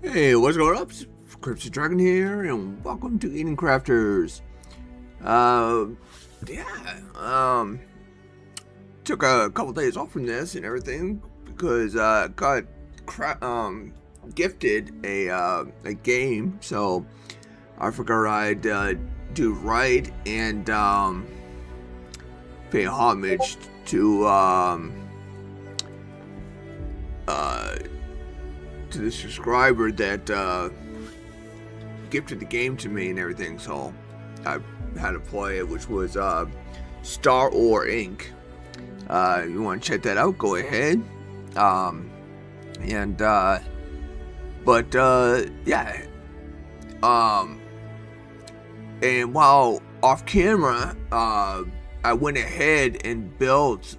Hey, what's going up? Crypto Dragon here, and welcome to Eating Crafters. Uh, yeah, took a couple days off from this and everything because got gifted a game, so I figured I'd do right and pay homage to the subscriber that gifted the game to me and everything, so I had to play it, which was Star Or Inc. You want to check that out, go ahead. Yeah. And while off camera, I went ahead and built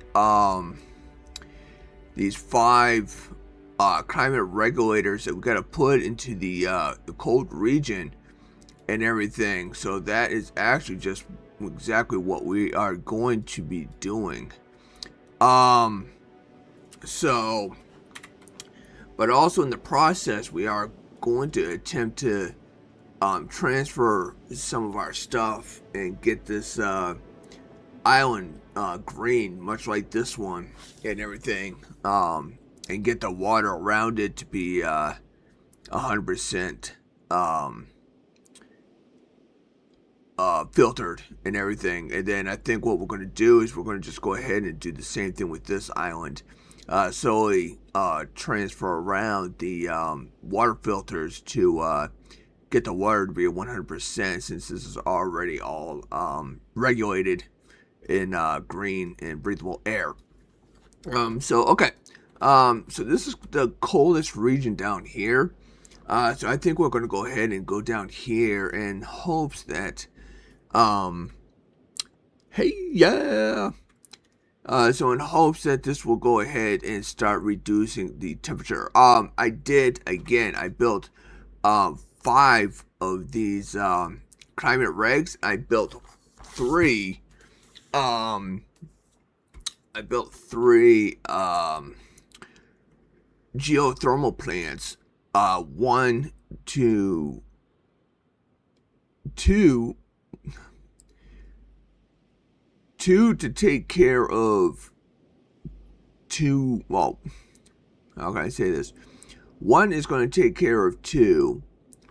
these 5 climate regulators that we got to put into the cold region and everything. So that is actually just exactly what we are going to be doing. So, but also in the process, we are going to attempt to transfer some of our stuff and get this island green, much like this one and everything. And get the water around it to be 100% filtered and everything. And then I think what we're going to do is we're going to just go ahead and do the same thing with this island. Slowly transfer around the water filters to get the water to be at 100%, since this is already all regulated in green and breathable air. Okay. So this is the coldest region down here. So I think we're going to go ahead and go down here in hopes that, hey, yeah. So in hopes that this will go ahead and start reducing the temperature. I built, 5 of these, climate regs. I built 3, geothermal plants, 1 to 2 to take care of 2. Well, how can I say this? 1 is going to take care of 2,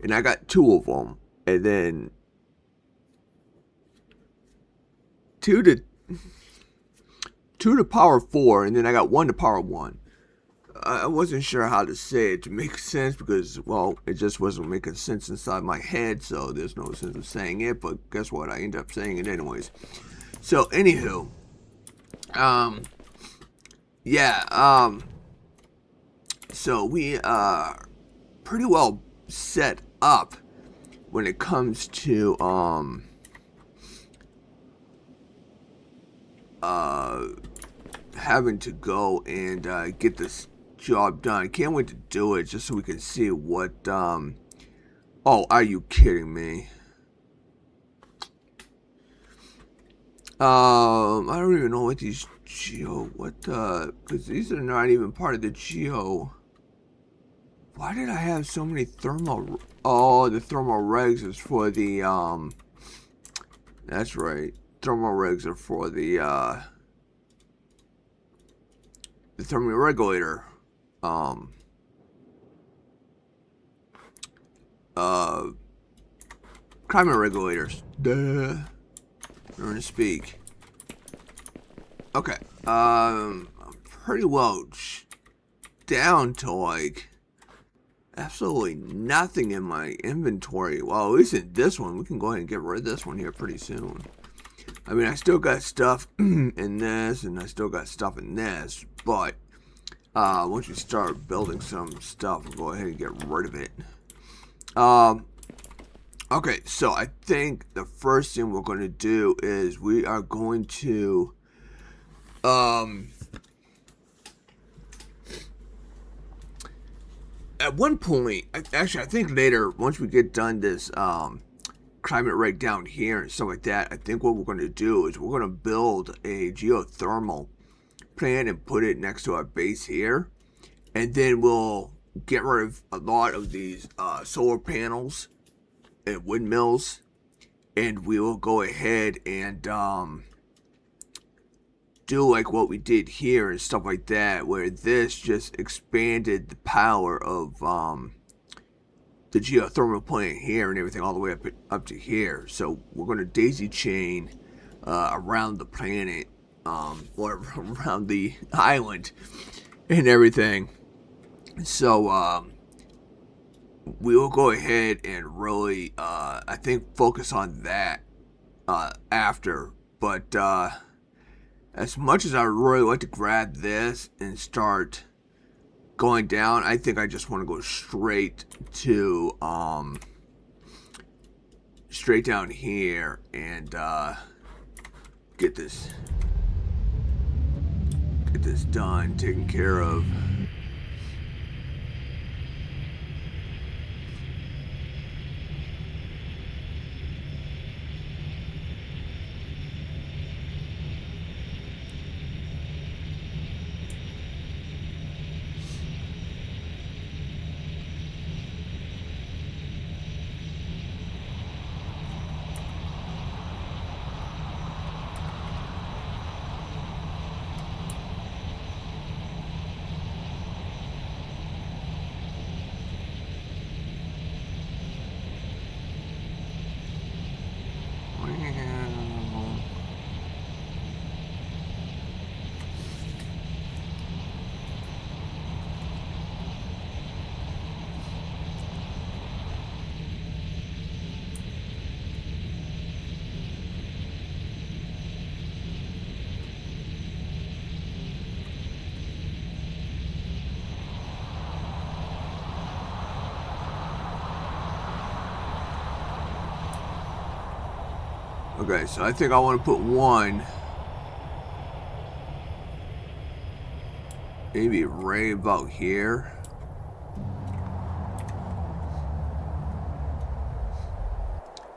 and I got 2 of them, and then 2 to power 4, and then I got 1 to power 1. I wasn't sure how to say it to make sense because, well, it just wasn't making sense inside my head, so there's no sense of saying it, but guess what? I ended up saying it anyways. So, anywho, so we are pretty well set up when it comes to, having to go and get this job done. I can't wait to do it just so we can see what oh, are you kidding me? I don't even know what these because these are not even part of the geo. Why did I have so many thermal? Oh, the thermal regs is for the that's right, thermal regs are for the thermal regulator. Climate regulators. Duh. Learn to speak. Okay. I'm pretty well down to like absolutely nothing in my inventory. Well, at least in this one, we can go ahead and get rid of this one here pretty soon. I mean, I still got stuff in this, and I still got stuff in this, but once we start building some stuff, we'll go ahead and get rid of it. Okay, so I think the first thing we're going to do is we are going to, at one point, actually, I think later, once we get done this, climate right down here and stuff like that, I think what we're going to do is we're going to build a geothermal plant and put it next to our base here, and then we'll get rid of a lot of these solar panels and windmills, and we will go ahead and do like what we did here and stuff like that, where this just expanded the power of the geothermal plant here and everything all the way up to here. So we're going to daisy chain around the planet, or around the island and everything. So we will go ahead and really, I think, focus on that after. But as much as I really like to grab this and start going down, I think I just want to go straight to straight down here and get this done, taken care of. Okay, so I think I want to put one, maybe right about here.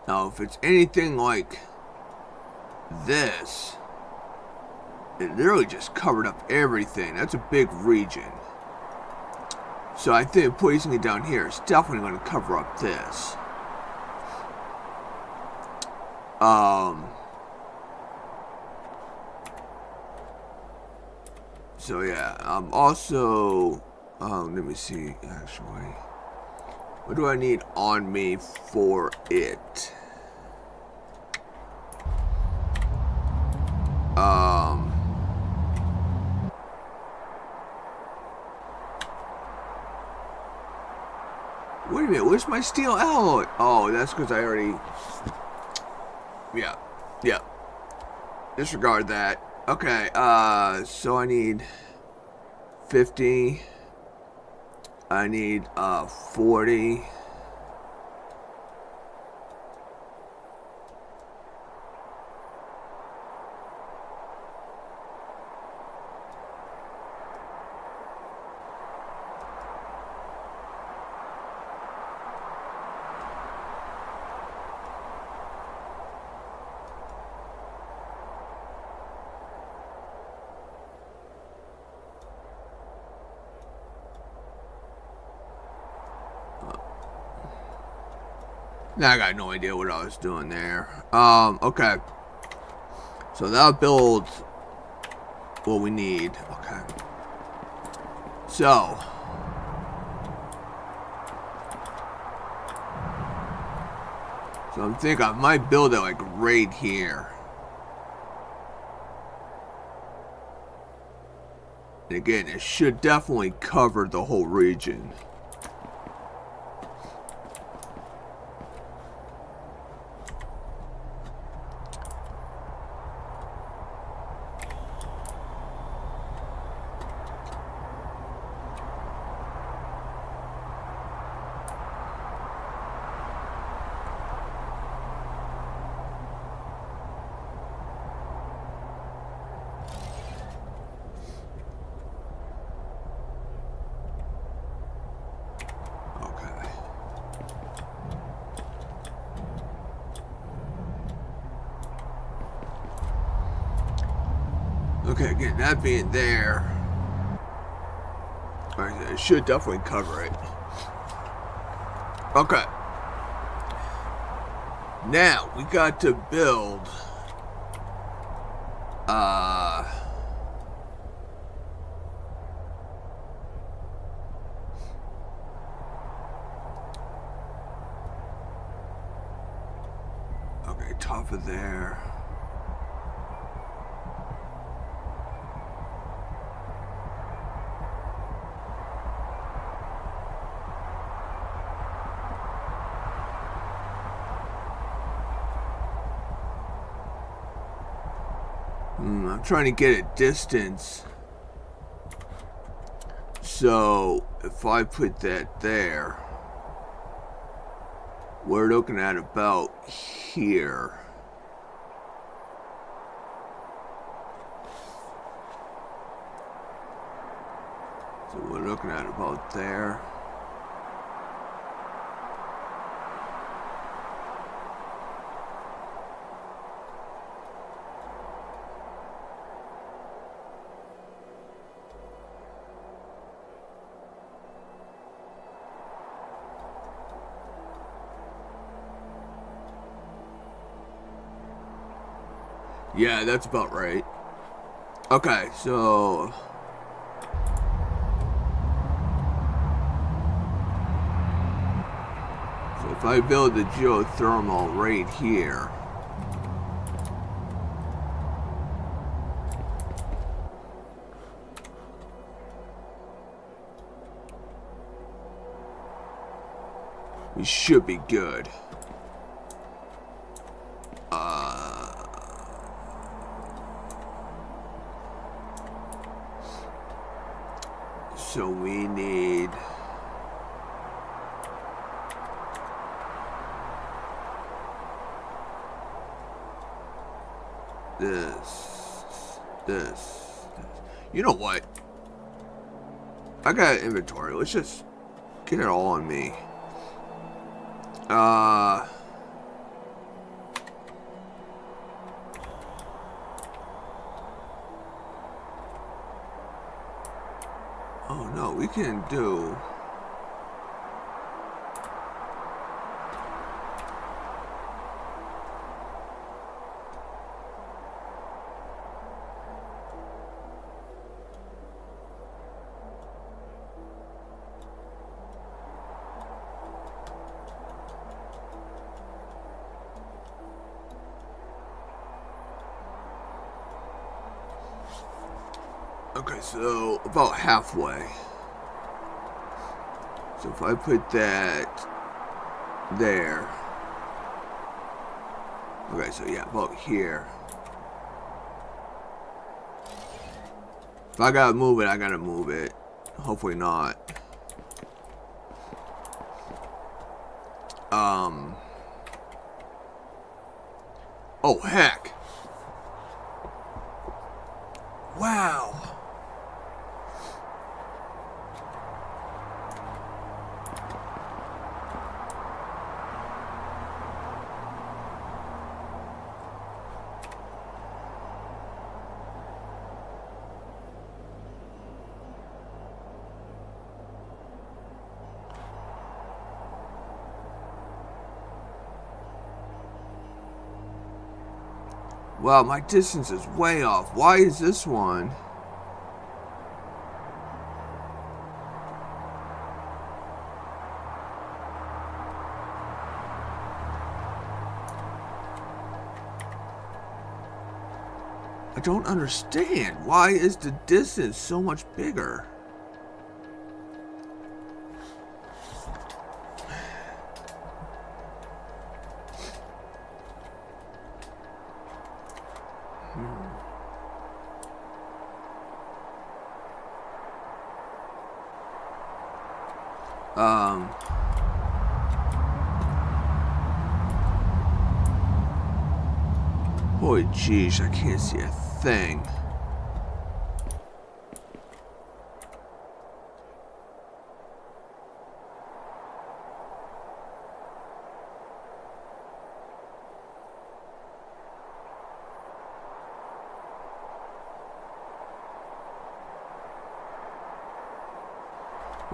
Now, if it's anything like this, it literally just covered up everything. That's a big region. So I think placing it down here is definitely going to cover up this. So yeah, also, let me see, actually, what do I need on me for it? Wait a minute, where's my steel alloy? Oh, that's because I already, yeah, disregard that. Okay, so I need 50, I need 40. Now I got no idea what I was doing there. Okay. So that'll build what we need. Okay. So I'm thinking I might build it like right here. And again, it should definitely cover the whole region. Okay, again, that being there, Alright, it should definitely cover it. Okay. Now, we got to build... Okay, top of there. I'm trying to get a distance. So, if I put that there, we're looking at about here. So we're looking at about there. Yeah, that's about right. Okay, so... So if I build the geothermal right here... we should be good. So we need... this. You know what? I got inventory. Let's just get it all on me. Oh no, we can do... Okay, so about halfway. So if I put that there. Okay, so yeah, about here. If I gotta move it, I gotta move it. Hopefully not. Oh, heck. Wow. Wow, my distance is way off. Why is this one? I don't understand. Why is the distance so much bigger? Boy, geez, I can't see a thing.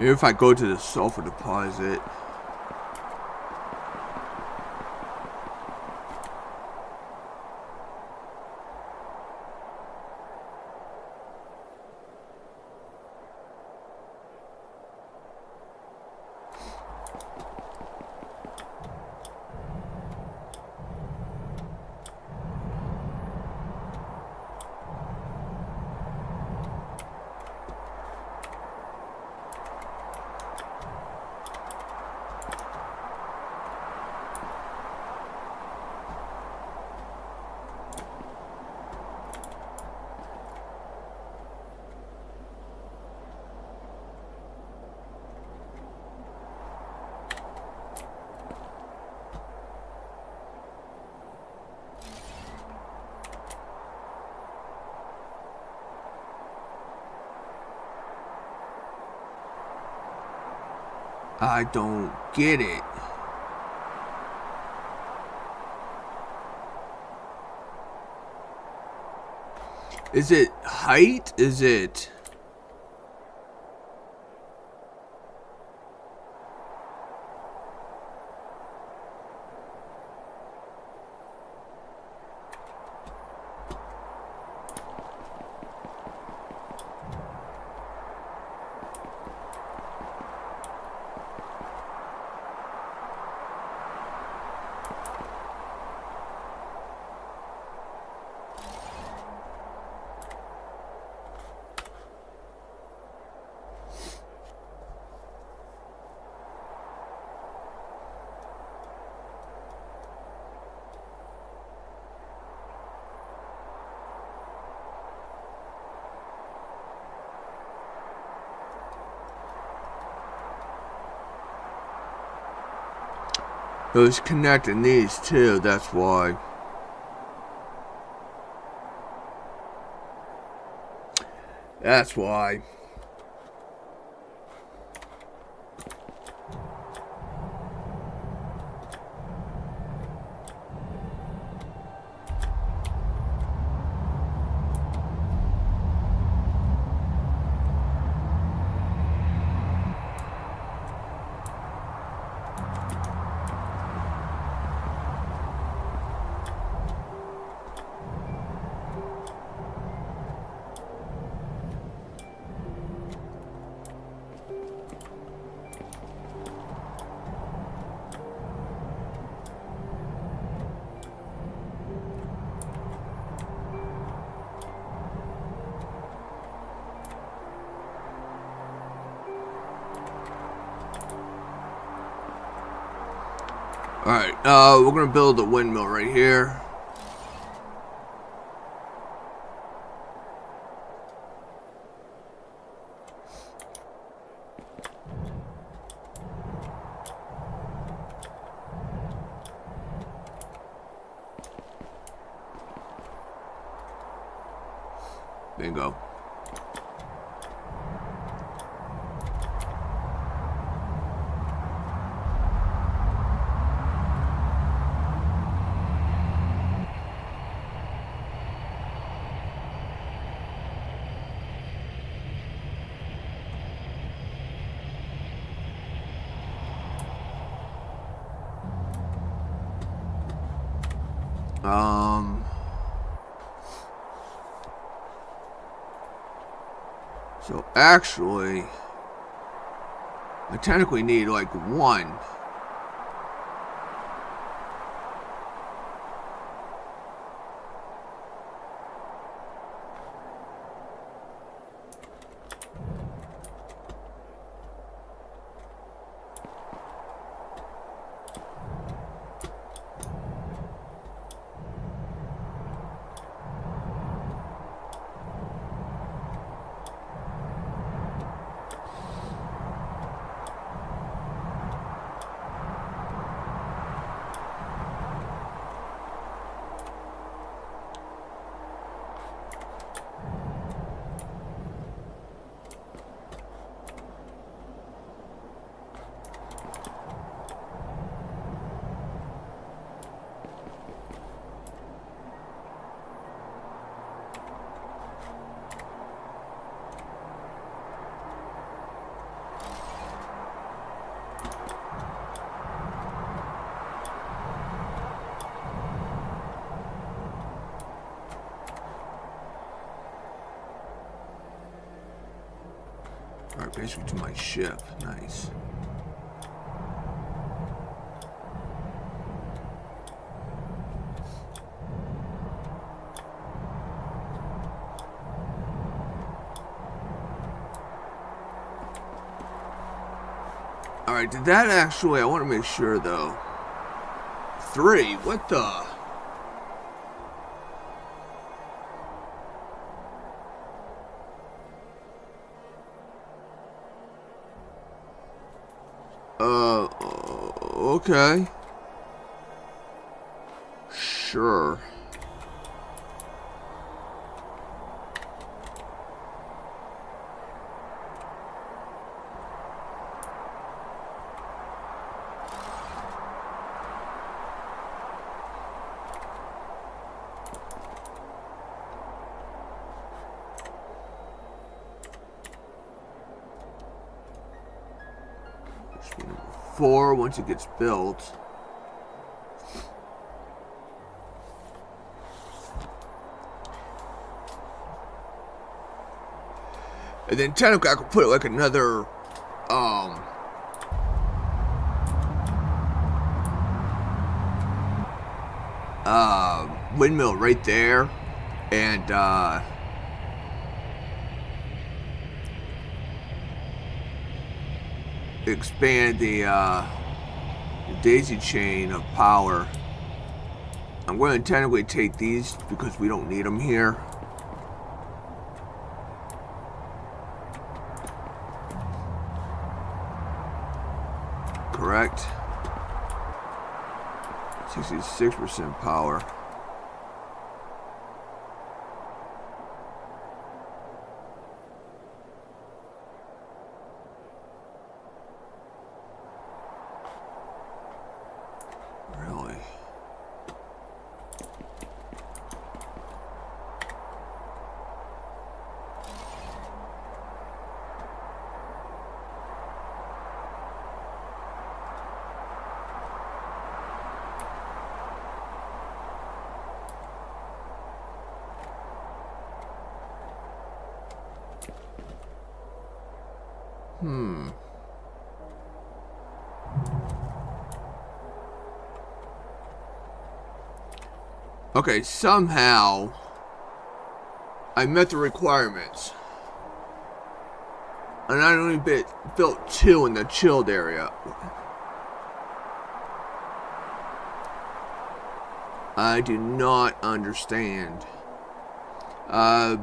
If I go to the sulfur deposit, I don't get it. Is it height? Is it... It was connecting these two, that's why. That's why. Alright, we're gonna build a windmill right here. Bingo. So actually, I technically need like one. Alright, basically to my ship. Nice. Alright, did that actually... I want to make sure, though. 3? What the... Okay. Sure. Number 4 once it gets built. And then technically I could put like another windmill right there, and expand the daisy chain of power. I'm going to technically take these because we don't need them here. Correct. 66% power. Really? Okay, somehow I met the requirements. And I only built 2 in the chilled area. I do not understand.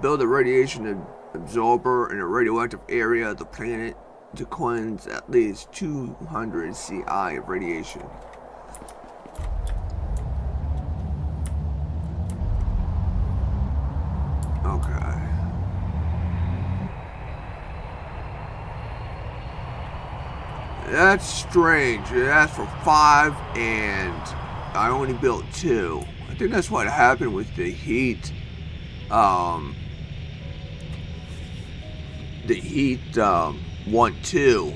Build a radiation absorber in a radioactive area of the planet to cleanse at least 200 CI of radiation. Okay. That's strange. It asked for 5 and I only built 2. I think that's what happened with the heat. The heat 1-2.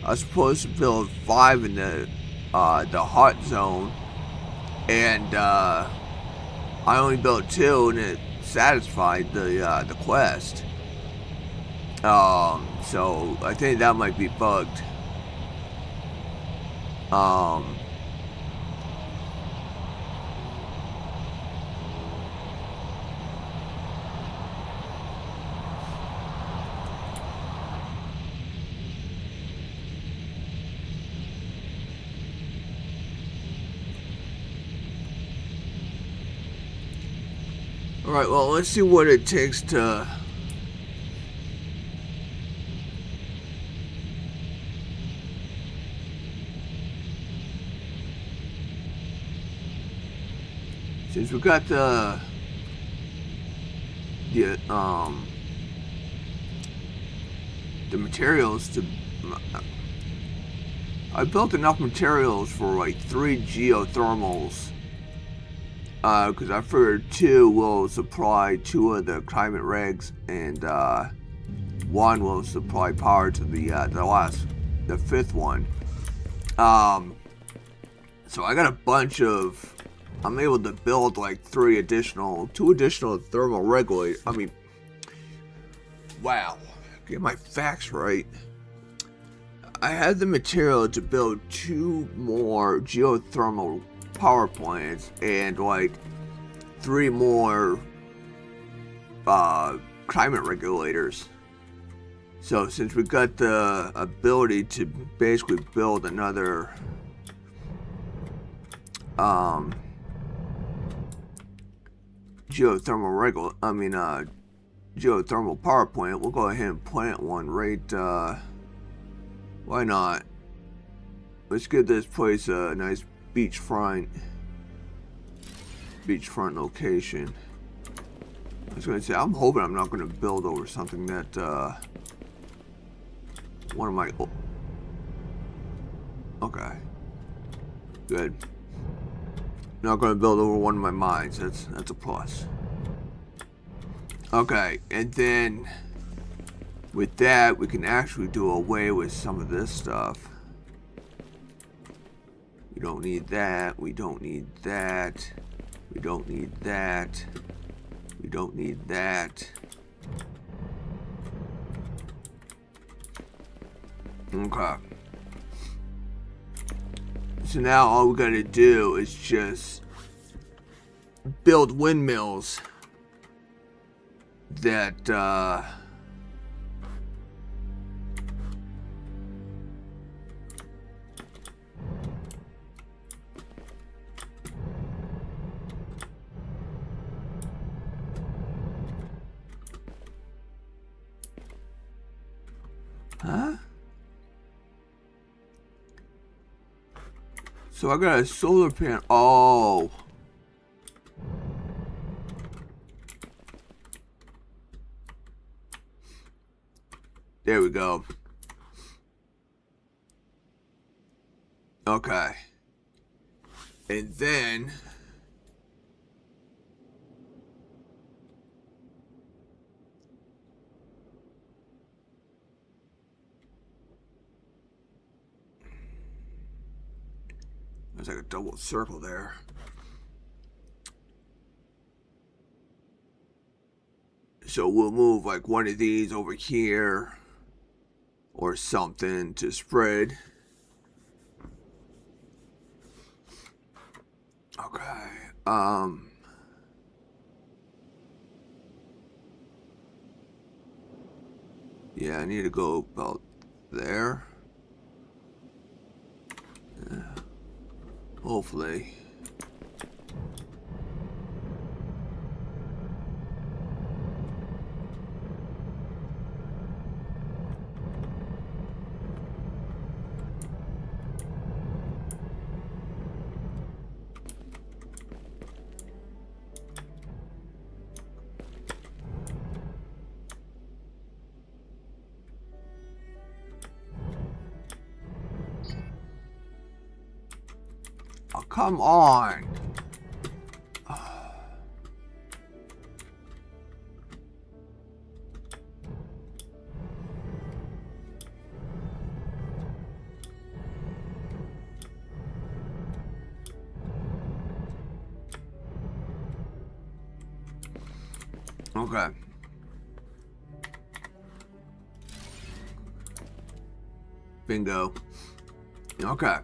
I was supposed to build 5 in the hot zone, and I only built 2, and it satisfied the quest. So I think that might be bugged. Alright, well, let's see what it takes to... Since we got the materials to... I built enough materials for like 3 geothermals. Because I figured 2 will supply 2 of the climate regs, and 1 will supply power to the 5th one. So I got a bunch of... I'm able to build like 2 additional thermal regulators. I mean, wow. Get my facts right. I had the material to build 2 more geothermal power plants and like 3 more climate regulators. So since we got the ability to basically build another geothermal power plant, we'll go ahead and plant one right, why not? Let's give this place a nice beachfront location. I was gonna say, I'm hoping I'm not gonna build over something that, one of my, okay, good. Not gonna build over one of my mines, that's a plus. Okay, and then with that, we can actually do away with some of this stuff. We don't need that, we don't need that, we don't need that, we don't need that. Okay. So now all we gotta do is just build windmills that, huh? So I got a solar panel. Oh. There we go. Okay. And then there's like a double circle there. So we'll move like one of these over here or something to spread. Okay. Yeah, I need to go about there. Yeah. Hopefully. Oh, come on. Okay. Bingo. Okay.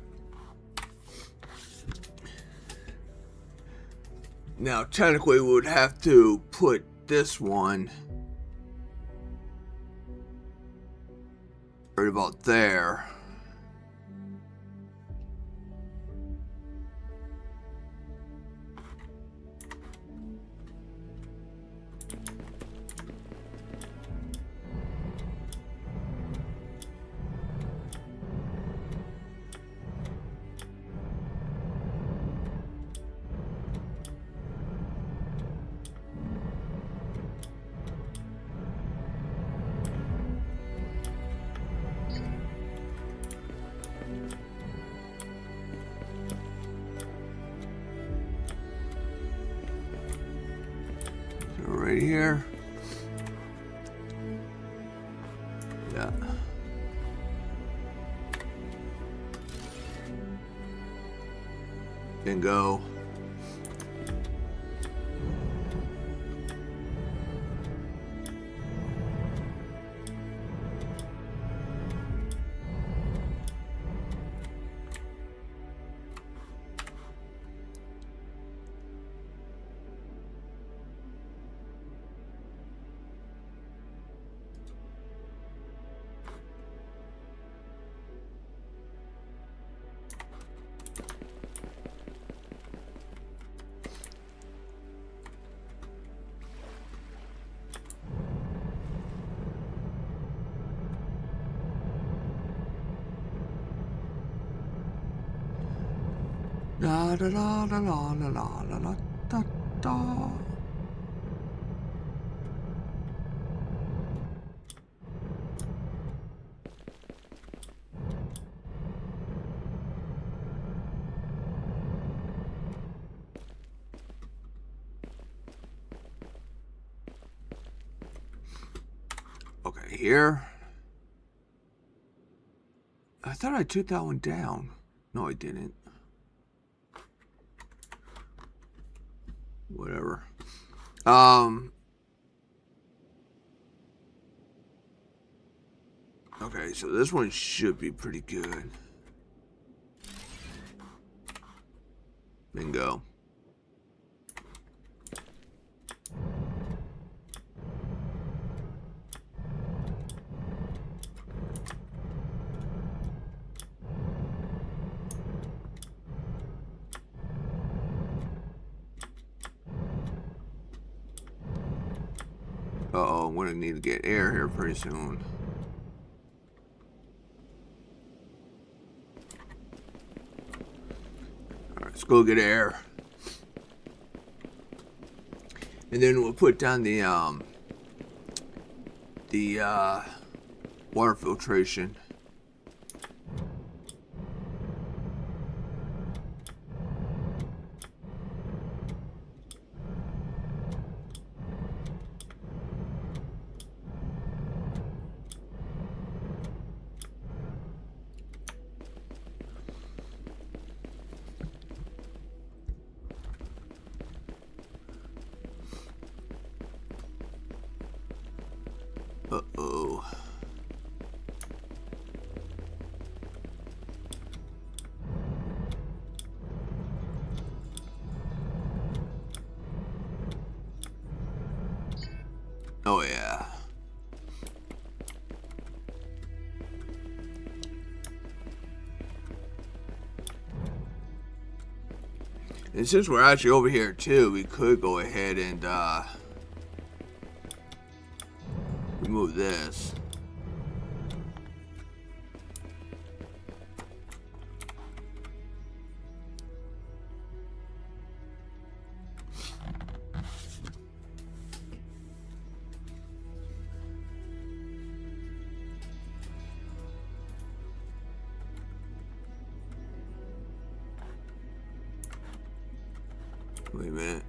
Now, technically, we would have to put this one right about there. Right here. Yeah. Bingo. La la la la la la la la la da da. Okay, here. I thought I took that one down. No, I didn't. Whatever. Okay, so this one should be pretty good. Bingo. Uh-oh, I'm gonna need to get air here pretty soon. Alright, let's go get air. And then we'll put down the water filtration. Uh-oh. Oh, yeah. And since we're actually over here, too, we could go ahead and, remove this. Wait a minute.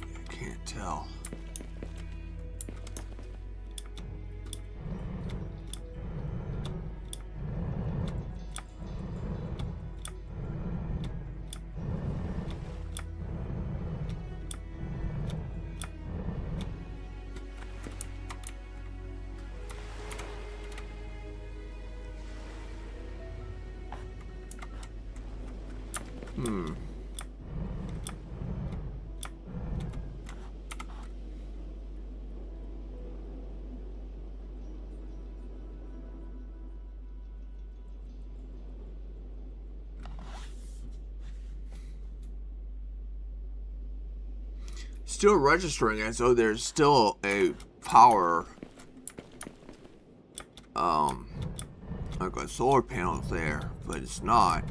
I can't tell. Still registering as though there's still a power, like a solar panel there, but it's not.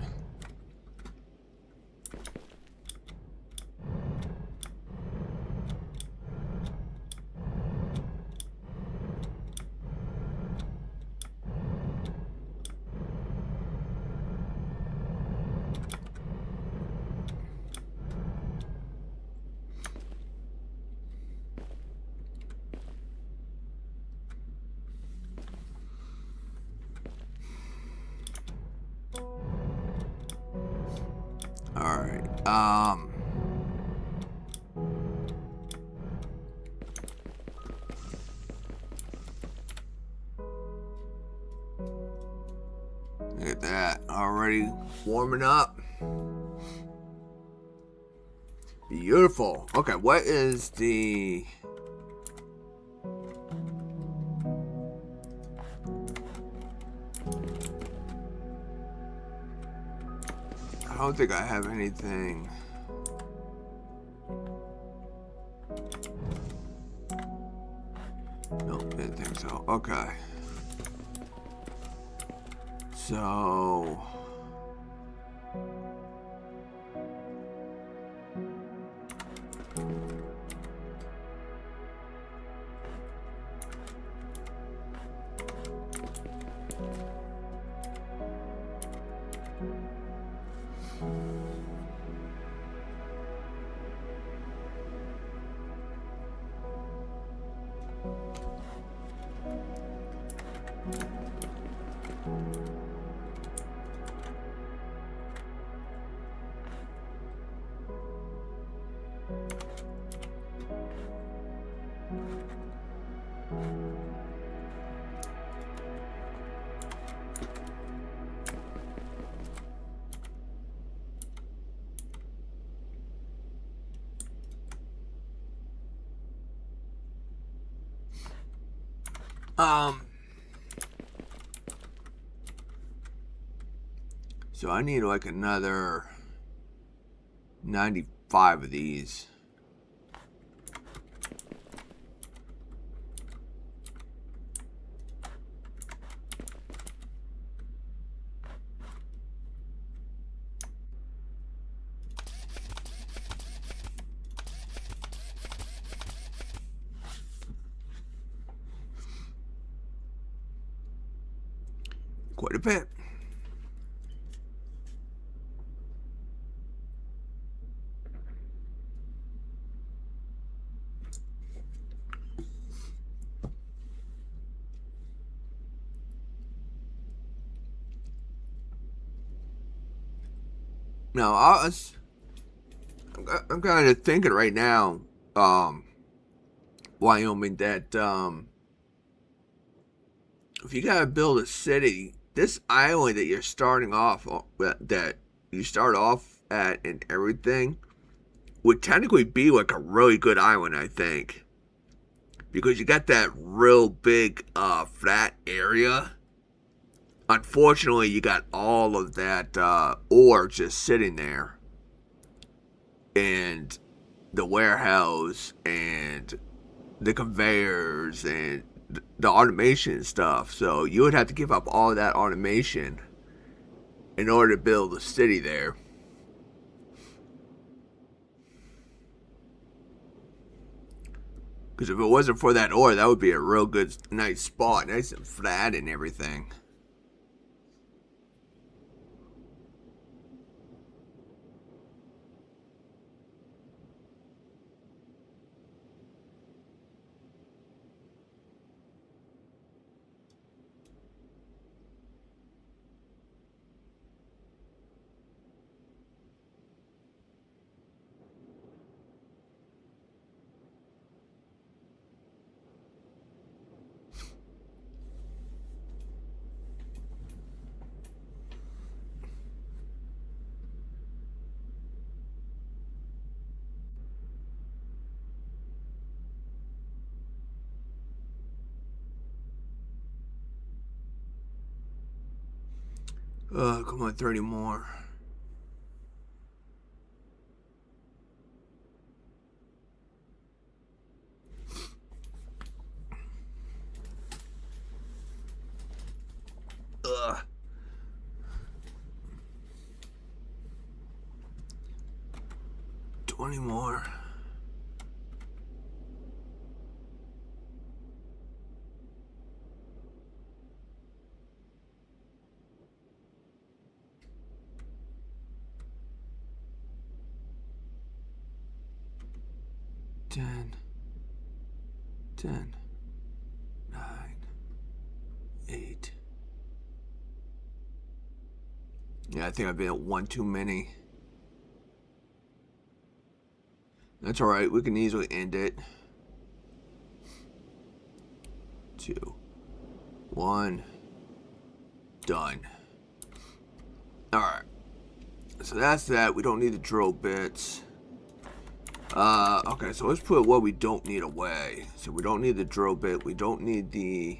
Alright, look at that, already warming up. Beautiful. Okay, what is the... I don't think I have anything. Nope, didn't think so. Okay. So... So I need like another 95 of these. Quite a bit. Now, I'm kind of thinking right now, Wyoming, that if you gotta build a city, this island that you're starting off, that you start off at and everything, would technically be like a really good island, I think, because you got that real big flat area. Unfortunately, you got all of that ore just sitting there, and the warehouse and the conveyors and the automation and stuff. So you would have to give up all of that automation in order to build a city there. Because if it wasn't for that ore, that would be a real good, nice spot, nice and flat and everything. Come on, 30 more. Ugh. 20 more. Ten, 9, 8. Yeah, I think I've been at one too many. That's alright, we can easily end it. 2, 1, done. Alright. So that's that. We don't need the drill bits. Okay, so let's put what we don't need away. So we don't need the drill bit. We don't need the...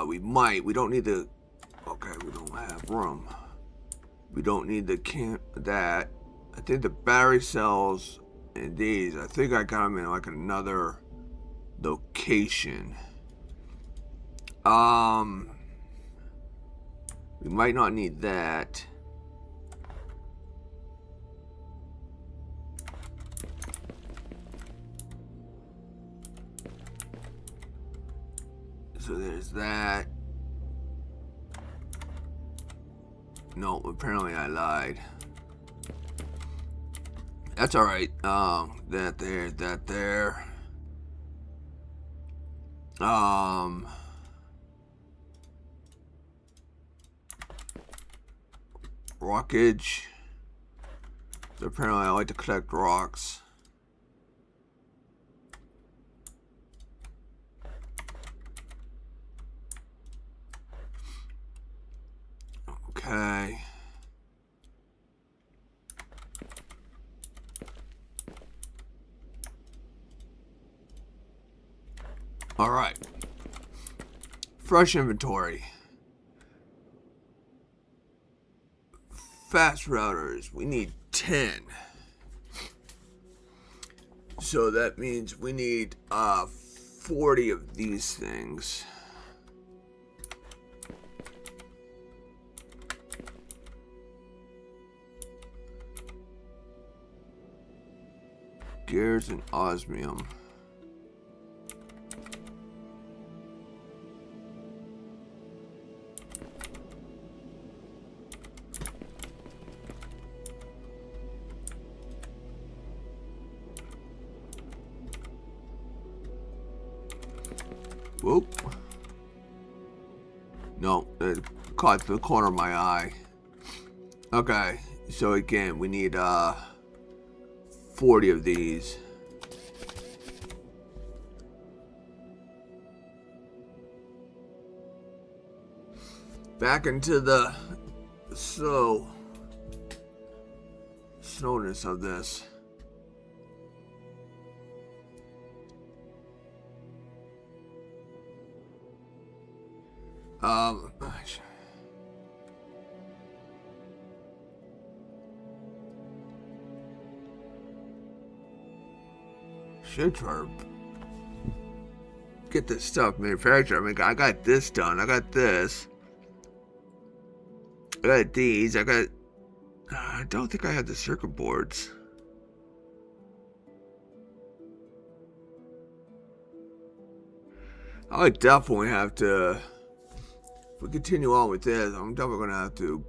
we don't need the... Okay, we don't have room. We don't need the that. I think the battery cells and these, I think I got them in like another location. We might not need that. So there's that. No, apparently I lied. That's alright. That there, that there. Rockage. So apparently I like to collect rocks. Okay. All right. Fresh inventory. Fast routers. We need 10. So that means we need 40 of these things. Gears and osmium. Whoop. No, it caught the corner of my eye. Okay, so again, we need 40 of these. Back into the slowness of this. Should try to get this stuff manufactured. I mean, I got this done. I got this. I got these. I don't think I have the circuit boards. I would definitely have to. If we continue on with this, I'm definitely gonna have to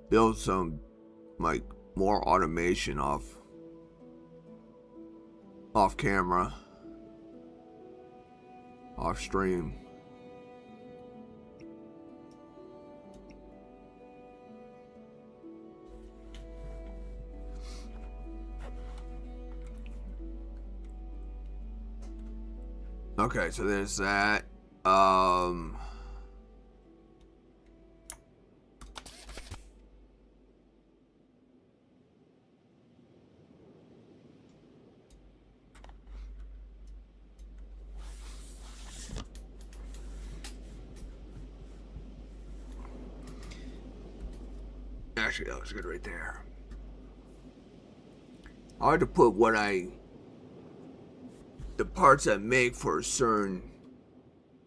build some like more automation off camera, off stream. Okay, so there's that. Actually, that was good right there. I had to put the parts I make for a certain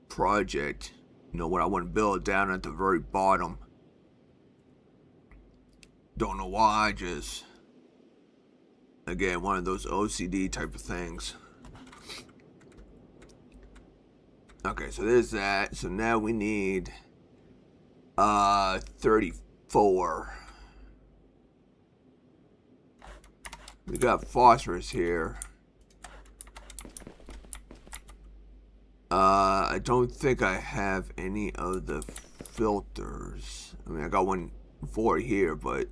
project, you know, what I want to build down at the very bottom. Don't know why, just, again, one of those OCD type of things. Okay, so there's that. So now we need 34. We got phosphorus here. I don't think I have any of the filters. I mean, I got one for here, but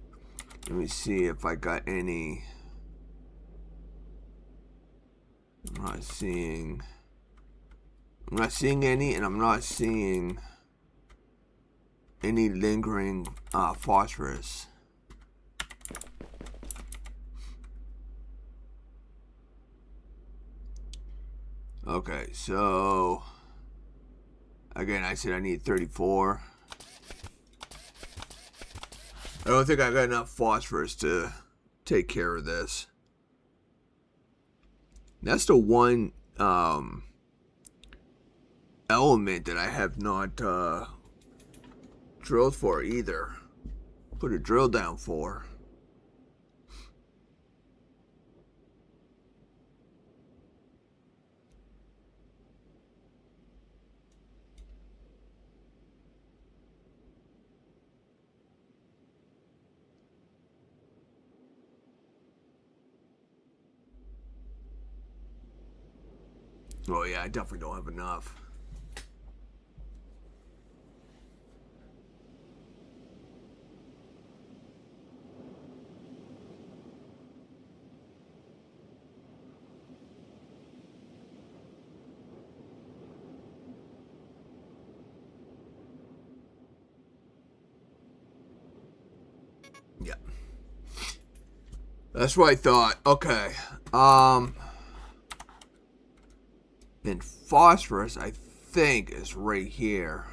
let me see if I got any. I'm not seeing any, and I'm not seeing any lingering phosphorus. Okay, so again, I said I need 34. I don't think I got enough phosphorus to take care of this. That's the one element that I have not drilled for either. Put a drill down for. Oh yeah, I definitely don't have enough. Yeah. That's what I thought. Okay. And phosphorus, I think, is right here.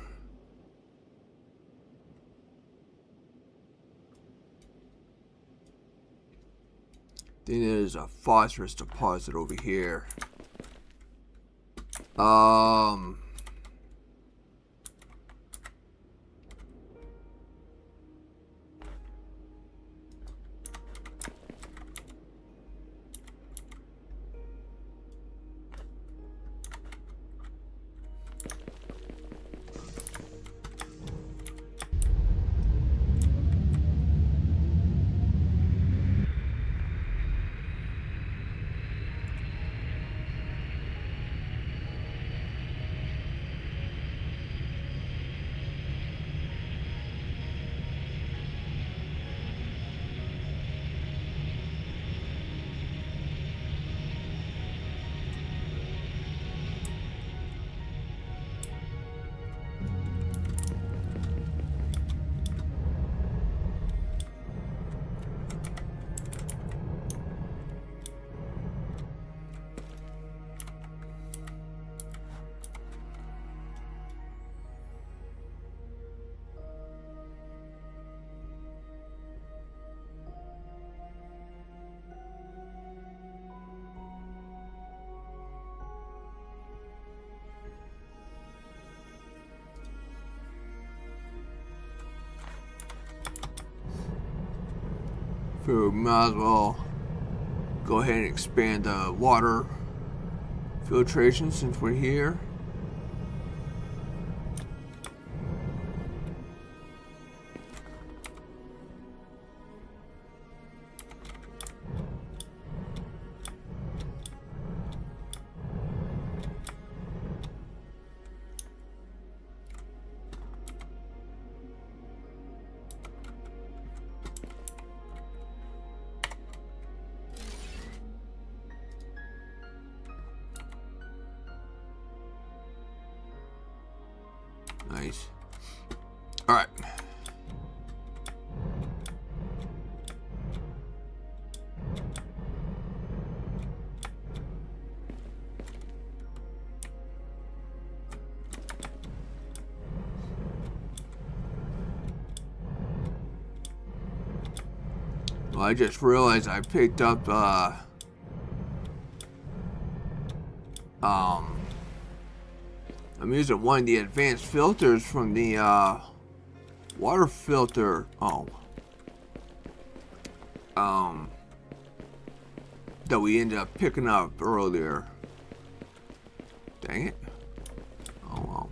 Then there's a phosphorus deposit over here. We might as well go ahead and expand the water filtration since we're here. Nice. All right. Well, I just realized I picked up I'm using one of the advanced filters from the water filter. That we ended up picking up earlier. Dang it. Oh well.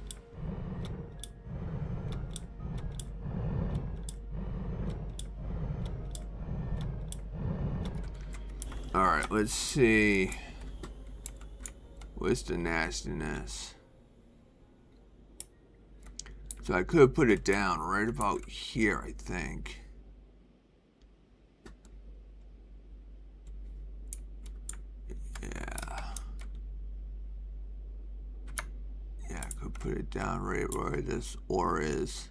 Alright, let's see. What's the nastiness? So I could put it down right about here, I think. Yeah. Yeah, I could put it down right where this ore is.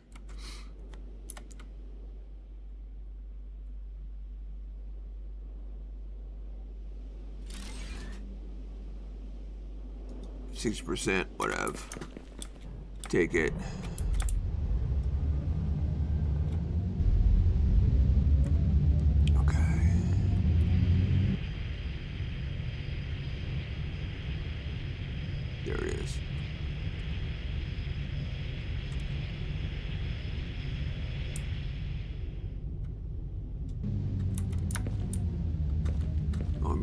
%, whatever. Take it. Okay. There it is.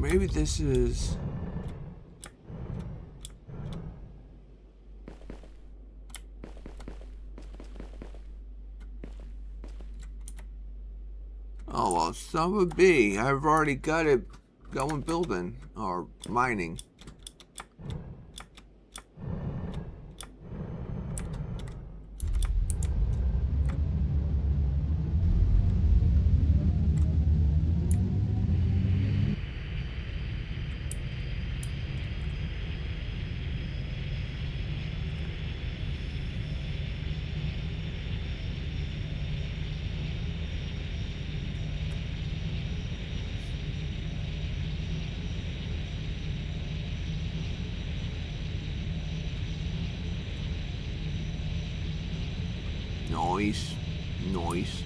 maybe this is... Oh, well, son of a bee. I've already got it going building, or mining. Noise. Noise.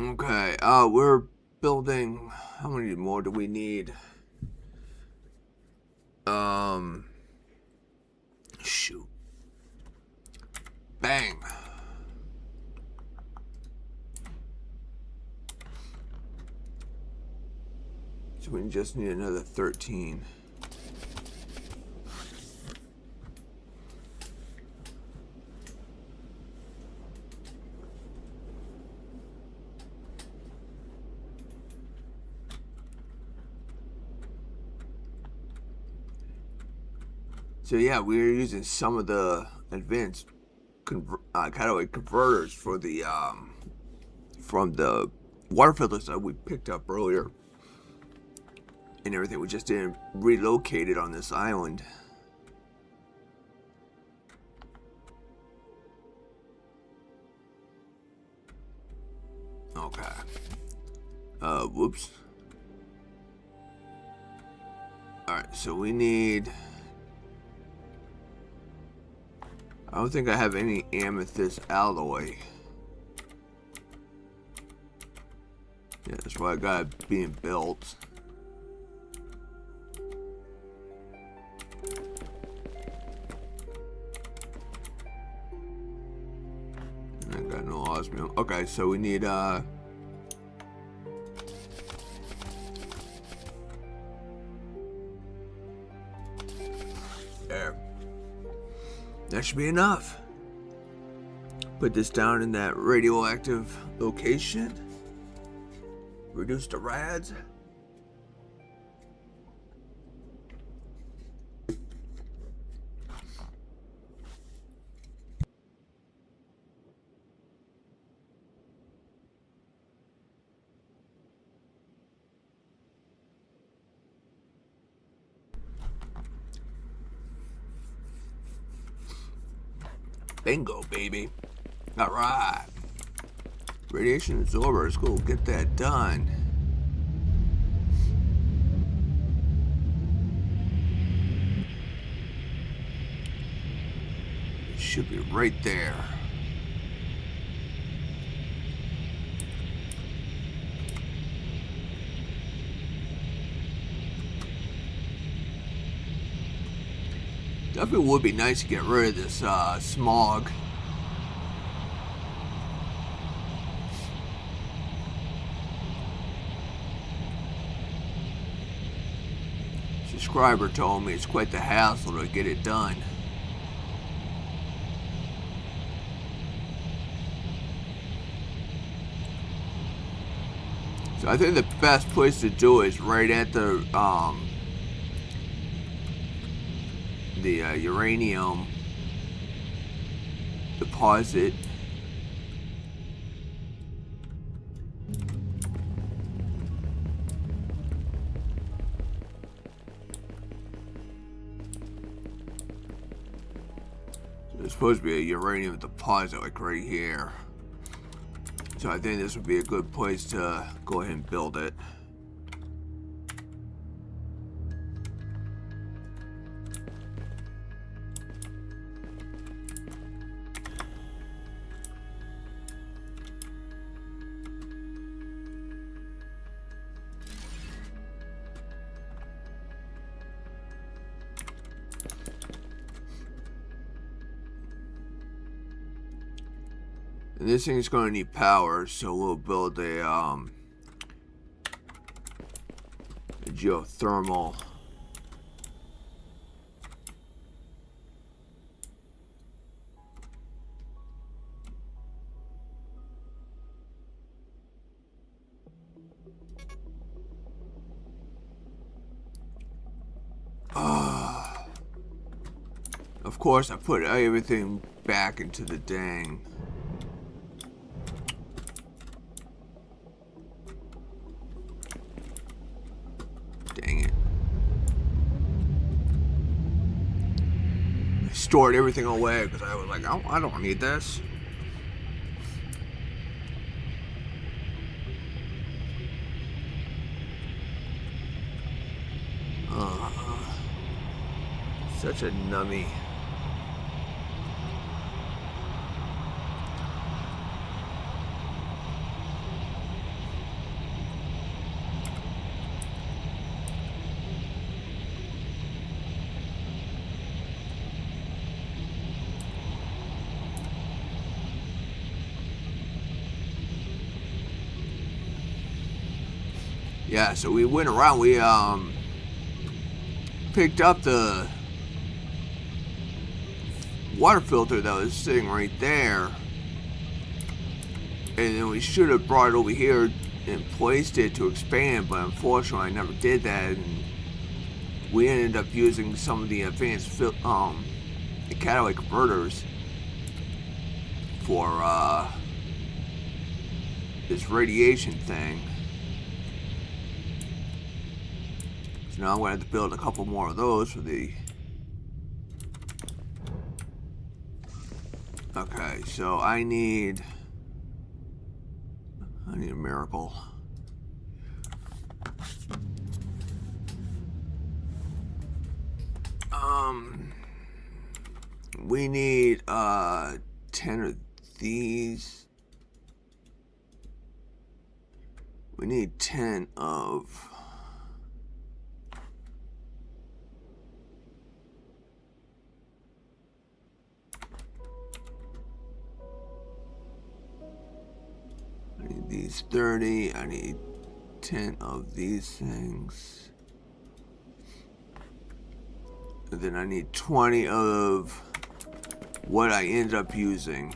Okay, we're building... How many more do we need? Shoot. Bang. So we just need another 13. So yeah, we're using some of the advanced converters for the from the water filters that we picked up earlier and everything. We just didn't relocate it on this island. Okay. Whoops. Alright, so we need... I don't think I have any amethyst alloy. Yeah, that's why I got it being built. And I got no osmium. Okay, so we need there. That should be enough. Put this down in that radioactive location. Reduce the rads. Bingo, baby. Alright. Radiation absorber. Let's go get that done. It should be right there. Definitely would be nice to get rid of this smog. Subscriber told me it's quite the hassle to get it done. So I think the best place to do it is right at the uranium deposit. So there's supposed to be a uranium deposit like right here. So I think this would be a good place to go ahead and build it. And this thing's gonna need power, so we'll build a geothermal. Of course, I put everything back into the dang. Dang it. I stored everything away because I was like, I don't need this. Such a nummy. Yeah, so we went around, we picked up the water filter that was sitting right there, and then we should have brought it over here and placed it to expand, but unfortunately I never did that, and we ended up using some of the advanced the catalytic converters for this radiation thing. So now I'm going to have to build a couple more of those for the... Okay, so I need a miracle. We need 10 of these. We need 10 of... I need these 30. I need 10 of these things. And then I need 20 of what I ended up using.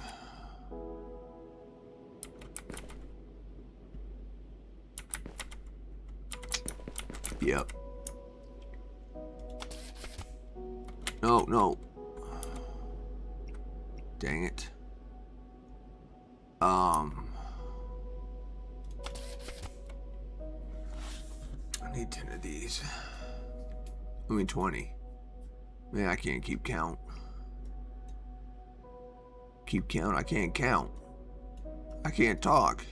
Yep. No. Dang it. I need 10 of these. I mean 20. Man, I can't keep count. Keep count? I can't count. I can't talk.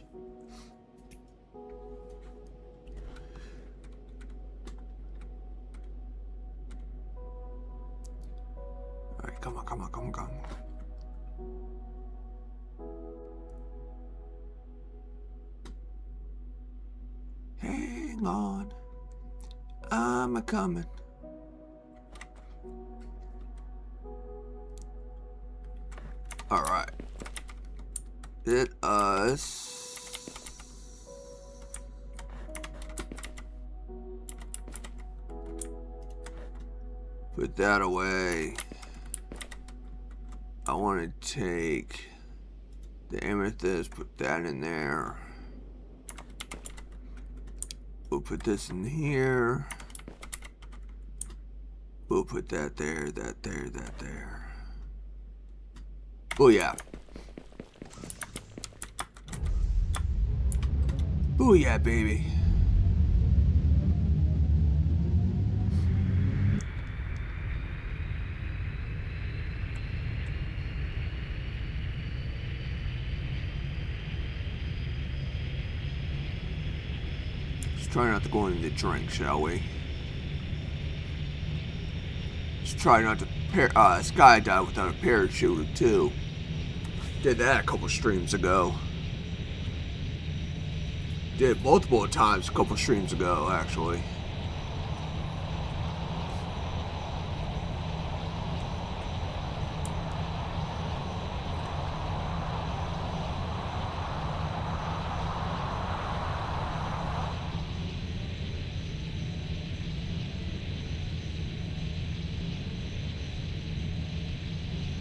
Alright, come on. Hang on. I'm a-coming. Alright. Let us put that away. I want to take the amethyst, put that in there. We'll put this in here. We'll put that there, that there. Oh yeah. Oh yeah, baby. Let's try not to go into the drink, shall we? Let's try not to skydive without a parachute too. Did that a couple streams ago. Did multiple times a couple streams ago, actually.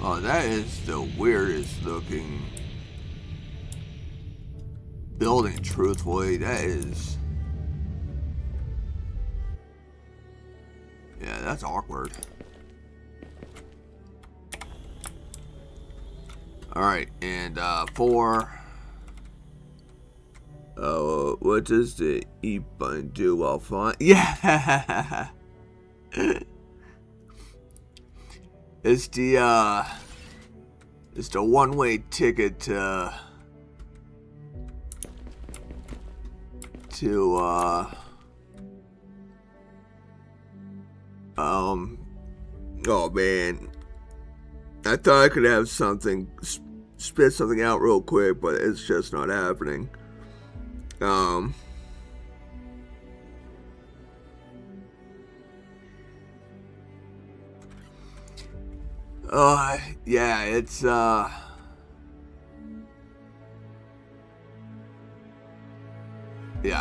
Oh, that is the weirdest looking building, truthfully. That is... Yeah, that's awkward. Alright, and 4... what does the E button do while flying? Yeah! It's the one-way ticket to oh man, I thought I could have something, spit something out real quick, but it's just not happening. Yeah, it's yeah,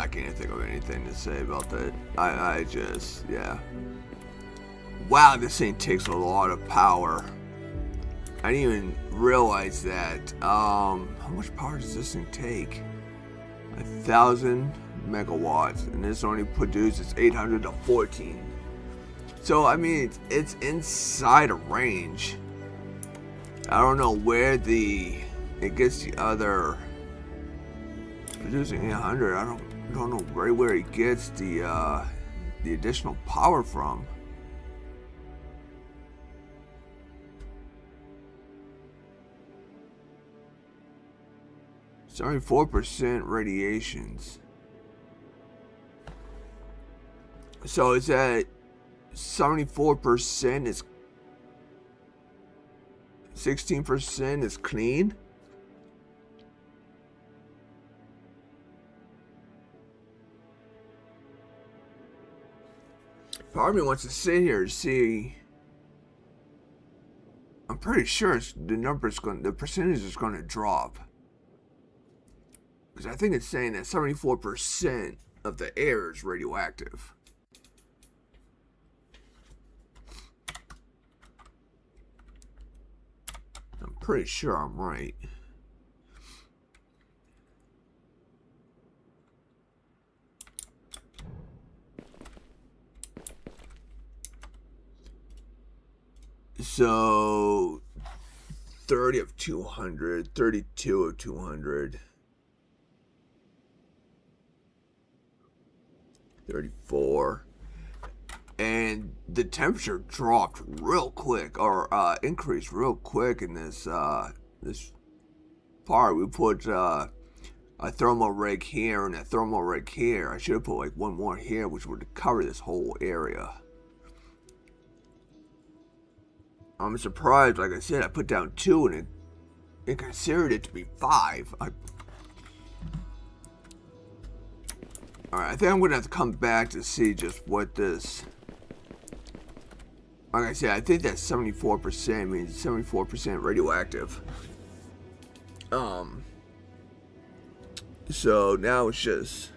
I can't think of anything to say about that. I just, yeah. Wow, this thing takes a lot of power. I didn't even realize that. How much power does this thing take? 1,000 megawatts, and this only produces 814. So, I mean, it's inside a range. I don't know where it gets the other... Producing 800, I don't know right where it gets the additional power from. It's only 4% radiations. So is that 74% is 16% is clean? Part of me wants to sit here and see. I'm pretty sure the percentage is going to drop. Because I think it's saying that 74% of the air is radioactive. I'm pretty sure I'm right. So 30 of 200, 32 of 200, 34, and the temperature dropped real quick, or increased real quick in this this part. We put a thermal rig here and a thermal rig here. I should have put like one more here, which would cover this whole area. I'm surprised, like I said, I put down 2 and it considered it to be 5. Alright, I think I'm going to have to come back to see just what this... Like I said, I think that 74% means 74% radioactive. So now it's just...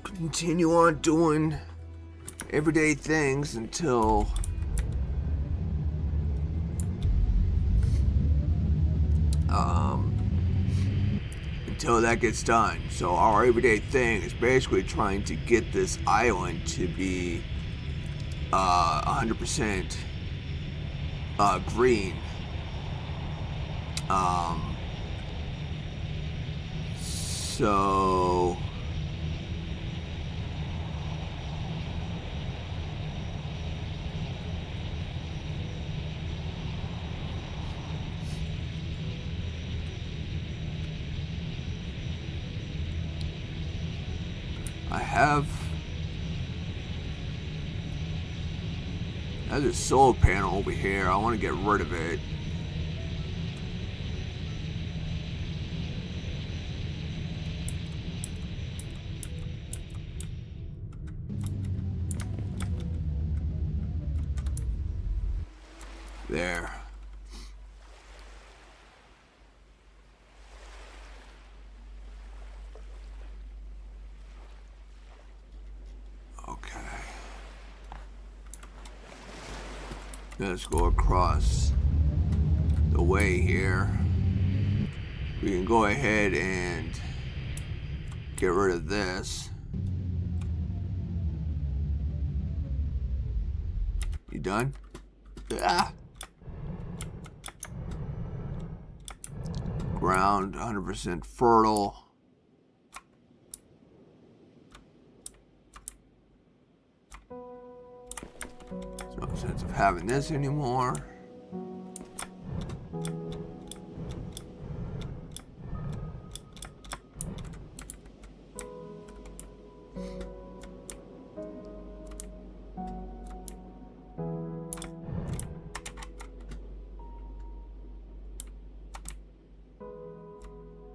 continue on doing everyday things until that gets done. So our everyday thing is basically trying to get this island to be 100% green. So I have this solar panel over here. I want to get rid of it. There. Okay. Let's go across the way here. We can go ahead and get rid of this. You done? Ah. Ground 100% fertile. There's no sense of having this anymore.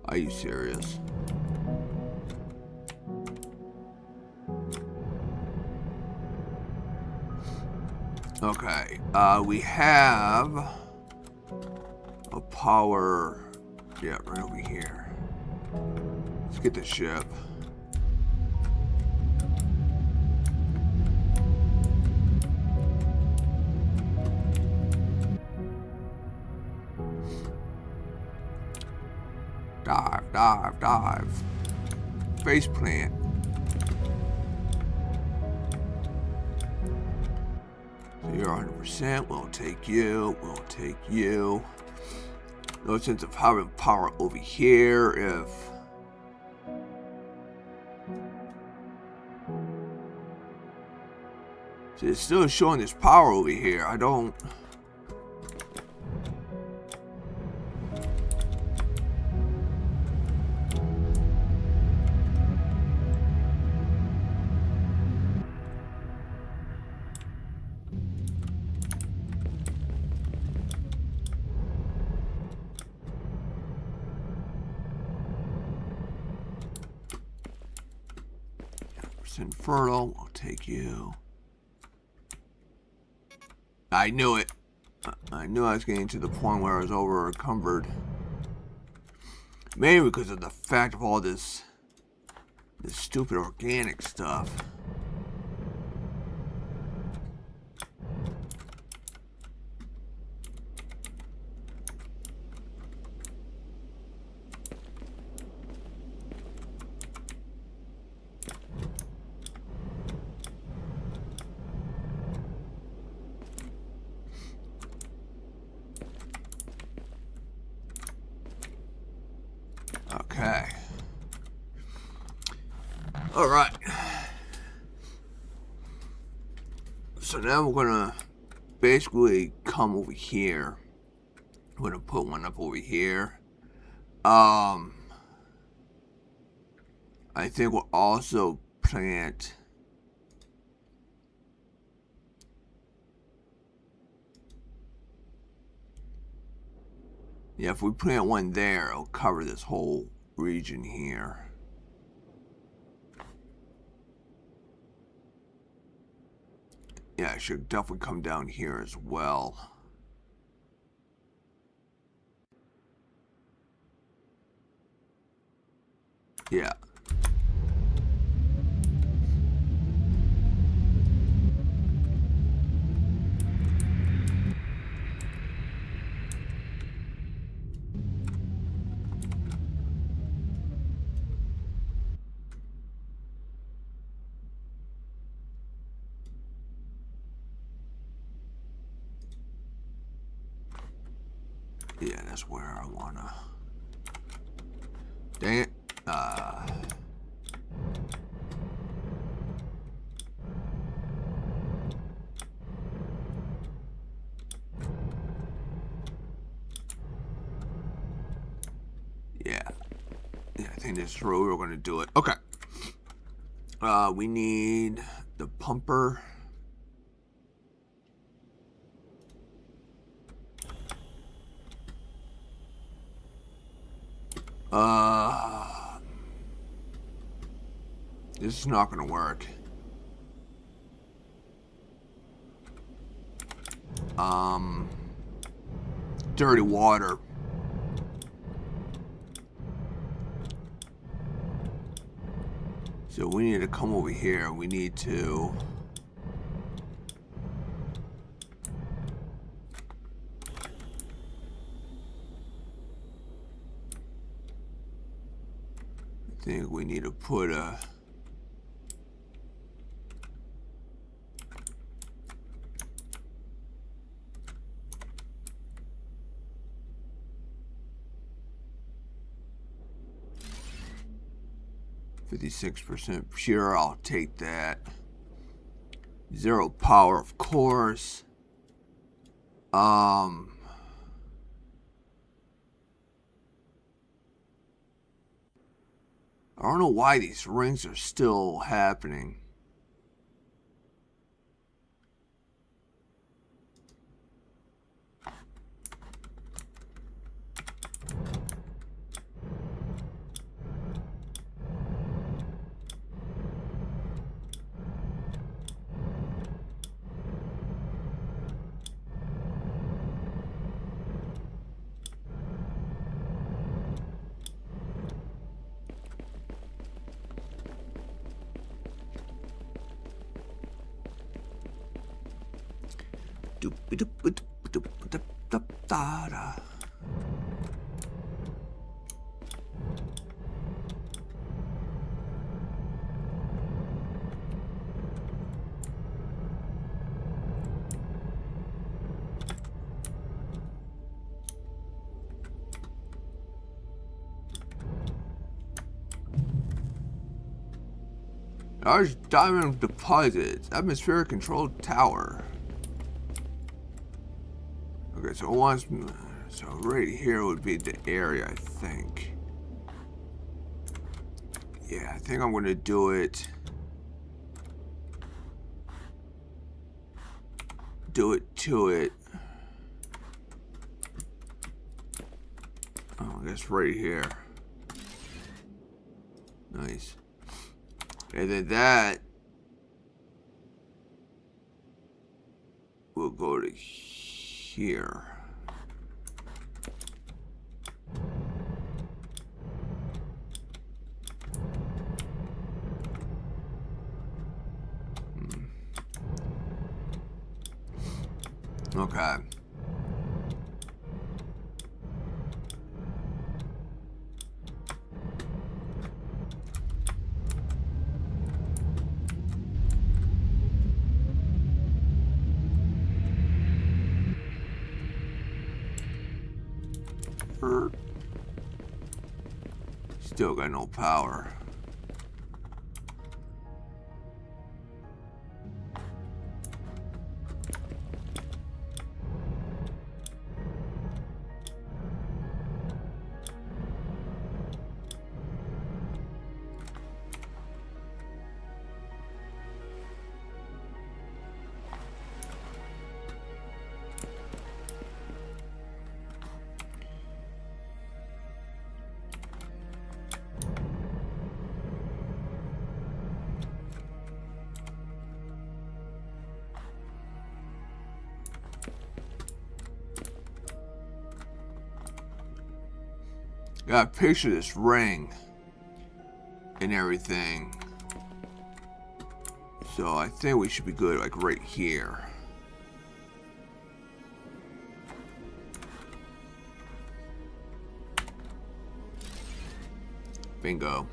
Are you serious? Okay, we have a power, yeah, right over here. Let's get the ship. Dive, dive, dive. Face plant. So you're 100%. We'll take you. We'll take you. No sense of having power over here if... See, it's still showing this power over here. I don't... Fertile, I'll take you. I knew it. I knew I was getting to the point where I was over encumbered. Maybe because of the fact of all this stupid organic stuff. Okay. All right. So now we're gonna basically come over here. We're gonna put one up over here. I think we'll also plant. Yeah, if we plant one there, it'll cover this whole region here. Yeah, it should definitely come down here as well. Yeah. Yeah, that's where I wanna. Dang it. Yeah. Yeah, I think this is where we're gonna do it. Okay. We need the pumper. This is not gonna work. Dirty water. So we need to come over here. We need to think we need to put a... %56% pure, I'll take that. 0 power, of course. I don't know why these rings are still happening. Large diamond deposits, atmospheric controlled tower. Okay, so so right here would be the area, I think. Yeah, I think I'm gonna do it. Do it to it. Oh, I guess right here. Nice. And then that will go to here. Okay. Still got no power. Gotta picture this ring and everything. So I think we should be good, like right here. Bingo.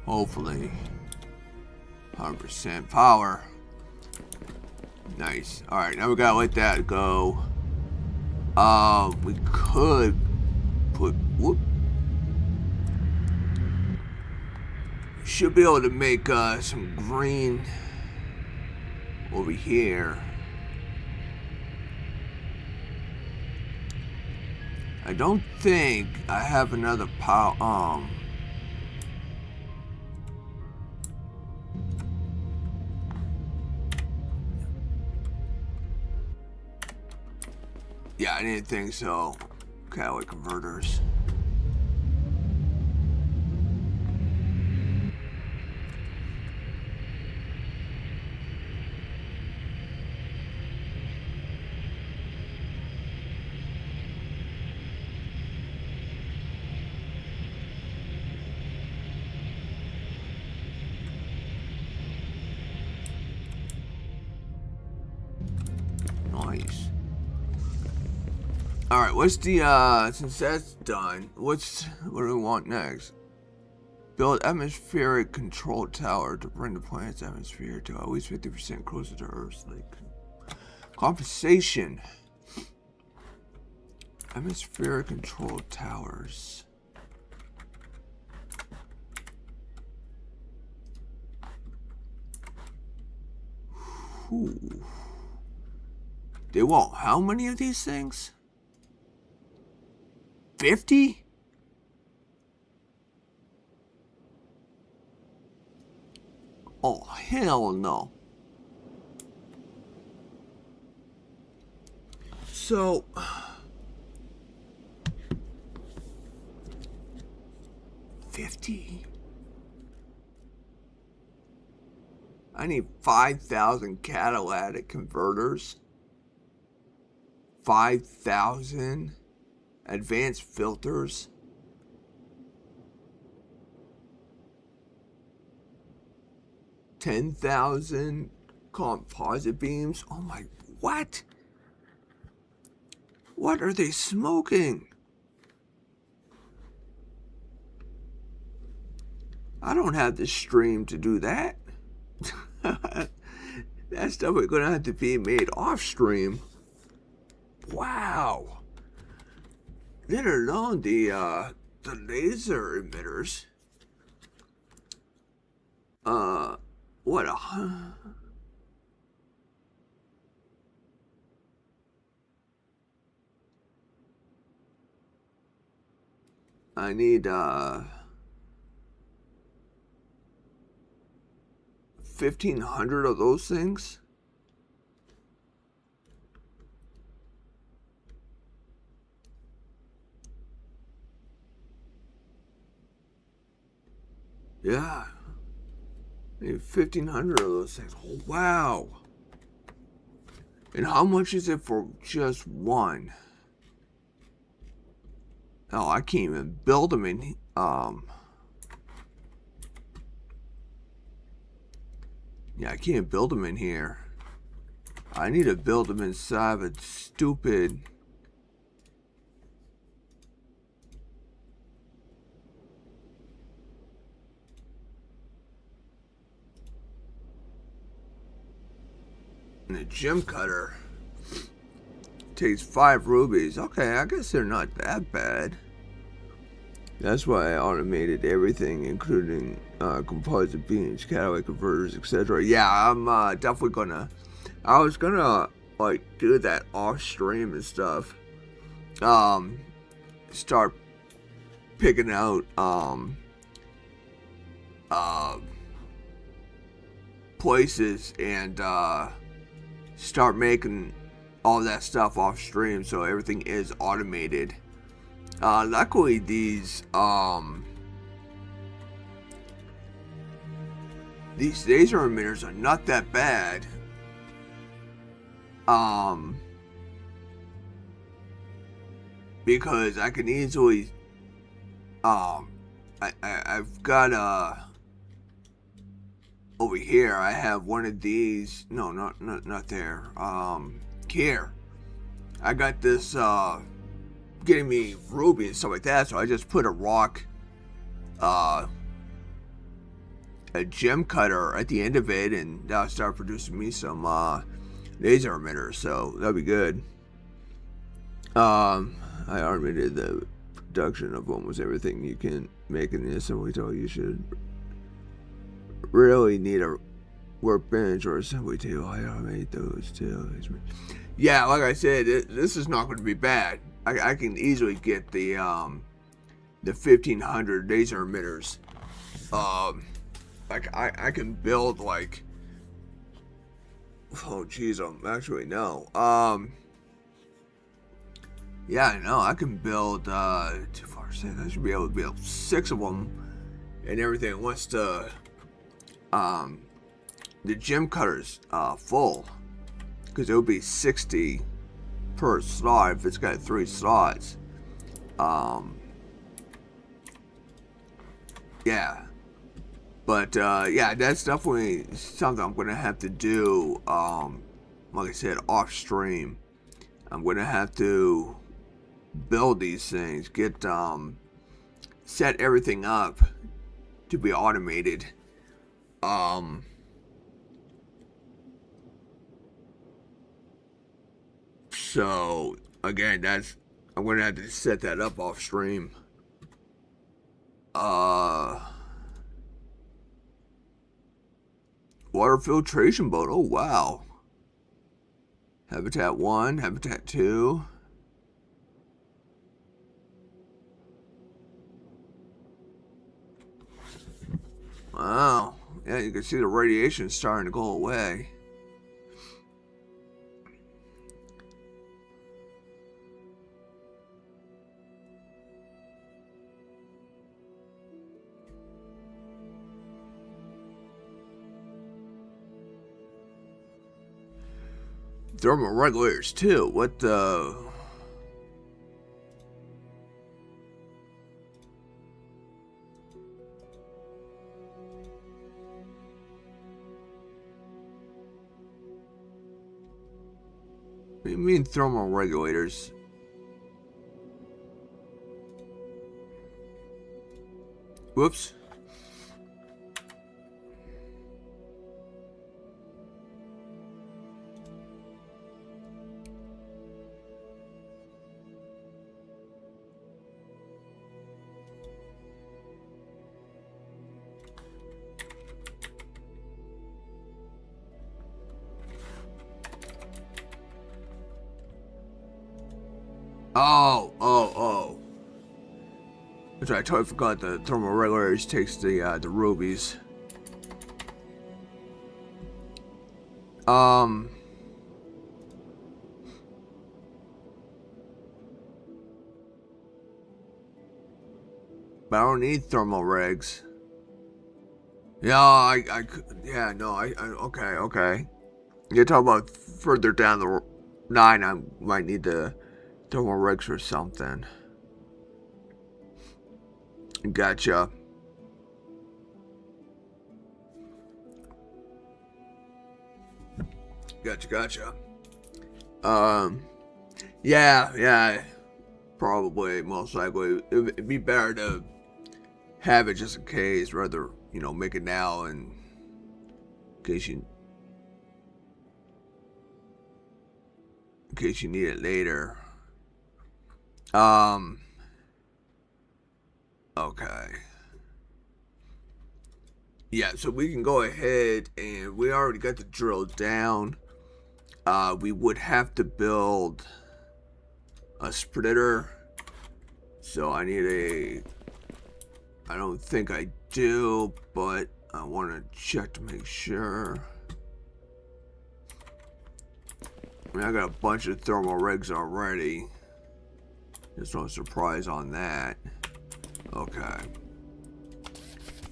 Hopefully. 100% power. Nice. Alright, now we gotta let that go. We could put... Whoop. Should be able to make some green over here. I don't think I have another power. Yeah, I didn't think so. Catalytic converters. Nice. Alright, what's the, since that's done, what do we want next? Build atmospheric control tower to bring the planet's atmosphere to at least 50% closer to Earth's like compensation. Atmospheric control towers. Ooh. They want how many of these things? 50? Oh, hell no. So, $50? I need 5,000 catalytic converters. 5,000 advanced filters. 10,000 composite beams. Oh my, what? What are they smoking? I don't have the stream to do that. That's definitely gonna have to be made off stream. Wow. Let alone the laser emitters. What a I need 1,500 of those things. Yeah. I need 1,500 of those things. Oh, wow. And how much is it for just one? Oh, I can't even build them in, yeah, I can't build them in here. I need to build them inside of a stupid... And the gem cutter takes 5 rubies. Okay, I guess they're not that bad. That's why I automated everything, including composite beams, catalytic converters, etc. Yeah, I'm definitely gonna. I was gonna like do that off stream and stuff. Start picking out places and start making all that stuff off stream, so everything is automated. Luckily these laser emitters are not that bad. Because I can easily I've got over here I have one of these. No, not there. Here I got this getting me ruby and stuff like that, so I just put a rock a gem cutter at the end of it, and that'll start producing me some laser emitters, so that'll be good. I automated the production of almost everything you can make in the assembly tool. You should really need a workbench or assembly table. I automate those too. Yeah, like I said, this is not going to be bad. I can easily get the 1,500 laser emitters. Like I can build like, oh geez, actually no. Yeah, no, I can build 2, 4, 6. I should be able to build 6 of them and everything once the gem cutter's full, because it would be 60 per slot if it's got 3 slots. Yeah, but yeah, that's definitely something I'm gonna have to do. Like I said, off stream, I'm gonna have to build these things, get set everything up to be automated. So again, I'm gonna have to set that up off stream. Water filtration boat. Oh wow. Habitat 1, Habitat 2. Wow. Yeah, you can see the radiation starting to go away. Thermal regulators too. What the? What do you mean thermal regulators? Whoops. Oh. That's right, I totally forgot the thermal regulators takes the rubies. But I don't need thermal regs. Yeah, okay. You're talking about further down the 9, I might need the thermal regs or something. Gotcha. Yeah. Probably, most likely. It'd be better to have it just in case, rather, make it now in case you need it later. Okay. Yeah, so we can go ahead and we already got the drill down. We would have to build a splitter. So I don't think I do, but I want to check to make sure. I mean, I got a bunch of thermal rigs already. There's no surprise on that. Okay.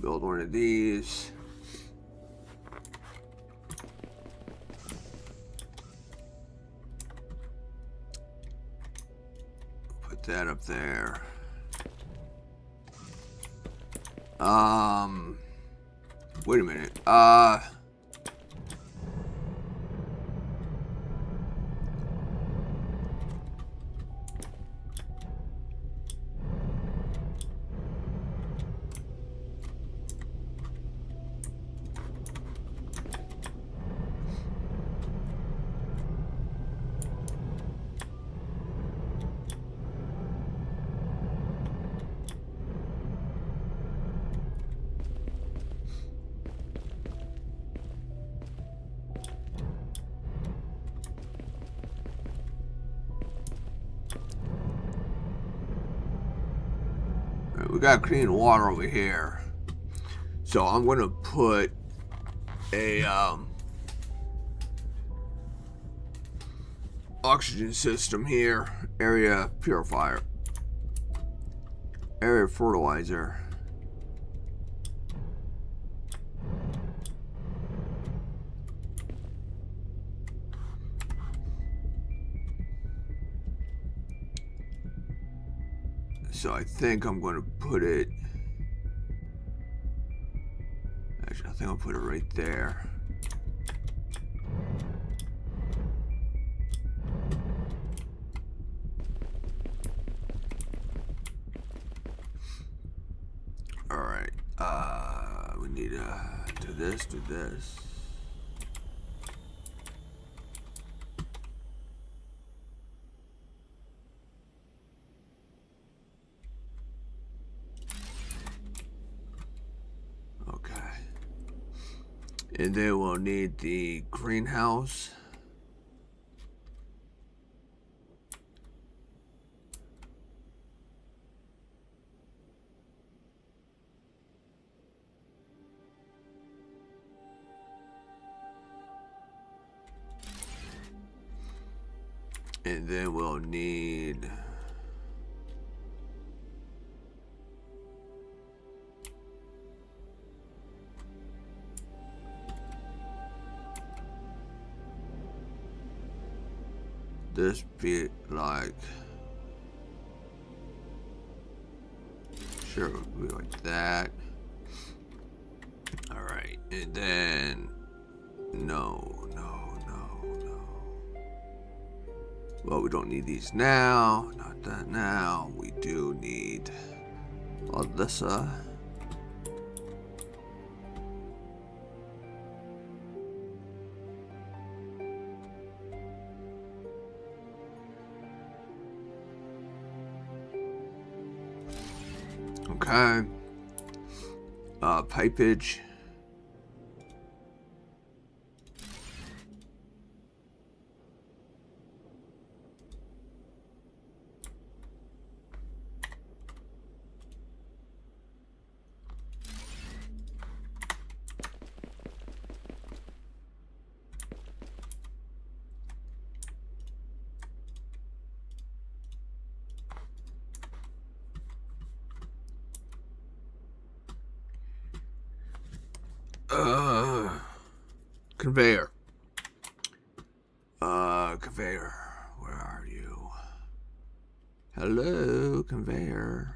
Build one of these. Put that up there. Wait a minute. We got clean water over here. So I'm going to put a oxygen system here, area purifier, area fertilizer. So I think I'm going to put it, actually I think I'll put it right there. We need do this, do this. Okay. And then we'll need the greenhouse. And then we'll need this be like, sure, we like that. All right, and then no. Well, we don't need these now. Not that now. We do need all this. Okay. Pipage. Conveyor. Conveyor. Where are you? Hello, conveyor.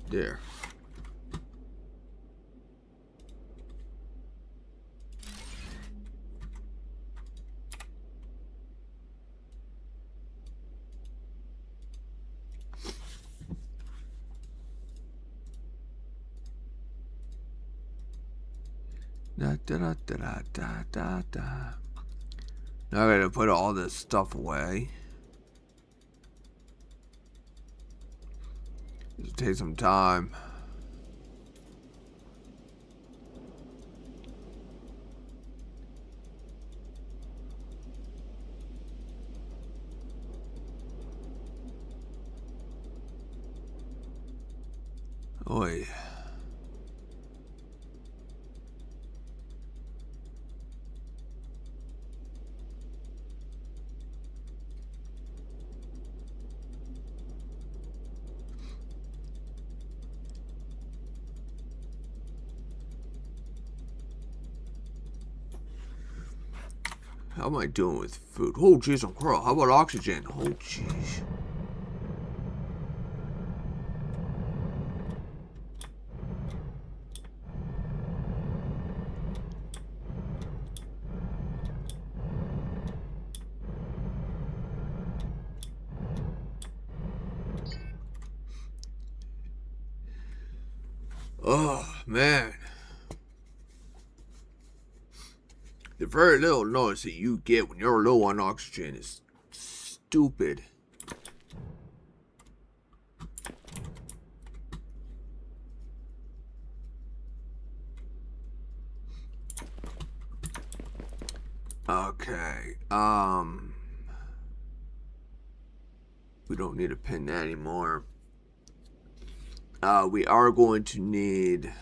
There. Da, da, da, da, da, da, da. Now I gotta put all this stuff away. It'll take some time. Oi. How am I doing with food? Oh, jeez, I'm cruel. How about oxygen? Oh, jeez. Oh, man. The very little noise that you get when you're low on oxygen is stupid. Okay, we don't need to pin that anymore. We are going to need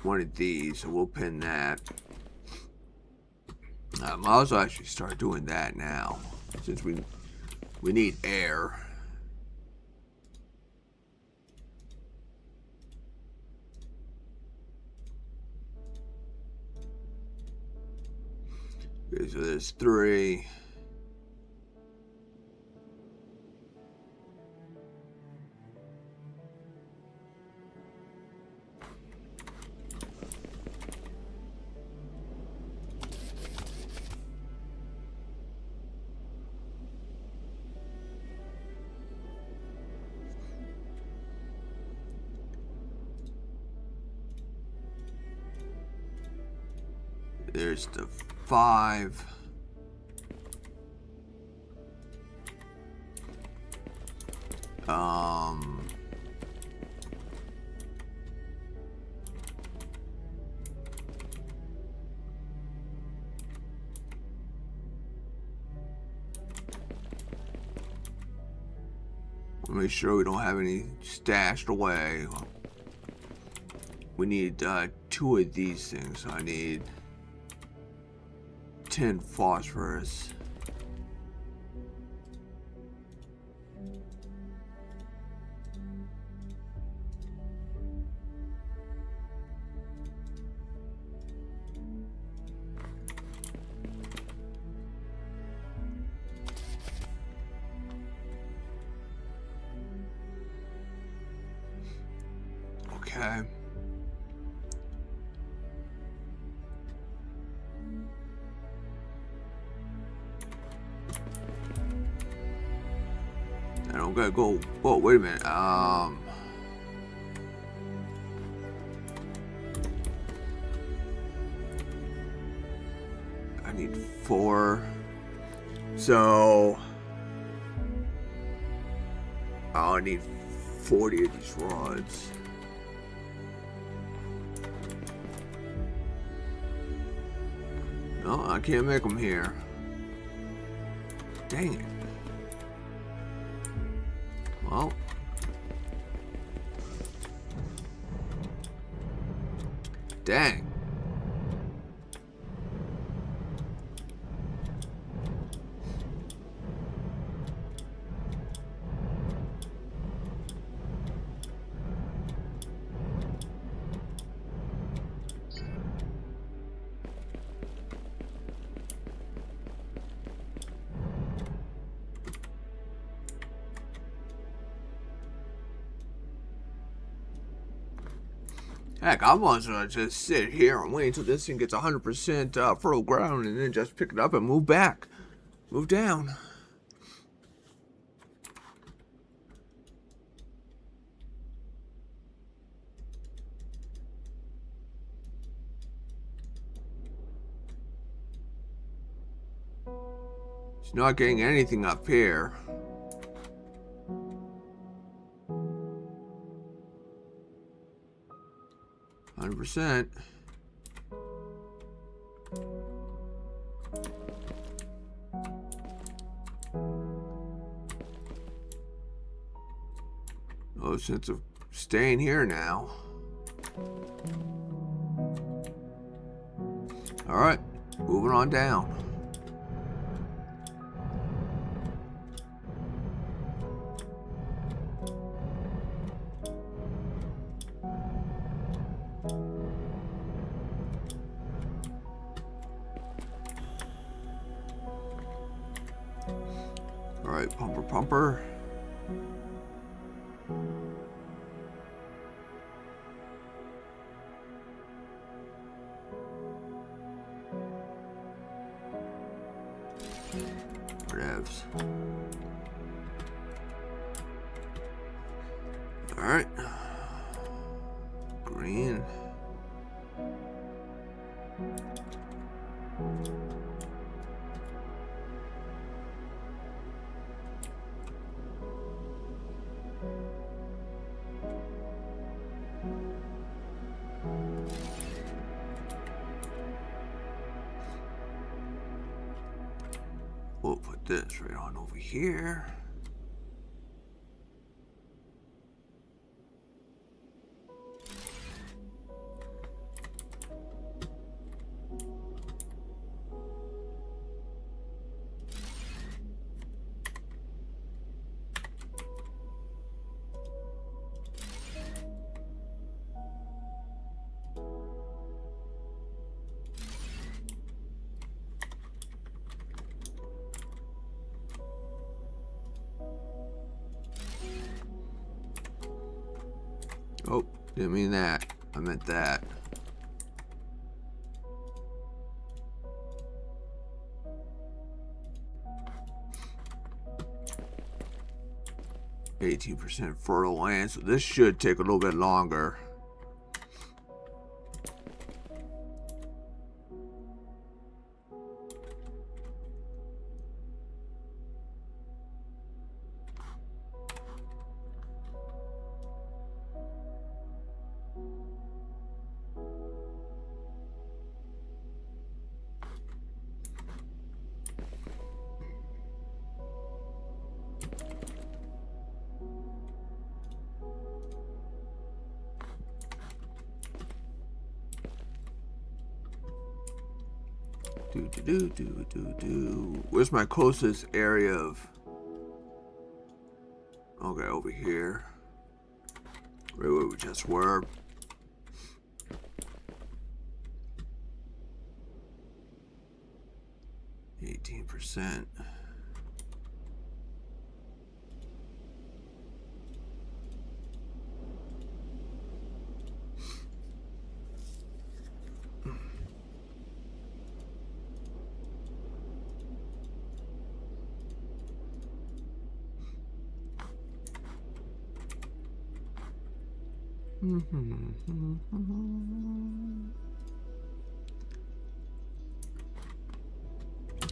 one of these, so we'll pin that. I'll also actually start doing that now, since we need air. Okay, so there's 3. There's the 5. Make sure we don't have any stashed away. We need 2 of these things. I need 10 phosphorus. Okay. I don't gotta go. Oh, wait a minute. I need 4. So I'll need 40 of these rods. No, I can't make them here. Dang it. Well. Dang. Heck, I might as well just sit here and wait until this thing gets 100% fertile ground and then just pick it up and move back. Move down. It's not getting anything up here. %. No sense of staying here now. All right, moving on down. All right, pumper. Whatevs. All right. Green. We'll put this right on over here. Oh, didn't mean that. I meant that. %, fertile land, so this should take a little bit longer. Where's my closest area of... Okay, over here. Right where we just were. %.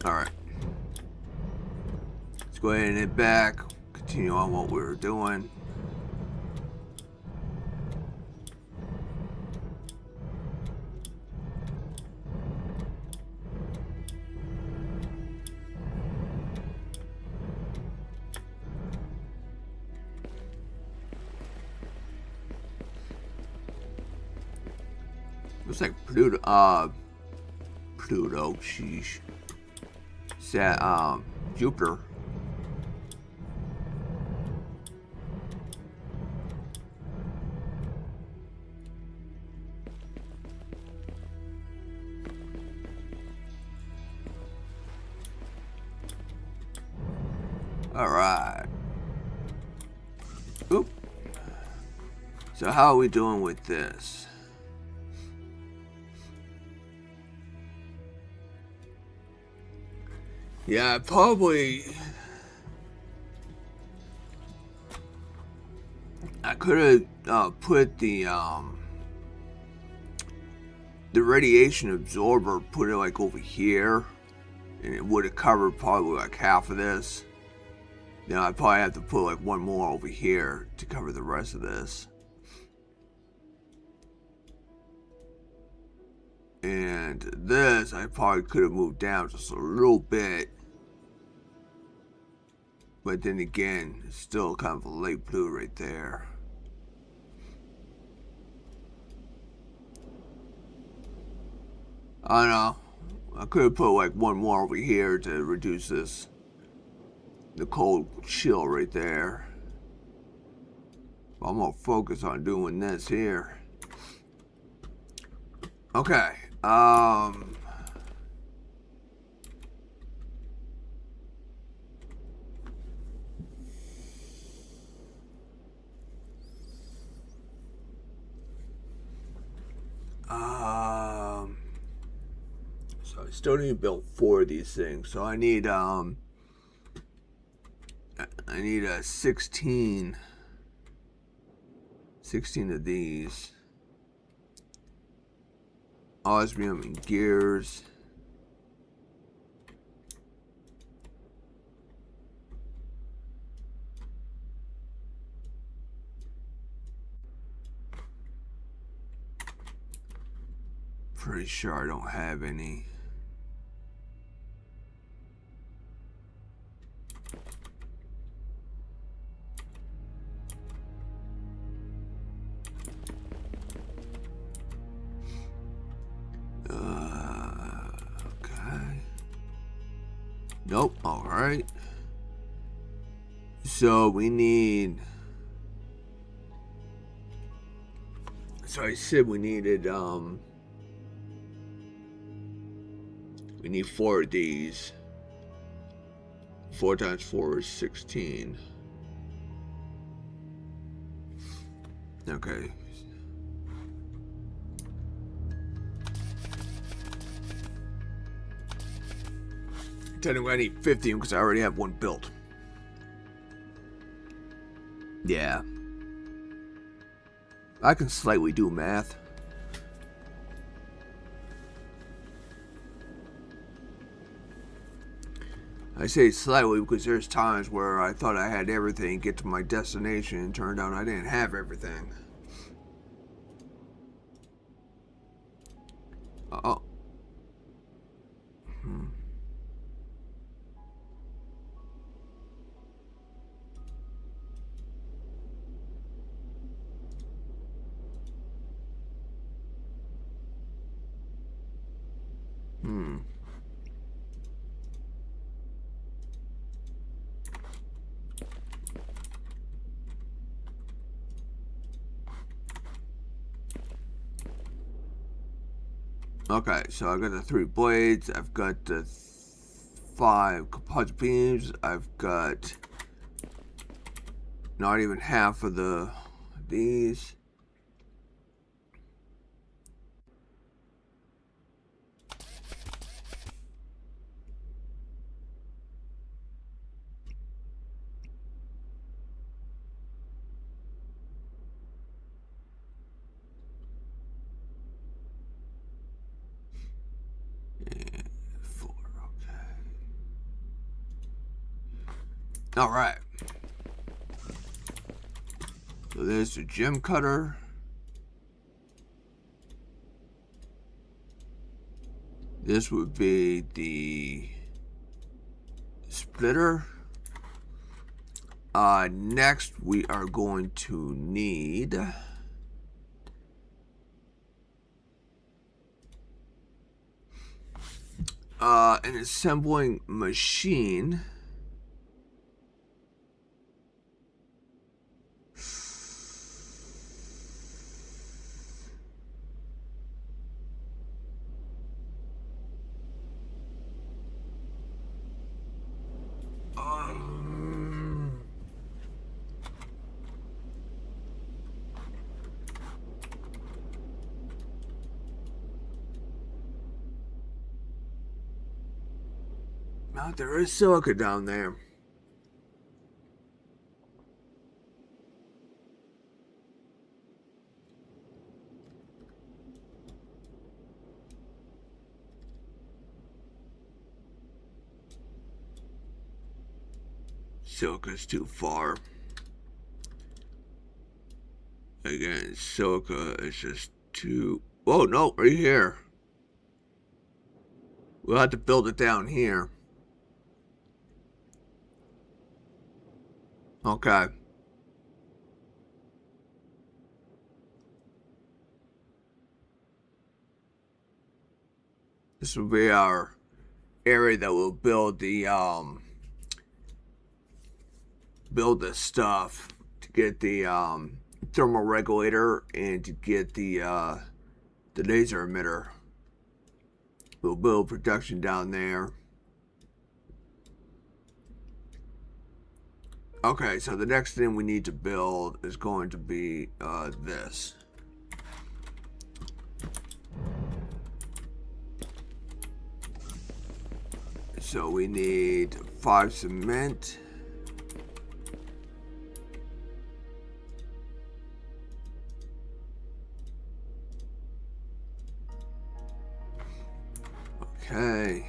All right. Let's go ahead and hit back. Continue on what we were doing. Looks like Pluto, sheesh. Jupiter. All right. Oop. So how are we doing with this? Yeah, probably. I could have put the radiation absorber, put it like over here, and it would have covered probably like half of this. Now I probably have to put like one more over here to cover the rest of this. And this I probably could have moved down just a little bit. But then again, it's still kind of a light blue right there. I don't know. I could have put like one more over here to reduce this. The cold chill right there. I'm gonna focus on doing this here. Okay. So I still need to build 4 of these things. So I need a 16 of these. Osmium and gears. Pretty sure I don't have any. Okay. Nope. All right. So we need. So I said we needed we need 4 of these. 4 times 4 is 16. Okay. Technically I need 50 because I already have one built. Yeah. I can slightly do math. I say slightly because there's times where I thought I had everything, get to my destination, and turned out I didn't have everything. Uh-oh. Okay, so I got the 3 blades. I've got the 5 composite beams. I've got not even half of these. And 4, okay. All right. So there's the gem cutter. This would be the splitter. Next, we are going to need an assembling machine. Now, there is silica down there. Silica's too far. Again, silica is just too... Oh, no, right here. We'll have to build it down here. Okay. This will be our area that will build the stuff to get the thermal regulator and to get the laser emitter. We'll build production down there. Okay, so the next thing we need to build is going to be this. So we need 5 cement. Okay.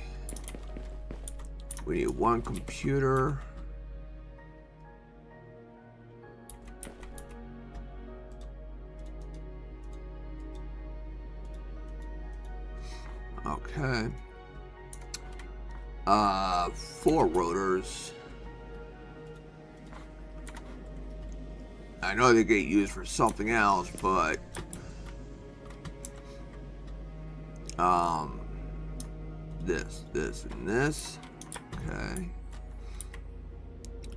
We need 1 computer. Okay. 4 rotors. I know they get used for something else, but this, and this. Okay.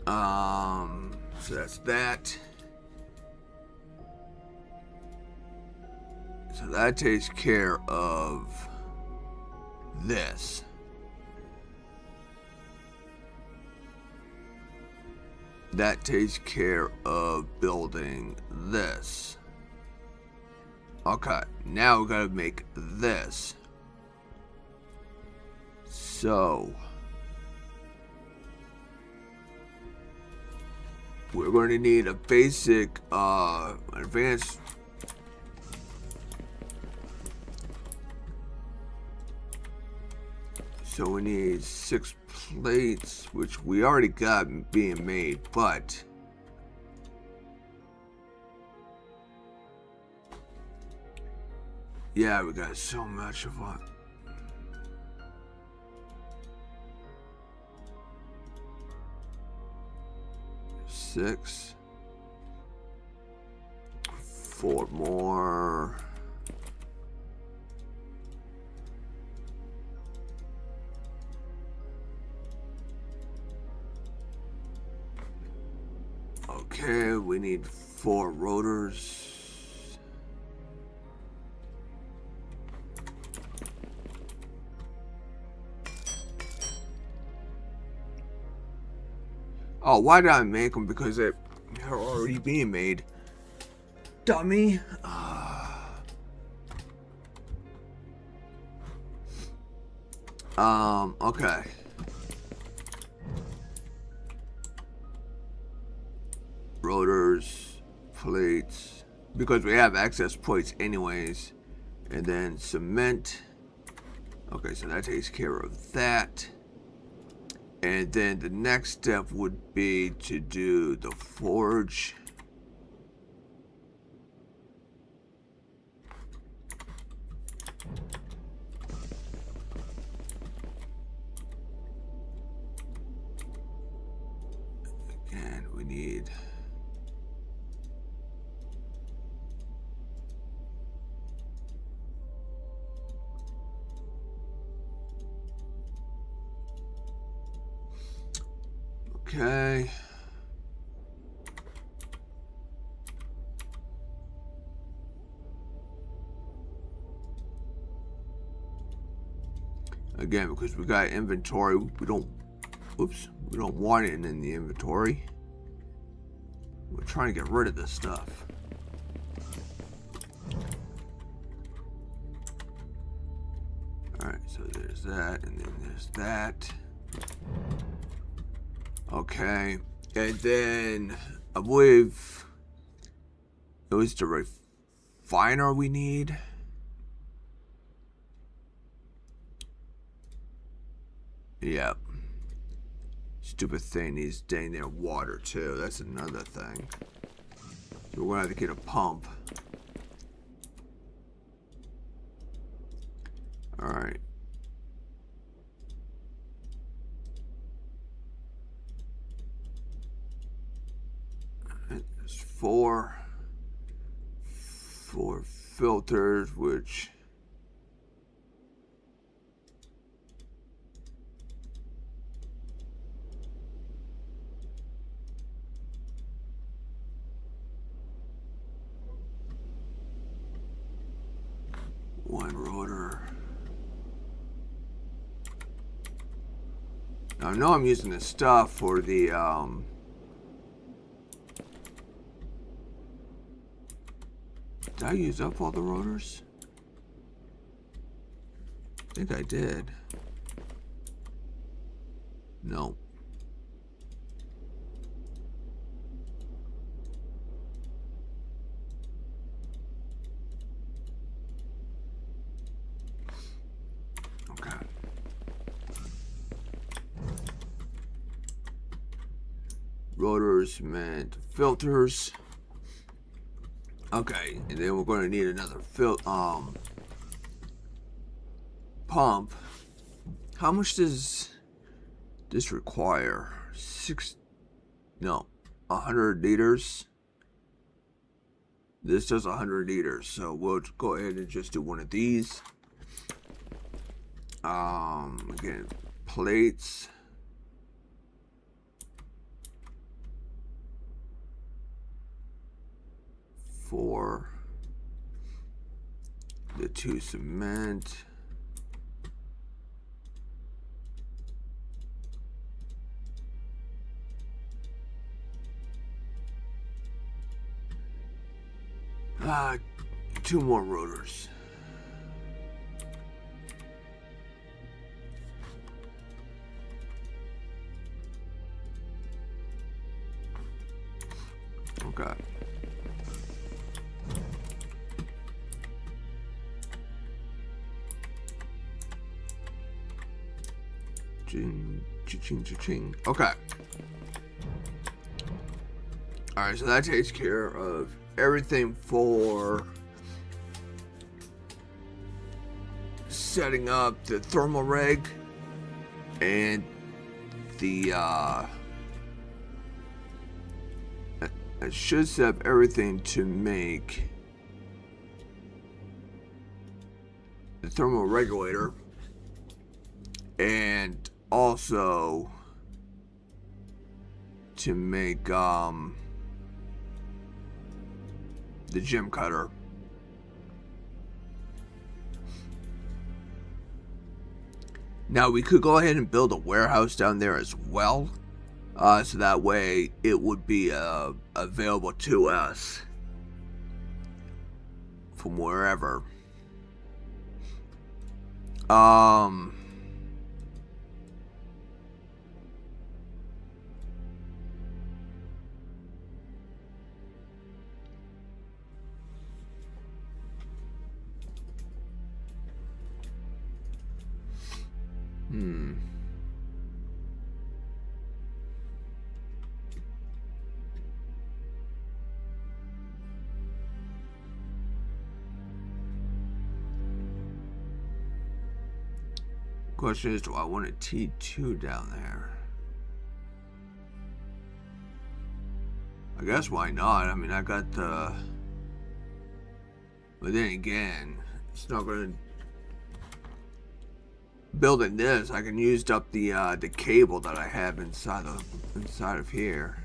So that's that. So that takes care of this. That takes care of building this. Okay, now we gotta make this. So we're going to need a basic, advanced. So we need 6 plates, which we already got being made, but yeah, we got so much of what. Six. 4 more. Okay, we need 4 rotors. Oh, why did I make them? Because they're already being made. Dummy. Okay. Rotors, plates, because we have access plates anyways. And then cement. Okay, so that takes care of that. And then the next step would be to do the forge. And we need... Okay. Again, because we got inventory, we don't want it in the inventory. We're trying to get rid of this stuff. Alright, so there's that, and then there's that. Okay, and then I believe it was the refiner we need. Yep. Stupid thing needs dang near water too. That's another thing. So we're gonna have to get a pump. Alright. There's four filters, which one rotor. Now I know I'm using this stuff for the did I use up all the rotors? I think I did. No. Okay. Rotors meant filters. Okay, and then we're going to need another pump. How much does this require? 100 liters. This does 100 liters, so we'll go ahead and just do one of these. Again, plates. For the 2 cement. Two more rotors. Okay. Ching. Okay. Alright, so that takes care of everything for setting up the thermal reg and the I should set up everything to make the thermal regulator, and also to make the gem cutter. Now we could go ahead and build a warehouse down there as well, So that way it would be available to us from wherever. Um, hmm. Question is, do I want a T2 down there? I guess why not? I mean, I got the... But then again, it's not gonna... Building this, I can use up the cable that I have inside of here.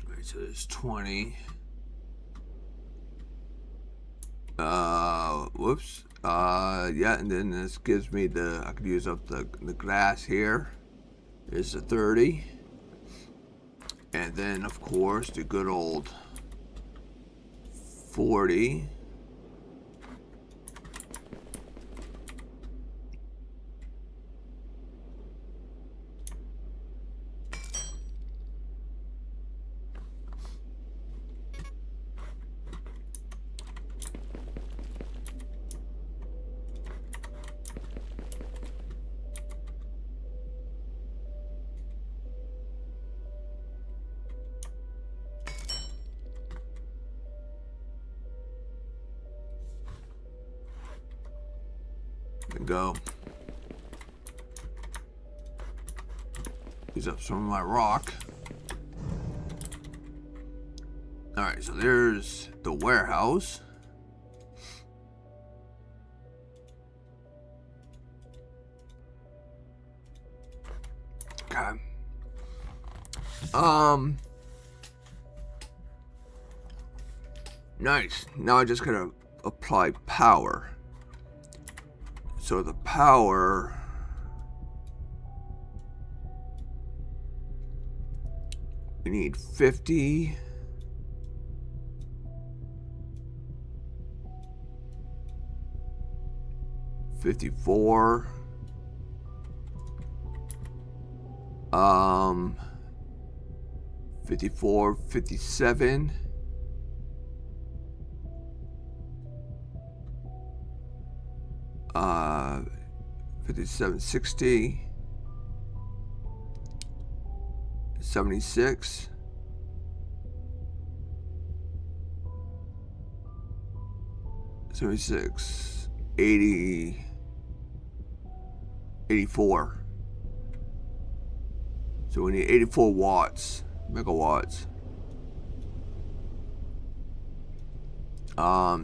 Alright, so there's 20. Whoops. Yeah, and then this gives me I could use up the glass here. Is the 30. And then, of course, the good old 40. Go. Use up some of my rock. Alright, so there's the warehouse. Okay. Nice. Now I just gotta apply power. So the power, we need 50, 54, 54, 57, 57, 60, 76, 76, 80, 84. So we need 84 watts, megawatts.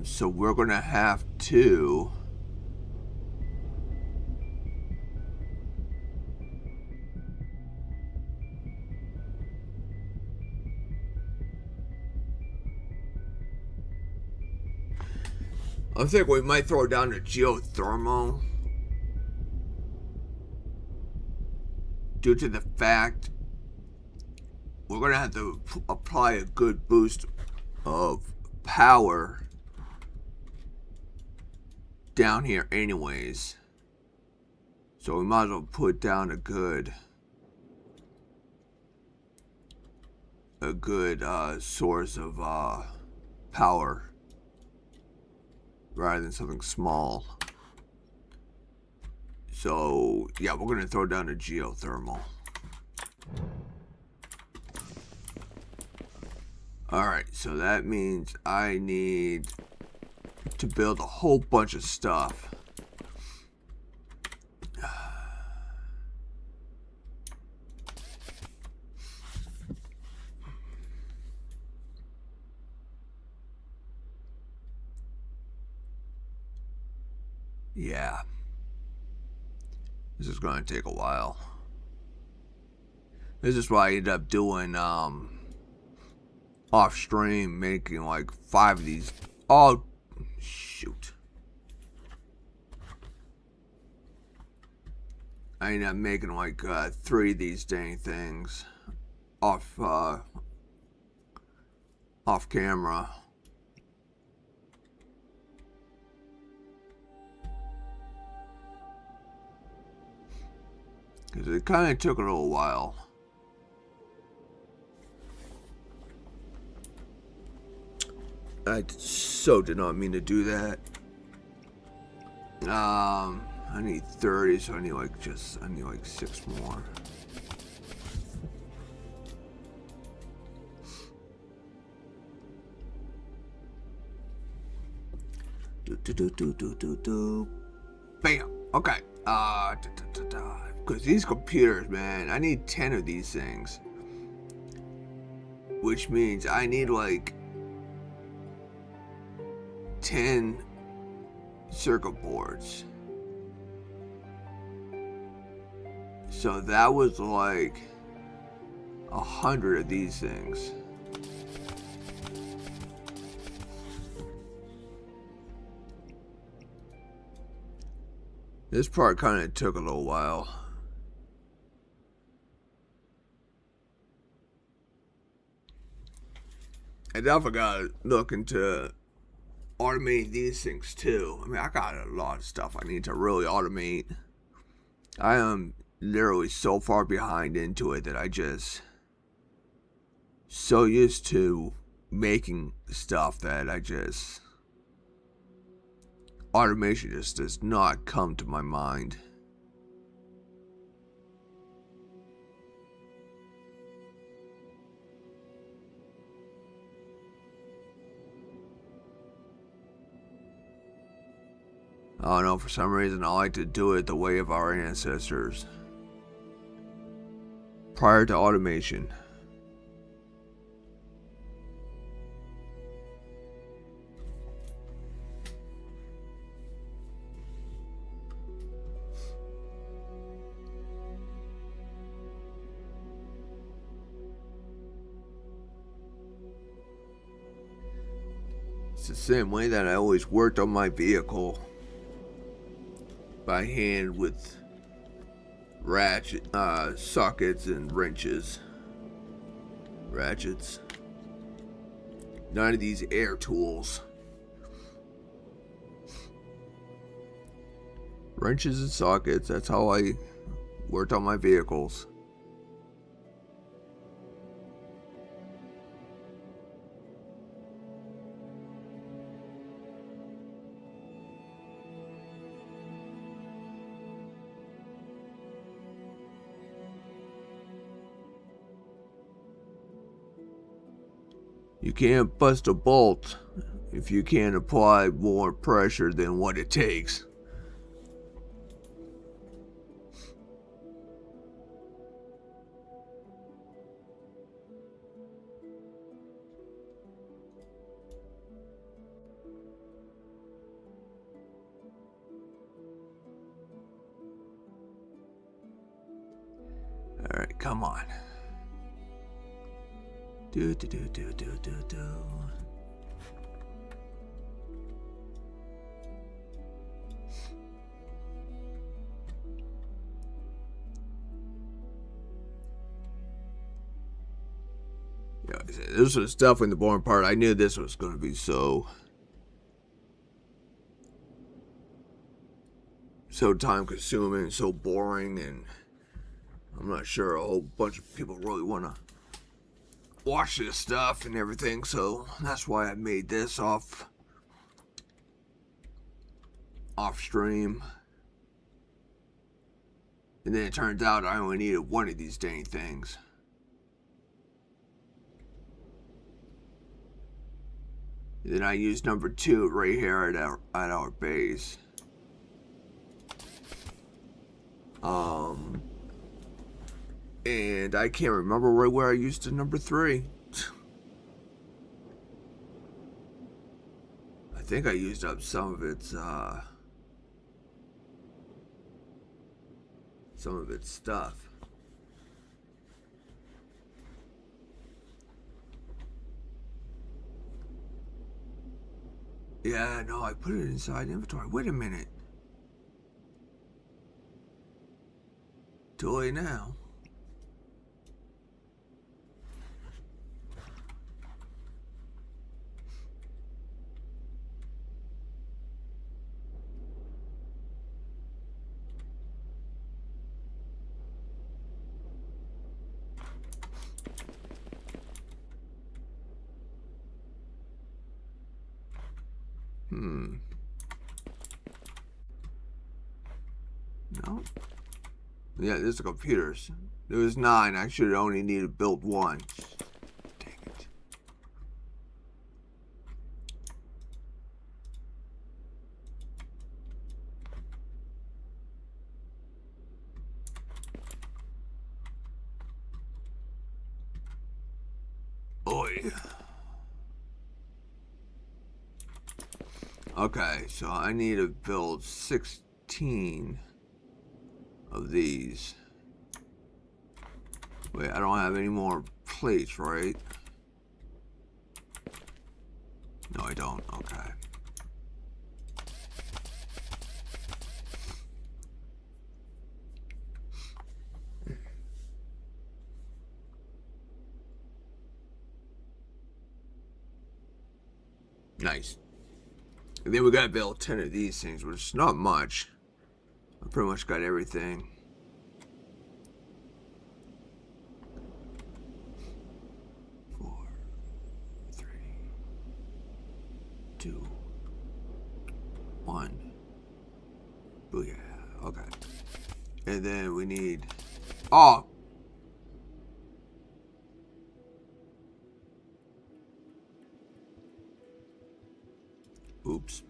So we're gonna have to I think we might throw down the geothermal due to the fact we're going to have to apply a good boost of power down here anyways. So we might as well put down a good source of power rather than something small. So yeah, we're gonna throw down a geothermal. Alright, so that means I need to build a whole bunch of stuff. Yeah. This is going to take a while. This is why I ended up doing off stream, making like 5 of these. Oh shoot. I ended up making like 3 of these dang things off camera. Because it kind of took a little while. I so did not mean to do that. I need 30, so I need like 6 more. Bam. Okay. Because these computers, man, I need 10 of these things, which means I need like 10 circuit boards. So that was like 100 of these things. This part kind of took a little while. And I forgot to look into automating these things too. I mean, I got a lot of stuff I need to really automate. I am literally so far behind into it that I just so used to making stuff that I just automation just does not come to my mind. I don't know, for some reason I like to do it the way of our ancestors. Prior to automation. It's the same way that I always worked on my vehicle. By hand with ratchet sockets and wrenches, ratchets. None of these air tools. Wrenches and sockets. That's how I worked on my vehicles. You can't bust a bolt if you can't apply more pressure than what it takes. All right, come on. Do. Yeah, this was definitely the boring part. I knew this was going to be so time consuming, so boring, and I'm not sure a whole bunch of people really want to watch this stuff and everything, so that's why I made this off stream. And then it turns out I only needed 1 of these dang things. And then I used number 2 right here at our base. And I can't remember right where I used the number 3. I think I used up some of its stuff. yeah, no, I put it inside inventory. Wait a minute. Too late now. No. Yeah, this is computers. There was 9. I should only need to build 1. Dang it. Oi. Okay, so I need to build 16 of these. Wait, I don't have any more plates, right? No, I don't. Okay. Nice. And then we gotta build 10 of these things, which is not much. I pretty much got everything. Four, 3, 2, 1. Booyah. Okay. And then we need... Oh! Oops.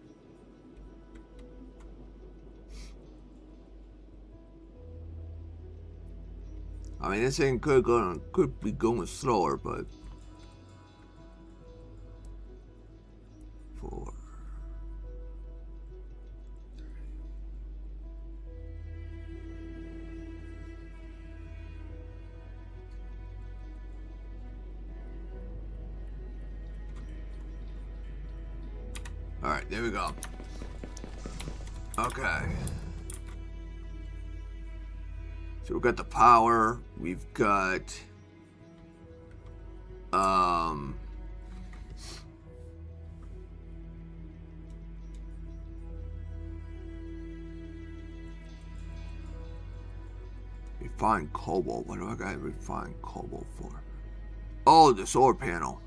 I mean, this thing could be going slower, but 4. All right, there we go. Okay. So we've got the power. We've got refined cobalt. What do I got refined cobalt for? Oh, the solar panel.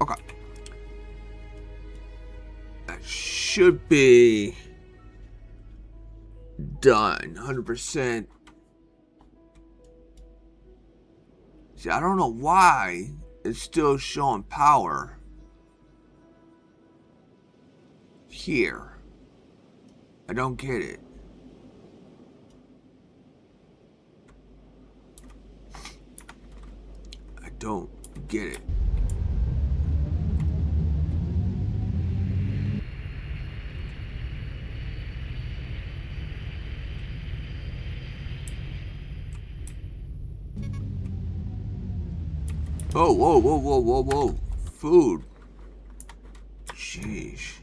Okay. That should be done. 100%. See, I don't know why it's still showing power here. I don't get it. I don't get it. Oh, whoa, whoa, whoa, whoa, whoa. Food. Sheesh.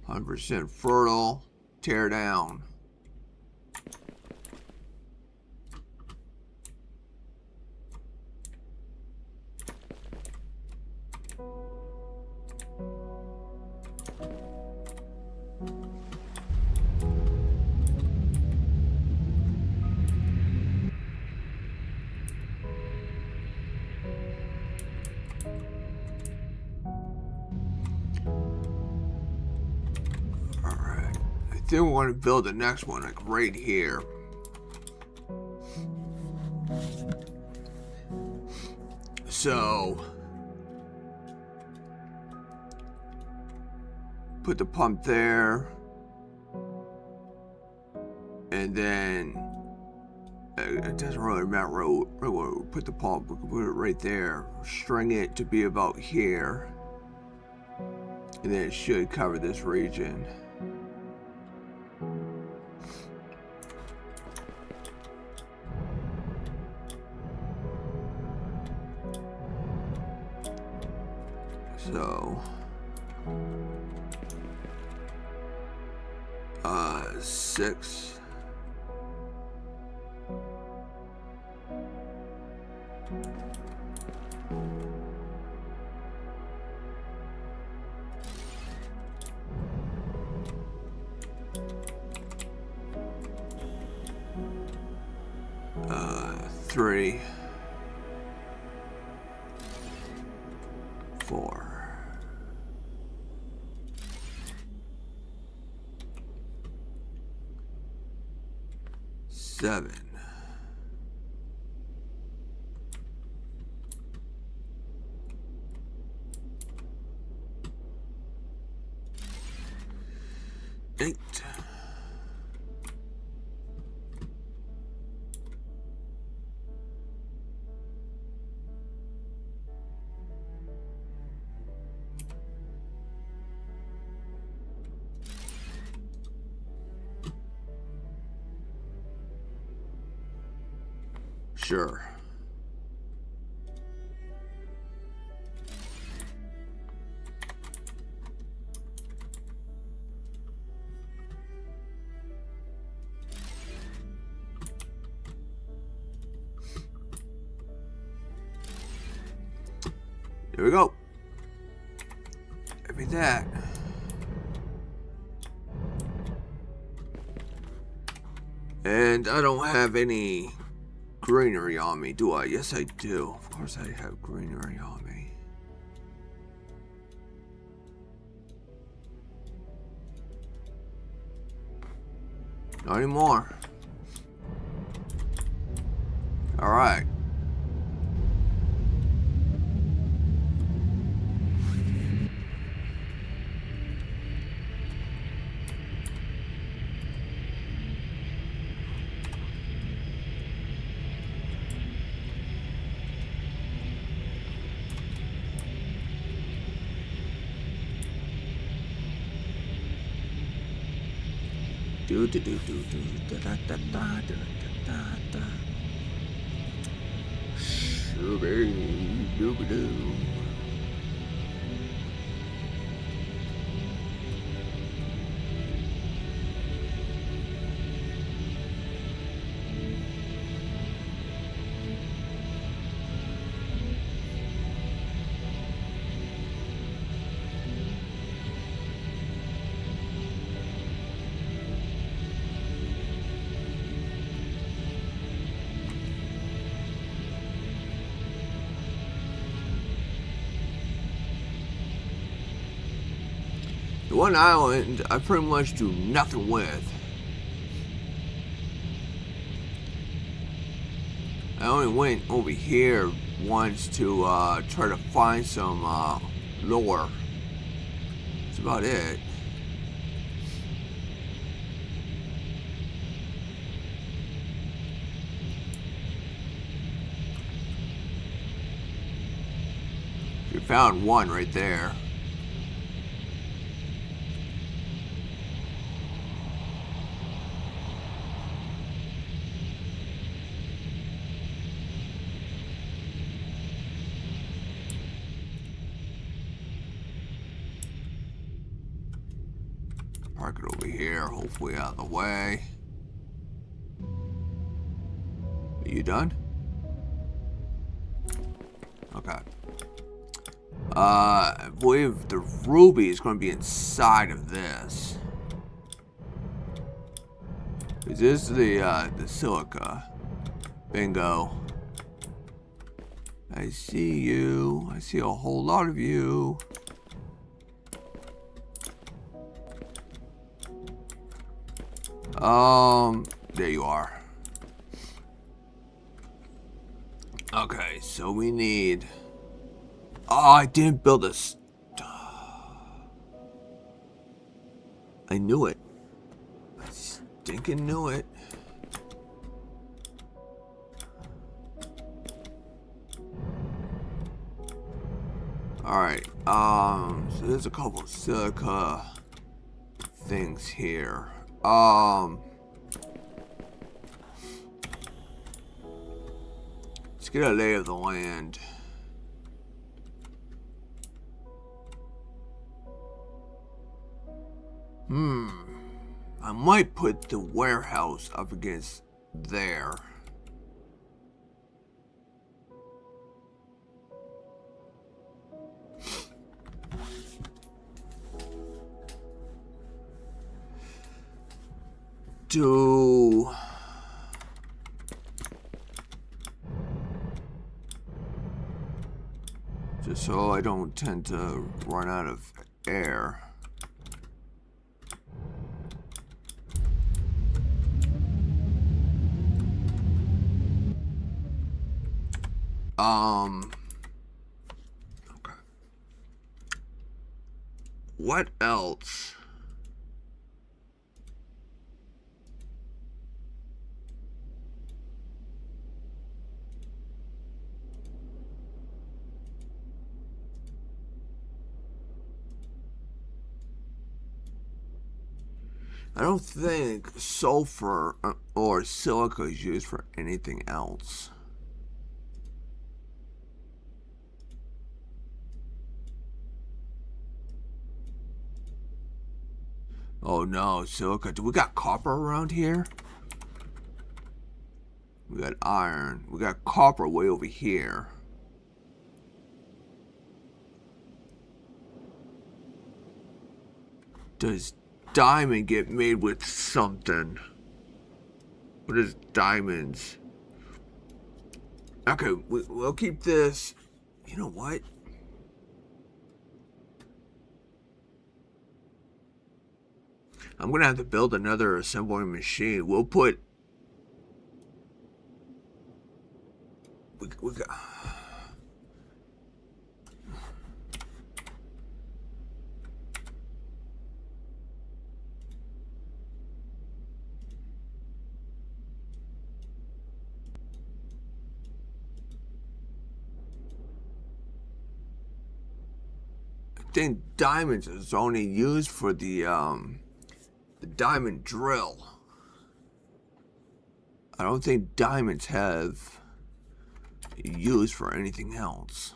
100% fertile. Tear down. Then we want to build the next one, like right here. So, put the pump there. And then it doesn't really matter where we put the pump. We can put it right there. String it to be about here. And then it should cover this region. So 6. Three, 4. 7. 8. Sure. Here we go. Give me that. And I don't have any greenery on me, do I? Yes, I do. Of course I have greenery on me. Not anymore. Alright. Do do do do do da da da da da da da. Shooby dooby doo. The one island I pretty much do nothing with. I only went over here once to try to find some lore. That's about it. We found one right there. Park it over here, hopefully out of the way. Are you done? Okay. I believe the ruby is going to be inside of this. This is the silica. Bingo. I see you. I see a whole lot of you. There you are. Okay, so we need... Oh, I didn't build a... I knew it. I stinking knew it. Alright, so there's a couple of silica things here. Let's get a lay of the land. I might put the warehouse up against there. Just so I don't tend to run out of air. Okay. What else? I don't think sulfur or silica is used for anything else. Oh no, silica. Do we got copper around here? We got iron. We got copper way over here. Does diamond get made with something? What is diamonds? Okay, we'll keep this. You know what? I'm gonna have to build another assembling machine. We'll put. We got. I think diamonds is only used for the diamond drill. I don't think diamonds have used for anything else.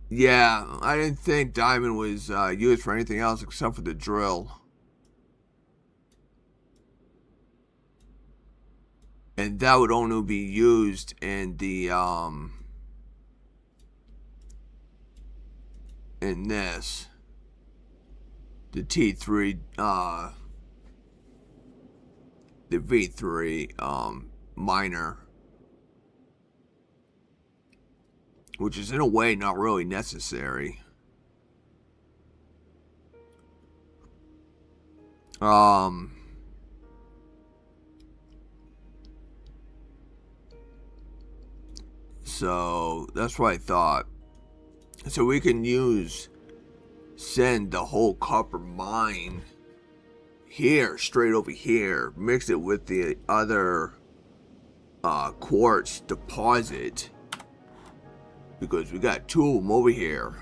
Yeah, I didn't think diamond was used for anything else except for the drill. And that would only be used in the in this, the T3 the V3 miner, which is in a way not really necessary. So that's what I thought. So we can send the whole copper mine here, straight over here, mix it with the other quartz deposit, because we got two of them over here.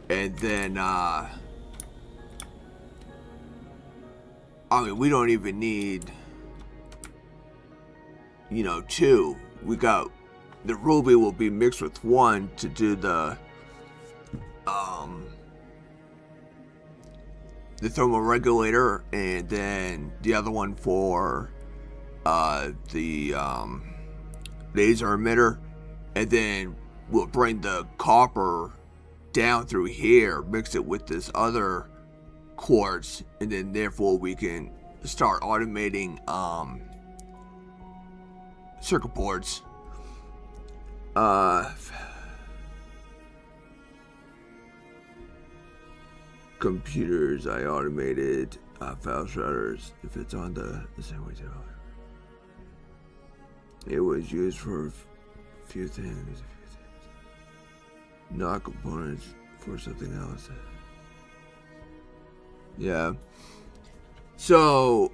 And then, I mean, we don't even need, you know, two. We got the ruby will be mixed with one to do the thermal regulator, and then the other one for the laser emitter, and then we'll bring the copper down through here, mix it with this other quartz, and then therefore we can start automating circuit boards. Computers, I automated file shredders. If it's on the same way to it was used for a few things, not components for something else. Yeah. So,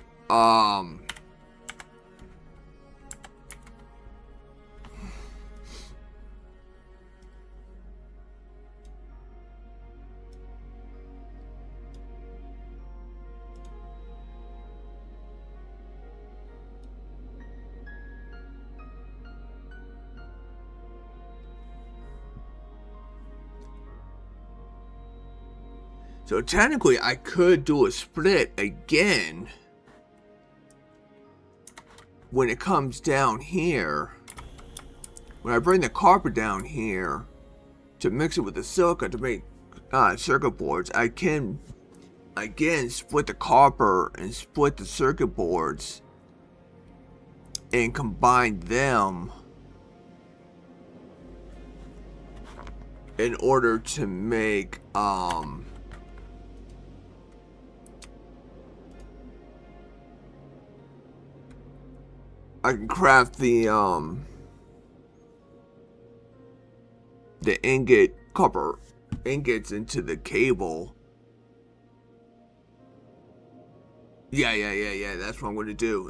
so technically I could do a split again when it comes down here. When I bring the copper down here to mix it with the silica to make circuit boards, I can again split the copper and split the circuit boards and combine them in order to make I can craft the ingot copper ingots into the cable. Yeah. That's what I'm going to do.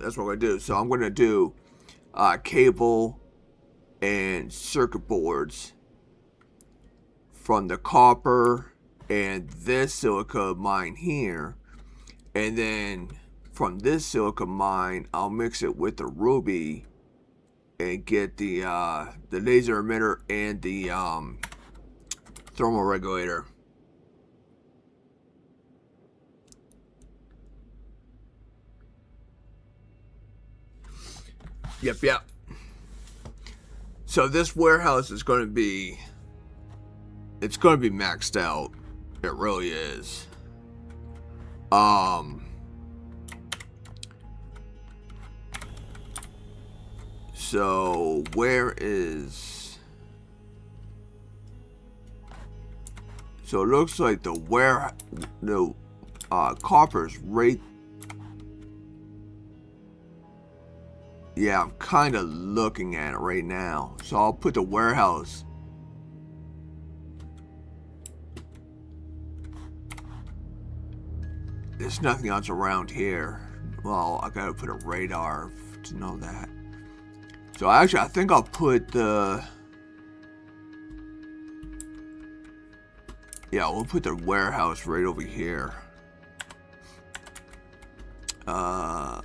So I'm going to do cable and circuit boards from the copper and this silica mine here, and then from this silica mine I'll mix it with the ruby and get the laser emitter and the thermal regulator. Yep. So this warehouse is going to be, it's going to be maxed out. It really is. So where is, so it looks like the copper's right. Yeah, I'm kind of looking at it right now. So I'll put the warehouse. There's nothing else around here. Well, I gotta put a radar to know that. So actually, I think I'll put the... Yeah, we'll put the warehouse right over here. Where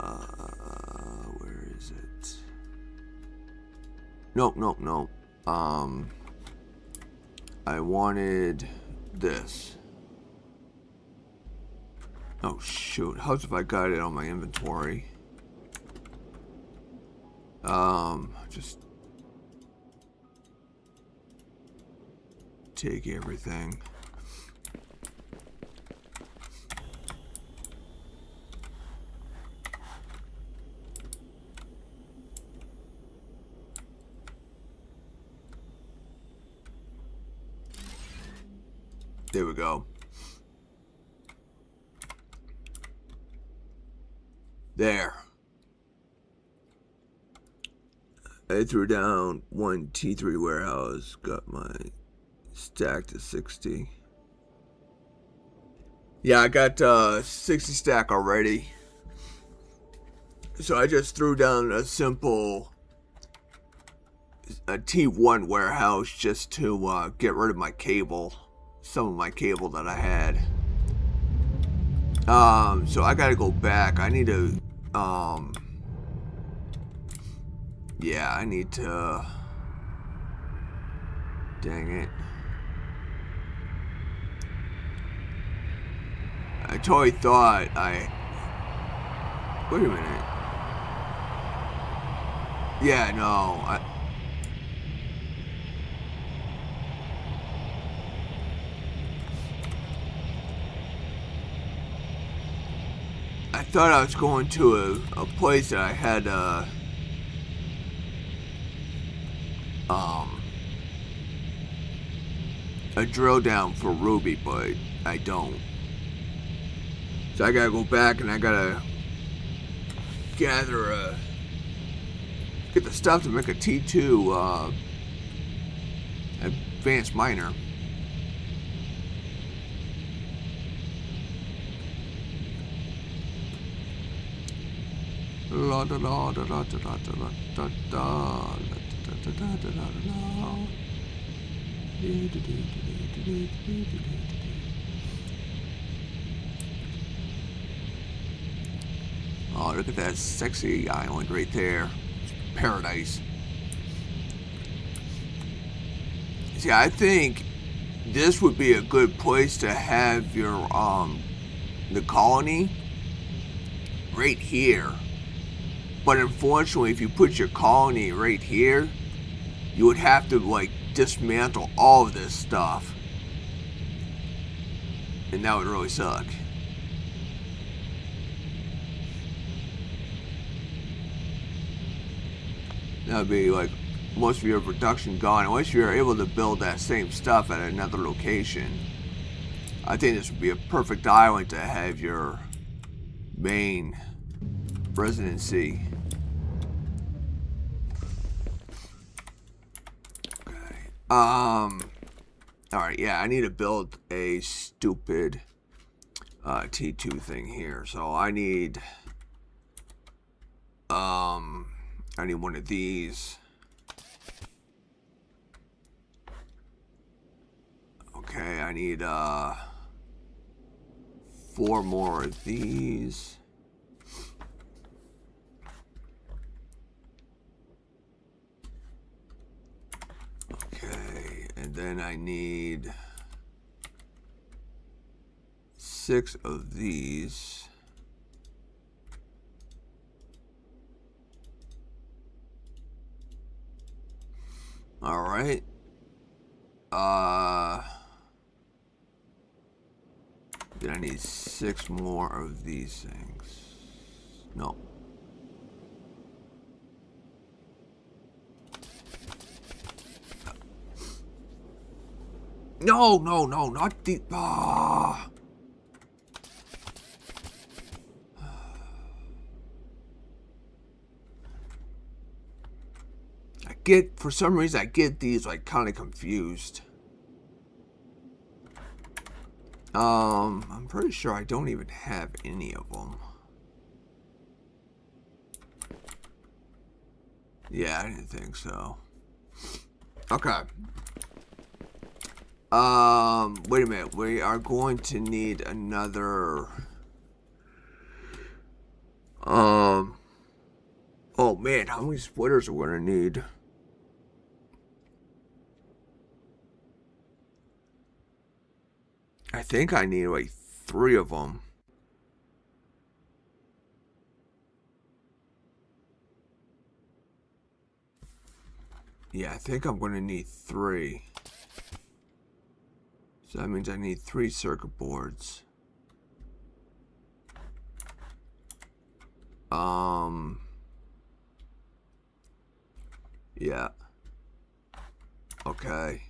is it? Nope. I wanted this. Oh shoot, how's if I got it on my inventory? Just take everything. There we go. There. I threw down one T3 warehouse, got my stack to 60. Yeah, I got 60 stack already. So I just threw down a simple T1 warehouse just to get rid of my cable. Some of my cable that I had. So I gotta go back. I need to, yeah, I need to, dang it. I totally thought wait a minute. Yeah, no, I thought I was going to a place that I had a drill down for ruby, but I don't. So I gotta go back and I gotta gather get the stuff to make a T2 advanced miner. La da la da da da da da da da da da da da. Oh, look at that sexy island right there. Paradise. See, I think this would be a good place to have your the colony right here. But unfortunately, if you put your colony right here, you would have to like dismantle all of this stuff, and that would really suck. That would be like most of your production gone, unless you're able to build that same stuff at another location. I think this would be a perfect island to have your main residency. Okay. Alright, yeah, I need to build a stupid T2 thing here. So I need one of these. Okay, I need 4 more of these. Okay, and then I need 6 of these. All right. Then I need 6 more of these things. No. No, not the... Ah. For some reason, I get these like kind of confused. I'm pretty sure I don't even have any of them. Yeah, I didn't think so. Okay. Wait a minute. We are going to need another... Oh man, how many splitters are we gonna need? I think I need like 3 of them. Yeah, I think I'm gonna need 3. So that means I need 3 circuit boards. Yeah. Okay.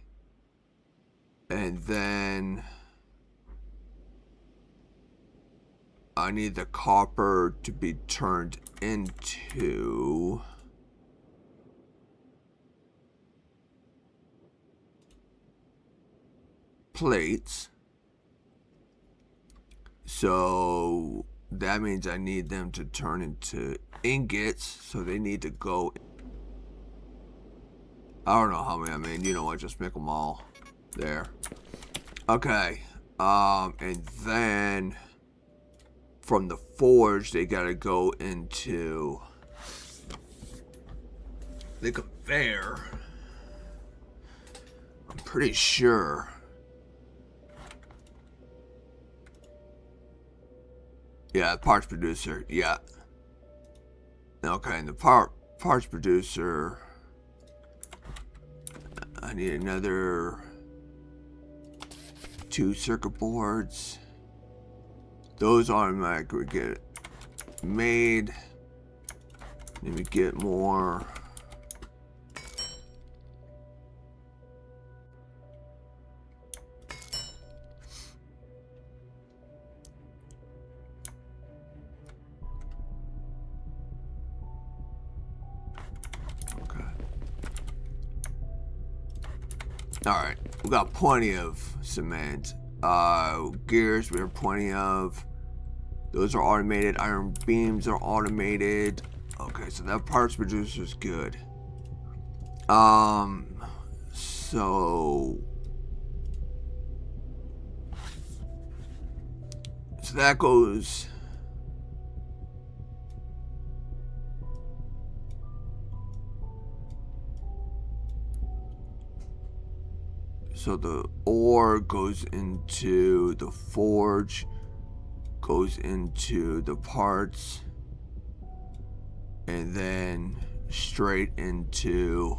And then I need the copper to be turned into plates. So that means I need them to turn into ingots. So they need to go... I don't know how many I made. You know what? Just make them all there. Okay. And then from the forge, they gotta go into the conveyor. I'm pretty sure. Yeah, parts producer. Yeah. Okay, and the parts producer. I need another 2 circuit boards. Those automatically get made. Let me get more. Alright, we got plenty of cement. Gears, we have plenty of. Those are automated. Iron beams are automated. Okay, so that parts producer is good. So that goes. So the ore goes into the forge, goes into the parts, and then straight into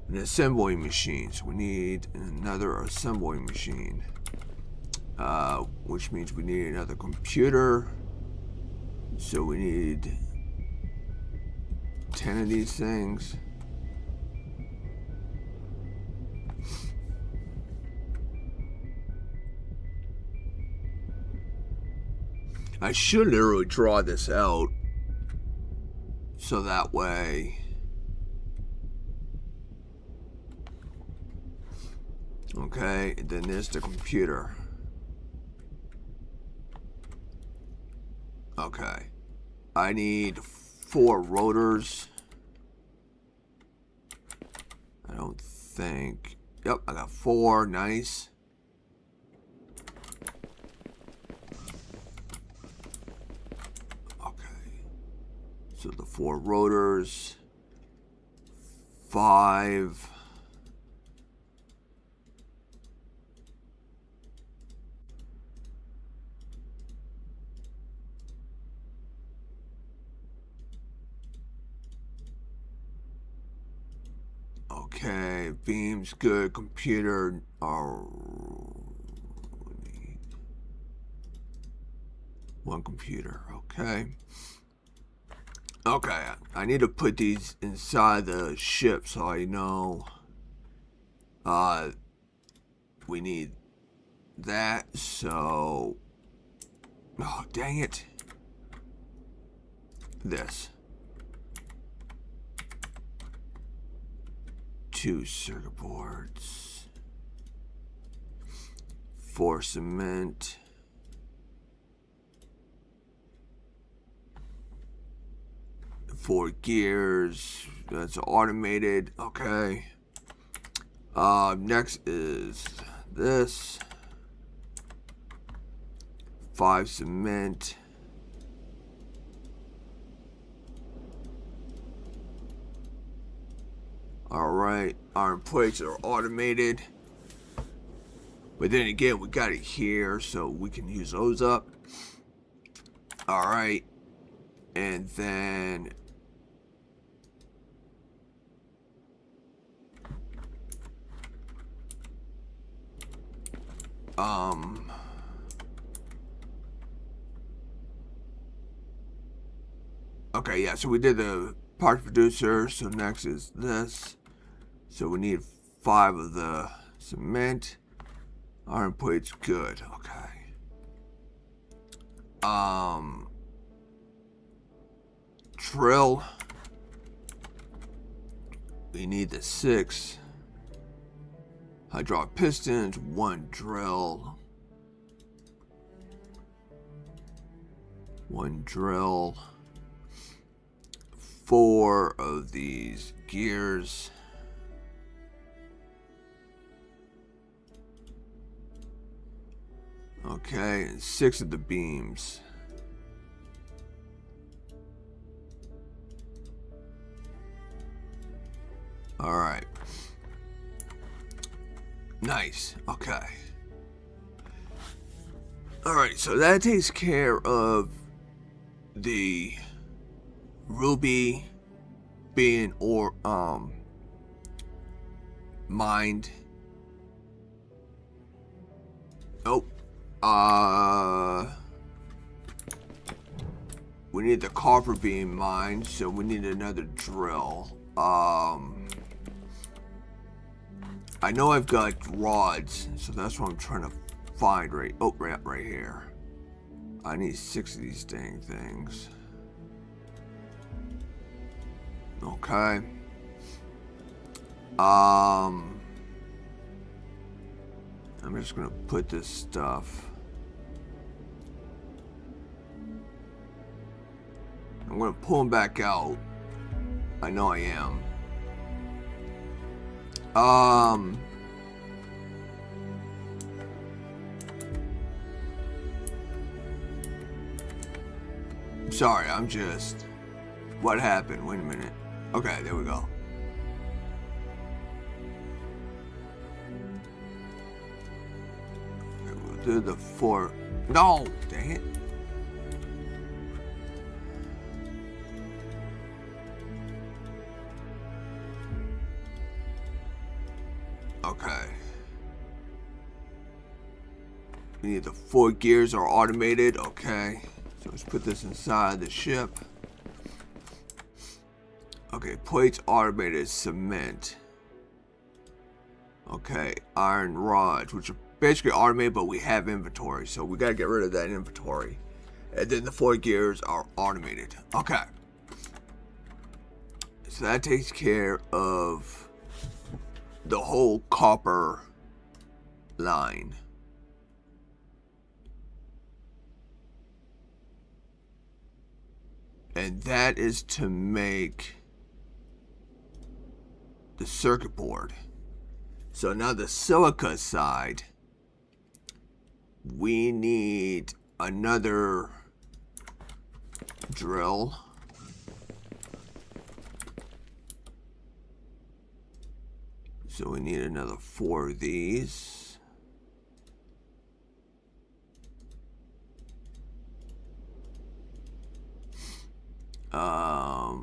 an assembly machine. So we need another assembly machine, which means we need another computer. So we need 10 of these things. I should literally draw this out so that way okay, and then there's the computer. Okay, I need 4 rotors. I don't think, yep, I got 4. Nice. So the 4 rotors, 5. Okay, beams good. Computer, one computer. Okay. Okay, I need to put these inside the ship so I know we need that. So, oh dang it, this 2 circuit boards, 4 cement, 4 gears. That's automated. Okay. Next is this. 5 cement. Alright. Iron plates are automated. But then again, we got it here, so we can use those up. Alright. And then okay, yeah, so we did the parts producer, so next is this. So we need 5 of the cement. Iron plate's good, okay. Drill. We need the 6. Hydraulic pistons, 1 drill. 1 drill. 4 of these gears. Okay, and 6 of the beams. Alright. Nice. Okay. Alright, so that takes care of the ruby being mined. Oh. We need the copper being mined, so we need another drill. I know I've got rods, so that's what I'm trying to find right here. I need 6 of these dang things. Okay. I'm just gonna put this stuff going to pull them back out. I know I am. Sorry, I'm just... What happened? Wait a minute. Okay, there we go. We'll do the 4... No! Dang it. Okay. We need the 4 gears are automated. Okay. So let's put this inside the ship. Okay, plates automated, cement. Okay, iron rods, which are basically automated, but we have inventory, so we gotta get rid of that inventory. And then the 4 gears are automated. Okay. So that takes care of the whole copper line. And that is to make the circuit board. So now the silica side, we need another drill. So we need another 4 of these.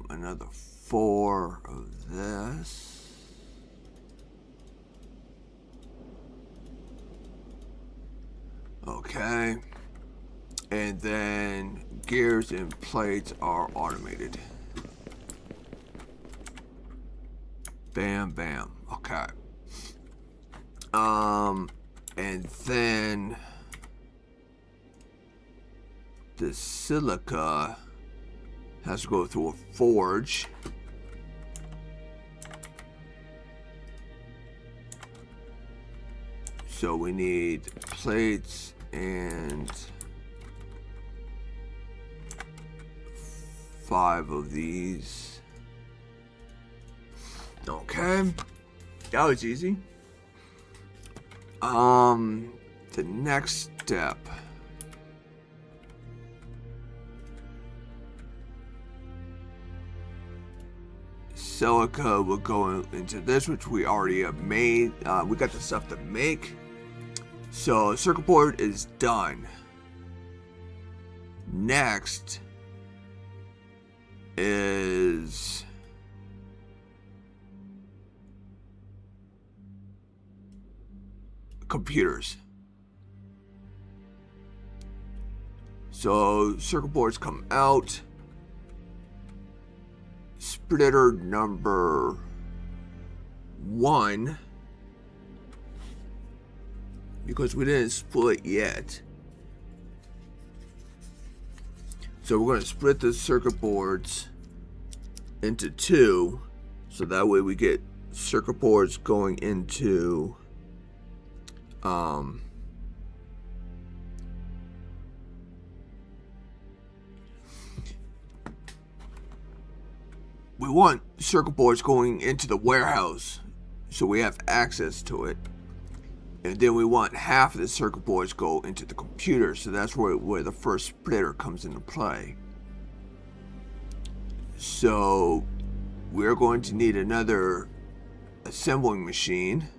Another 4 of this. Okay. And then gears and plates are automated. Bam, bam. Okay. And then the silica has to go through a forge. So we need plates and 5 of these. Okay. That was easy. The next step. Silica will go into this, which we already have made. We got the stuff to make. So circuit board is done. Next is computers. So circuit boards come out. Splitter number 1, because we didn't split yet. So we're going to split the circuit boards into 2, so that way we get circuit boards going into we want circuit boards going into the warehouse so we have access to it. And then we want half of the circuit boards go into the computer, so that's where the first splitter comes into play. So we're going to need another assembling machine.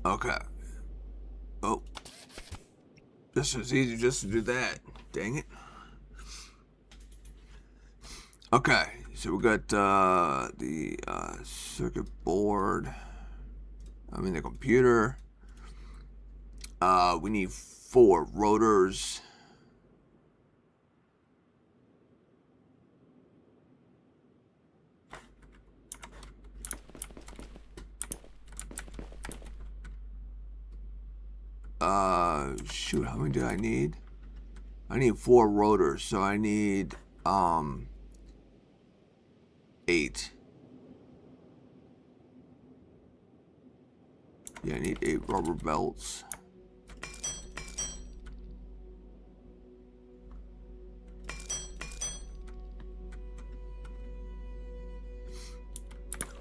Okay. Oh. This is easy just to do that. Dang it. Okay. So we got the circuit board. I mean the computer. We need 4 rotors. Shoot, how many do I need? I need 4 rotors, so I need 8. Yeah, I need 8 rubber belts.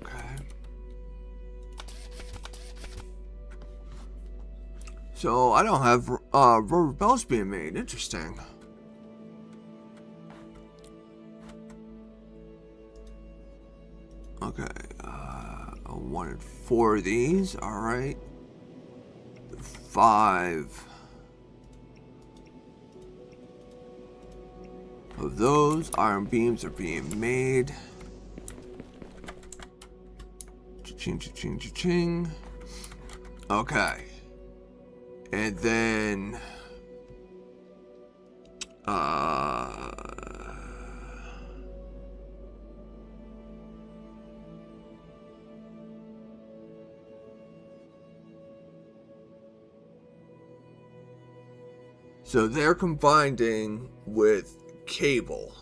Okay. So I don't have rubber belts being made. Interesting. Okay. I wanted 4 of these. All right. 5 of those iron beams are being made. Cha-ching, cha-ching, cha-ching. Okay. And then so they're combining with cable.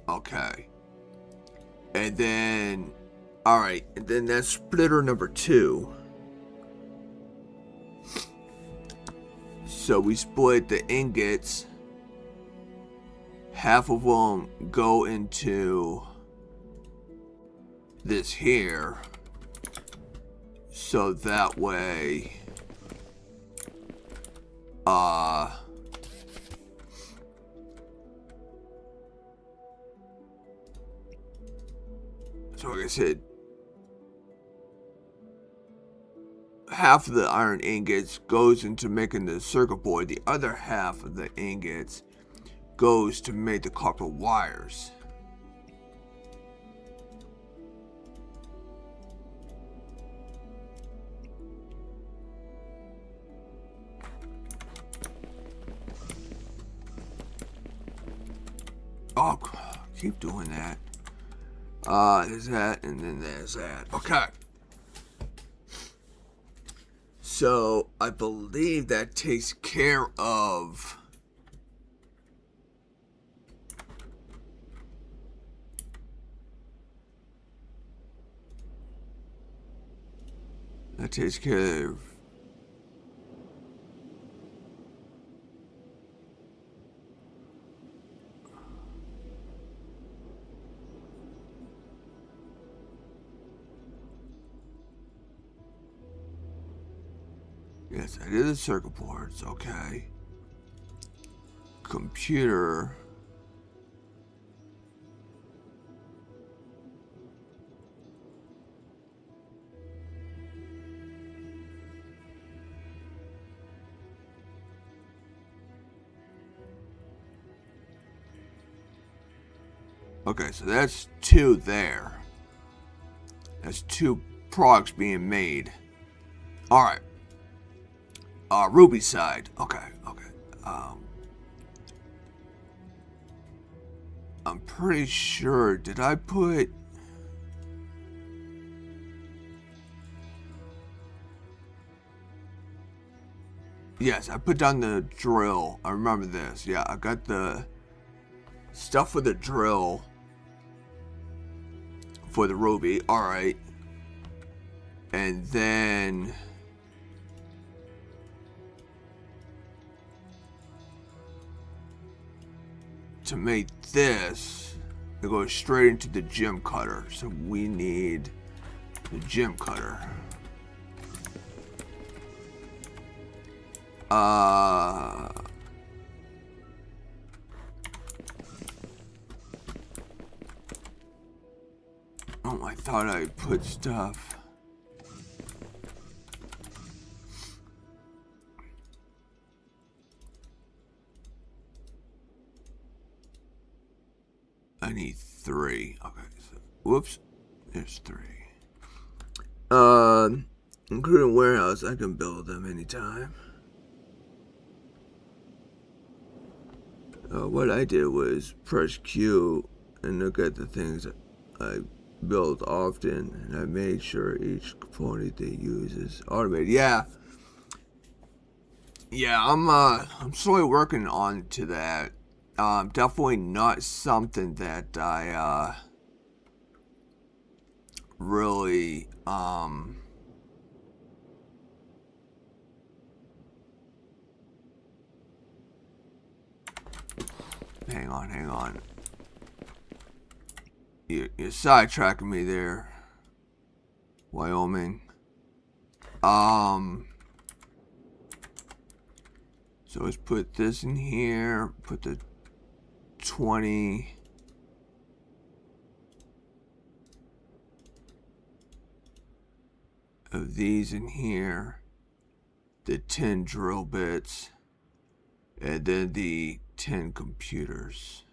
Okay. And then, alright, and then that's splitter number 2. So we split the ingots. Half of them go into this here. So that way, so like I said, half of the iron ingots goes into making the circuit board. The other half of the ingots goes to make the copper wires. Oh, keep doing that. There's that, and then there's that. Okay. So, I believe that takes care of that takes care of yes, I did the circuit boards, okay. Computer. Okay, so that's 2 there. That's 2 products being made. Alright. Ruby side. Okay, okay. I'm pretty sure, did I put... Yes, I put down the drill. I remember this. Yeah, I got the stuff for the drill for the Ruby. Alright. And then... to make this, it goes straight into the gem cutter. So we need the gem cutter. Oh, I thought I put stuff. I need 3. Okay, so whoops. There's 3. Including warehouse, I can build them anytime. What I did was press Q and look at the things that I build often, and I made sure each component they use is automated. Yeah, I'm slowly working on to that. Definitely not something that I really hang on. You're sidetracking me there, Wyoming. So let's put this in here. Put the 20. Of these in here. The 10 drill bits. And then the 10 computers.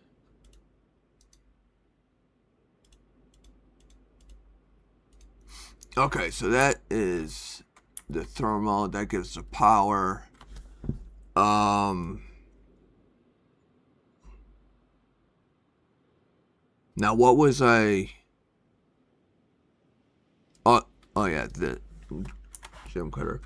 Okay, so that is the thermal. That gives the power. Now what was I? Oh yeah, the gem cutter.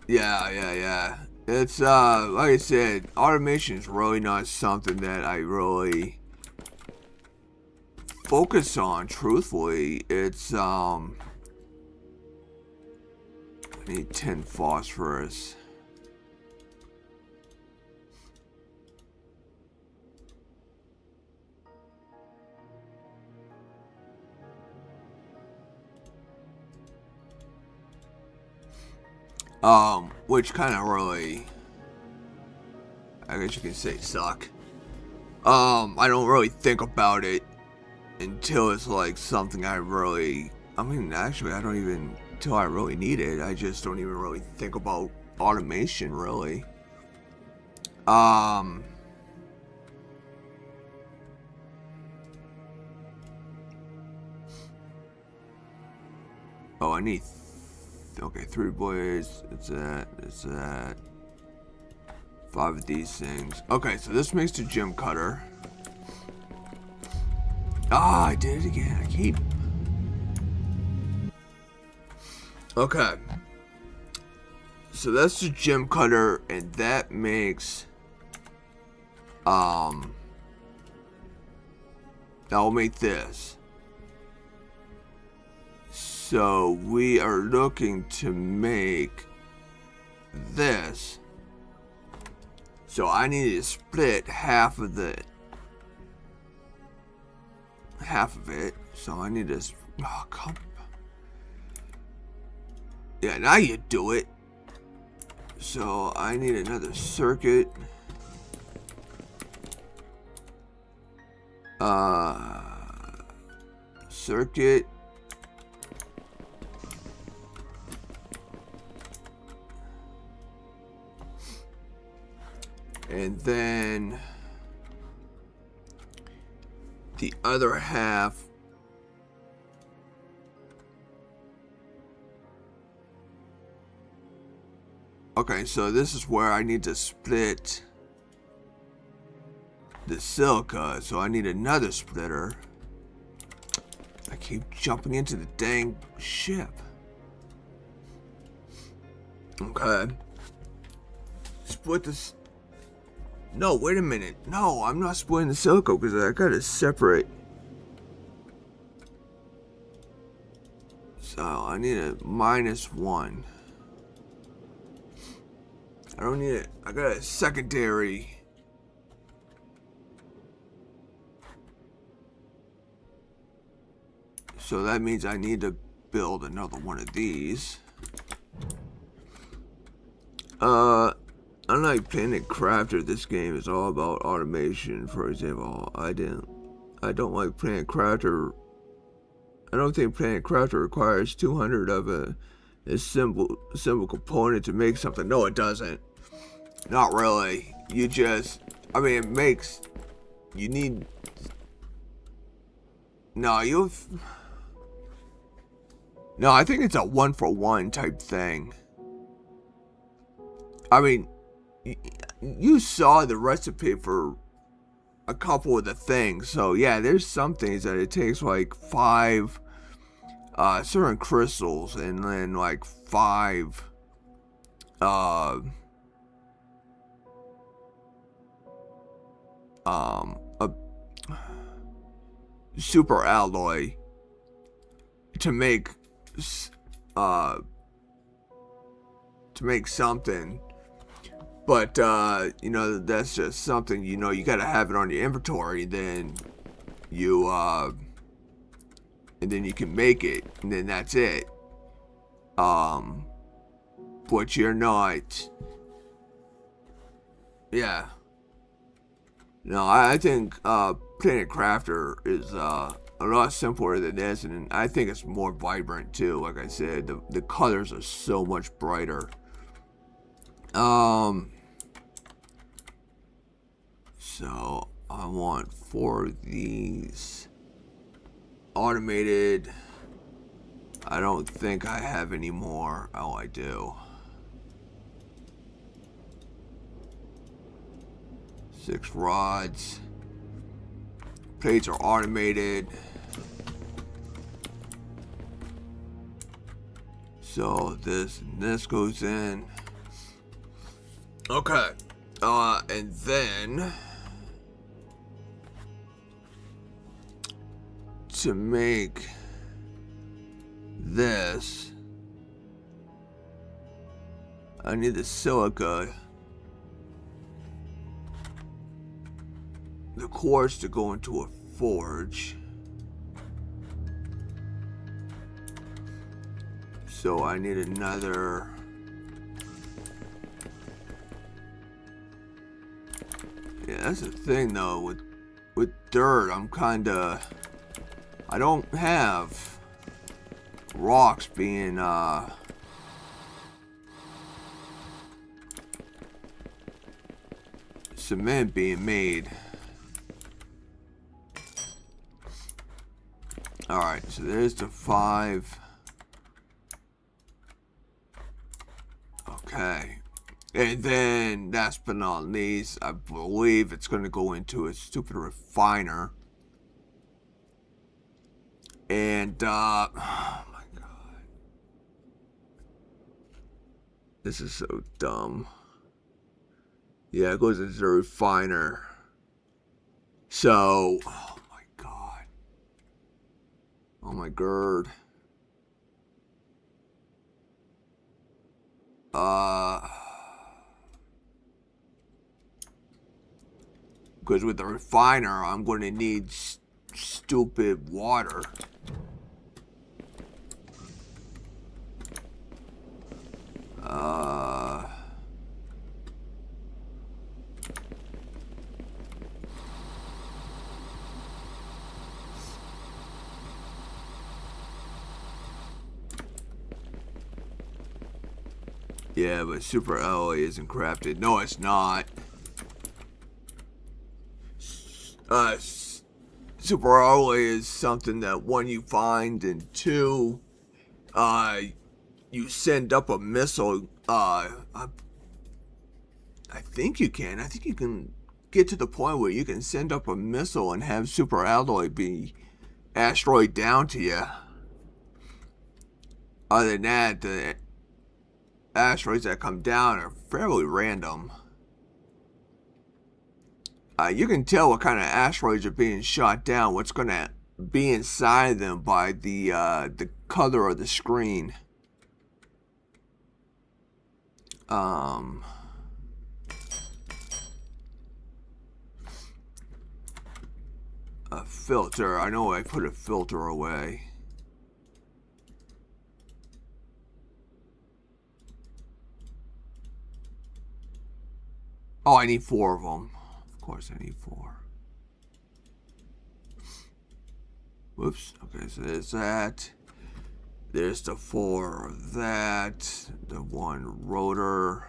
Yeah. It's like I said, automation is really not something that I really focus on. Truthfully, it's I need 10 phosphorus. Which kind of really, I guess you can say, suck. I don't really think about it until it's like something I really, I mean, actually, I don't even, until I really need it, I just don't even really think about automation, really. Oh, I need, okay, 3 blades, it's that. 5 of these things. Okay, so this makes the gem cutter. Ah, I did it again. I keep. Okay. So that's the gem cutter, and that makes. I'll make this. So we are looking to make this. So I need to split half of it. So I need to. Oh, come. Yeah, now you do it. So I need another circuit. Circuit. And then the other half. Okay, so this is where I need to split the silica. So I need another splitter. I keep jumping into the dang ship. Okay. Split this. No, wait a minute. No, I'm not splitting the silica because I gotta separate. So I need a -1. I don't need it. I got a secondary. So that means I need to build another one of these. Unlike Planet Crafter, this game is all about automation. For example, I don't like Planet Crafter. I don't think Planet Crafter requires 200 of a simple component to make something. No, it doesn't. Not really. You just, I mean, it makes, you need, no, No, I think it's a 1-for-1 type thing. I mean, you saw the recipe for a couple of the things. So yeah, there's some things that it takes like 5 certain crystals and then like 5 a super alloy to make something. But you know, that's just something, you know, you gotta have it on your inventory, then you and then you can make it, and then that's it. But you're not, yeah. No, I think Planet Crafter is a lot simpler than this, and I think it's more vibrant too. Like I said, the colors are so much brighter. So I want 4 of these automated. I don't think I have any more. Oh, I do. 6 rods. Plates are automated. So this goes in. Okay. And then to make this, I need the silica, the quartz to go into a forge. So I need another. Yeah, that's the thing though, with dirt, I'm kinda, I don't have rocks being cement being made. Alright, so there's the 5. Okay. And then, last but not least, I believe it's going to go into a stupid refiner. And, oh my god. This is so dumb. Yeah, it goes into the refiner. So, oh my god. Oh my god. Because with the refiner, I'm going to need stupid water. Yeah, but super alloy isn't crafted. No, it's not. Super alloy is something that, 1, you find, and 2, you send up a missile. I think you can. I think you can get to the point where you can send up a missile and have super alloy be asteroid down to you. Other than that, the asteroids that come down are fairly random. You can tell what kind of asteroids are being shot down, what's going to be inside them by the color of the screen. A filter. I know I put a filter away. Oh, I need 4 of them. Of course I need 4. Whoops. Okay, so there's that. There's the 4 of that. The 1 rotor.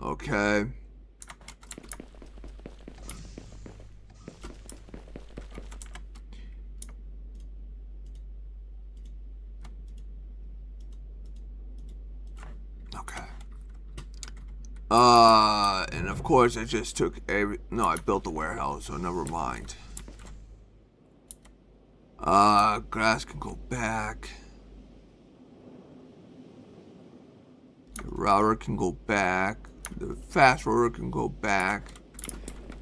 Okay. And of course I just took no, I built the warehouse, so never mind. Grass can go back. The router can go back. The fast rotor can go back.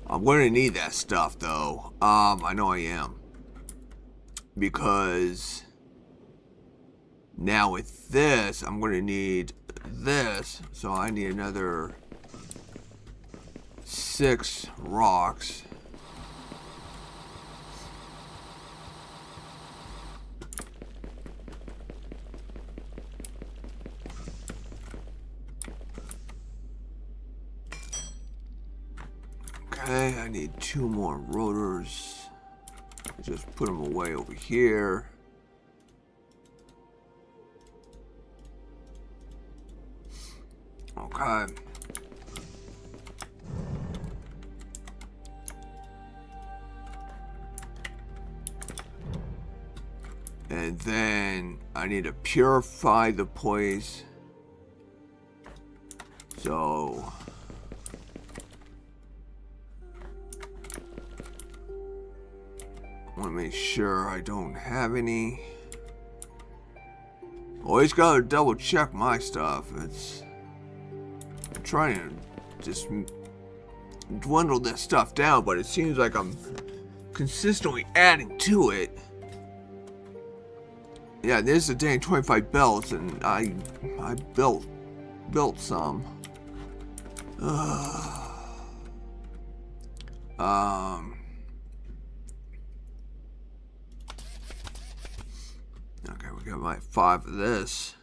I'm going to need that stuff though. I know I am. Because now with this, I'm going to need this. So I need another 6 rocks. Okay, I need 2 more rotors. Just put them away over here. Okay. And then I need to purify the place. So I want to make sure I don't have any. Always gotta double check my stuff. I'm trying to just dwindle this stuff down, but it seems like I'm consistently adding to it. Yeah, there's a dang 25 belts, and I built some. Okay, we got like 5 of this.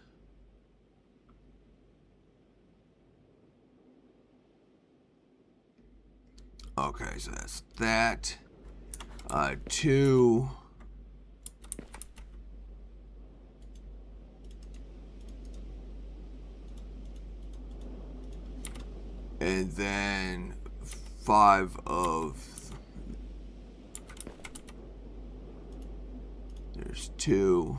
Okay, so that's that. 2. And then 5 of... There's 2.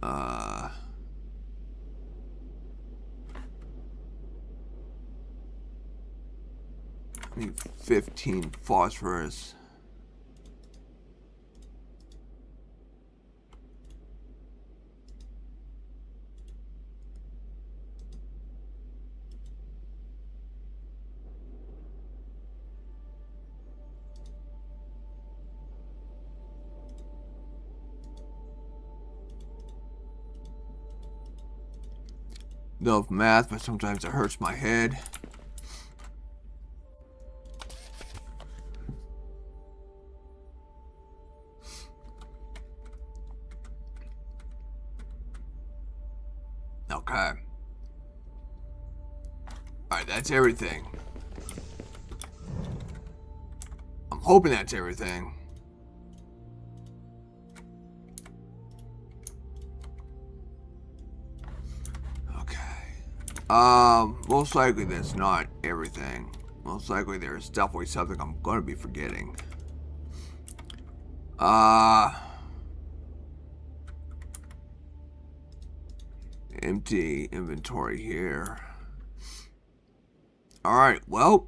I need 15 phosphorus. Love math, but sometimes it hurts my head. Okay. Alright, that's everything. I'm hoping that's everything. Most likely that's not everything. Most likely there's definitely something I'm gonna be forgetting. Empty inventory here. Alright, well.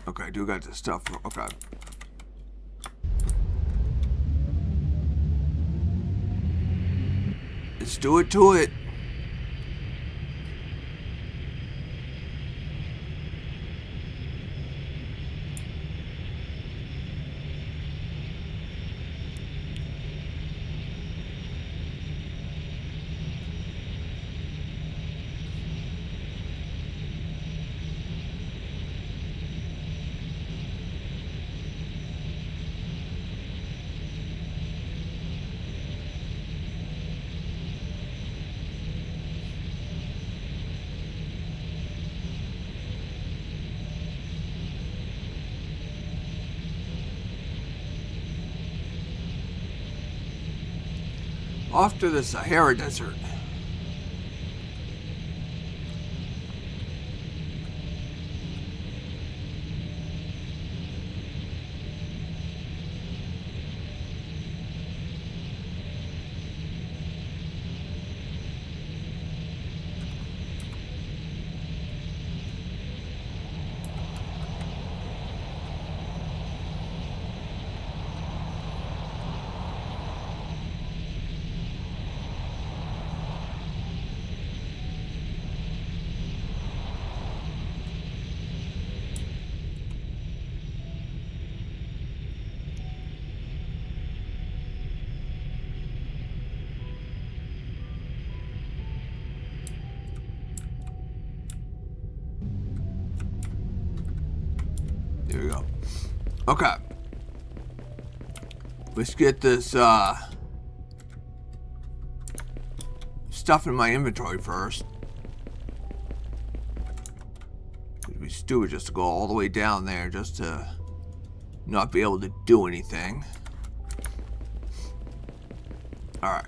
Okay, I do got this stuff. Okay. Let's do it to it. Off to the Sahara Desert. Here we go. Okay. Let's get this stuff in my inventory first. It'd be stupid just to go all the way down there just to not be able to do anything. Alright.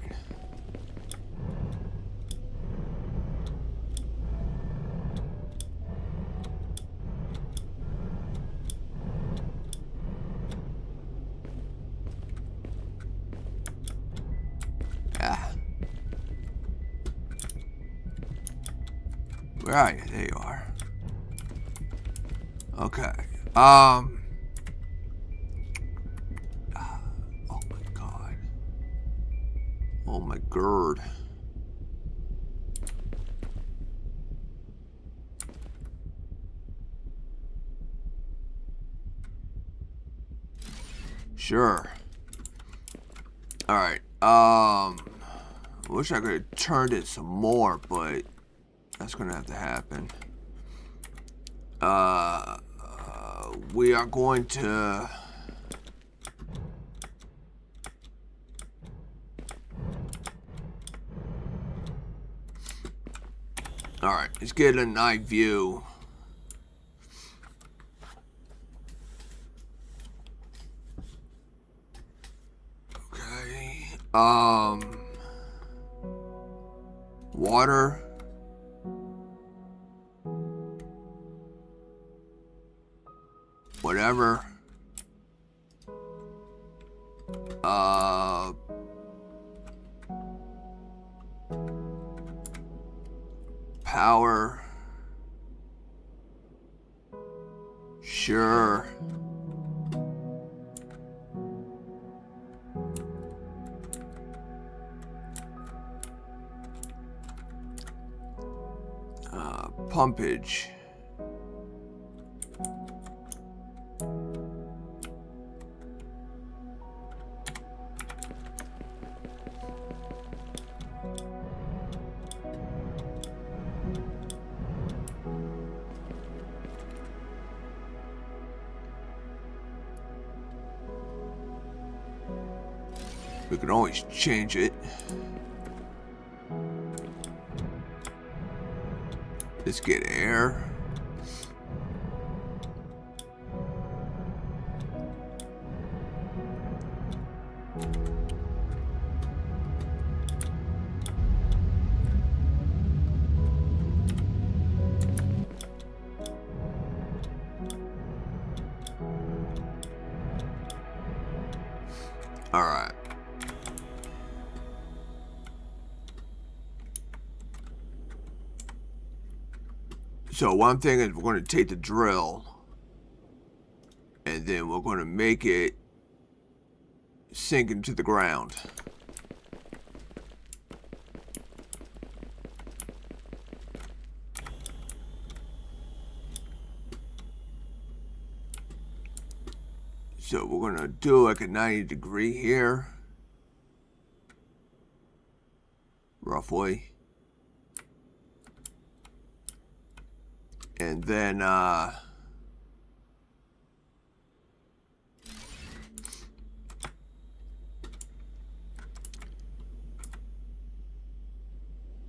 Where are you? There you are. Okay. Oh my god. Oh my god. Sure. Alright. Wish I could have turned it some more, but that's gonna have to happen. We are going to alright, let's get a night view. Okay. Water. Whatever. Power. Sure. Pumpage. We can always change it. Let's get air. All right. So one thing is we're going to take the drill and then we're going to make it sink into the ground. So we're going to do like a 90-degree here. Roughly. And then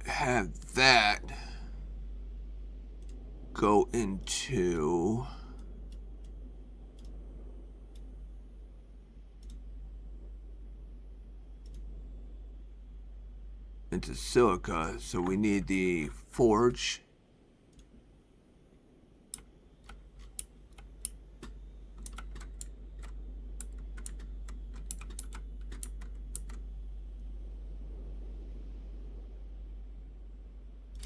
have that go into into silica, so we need the forge.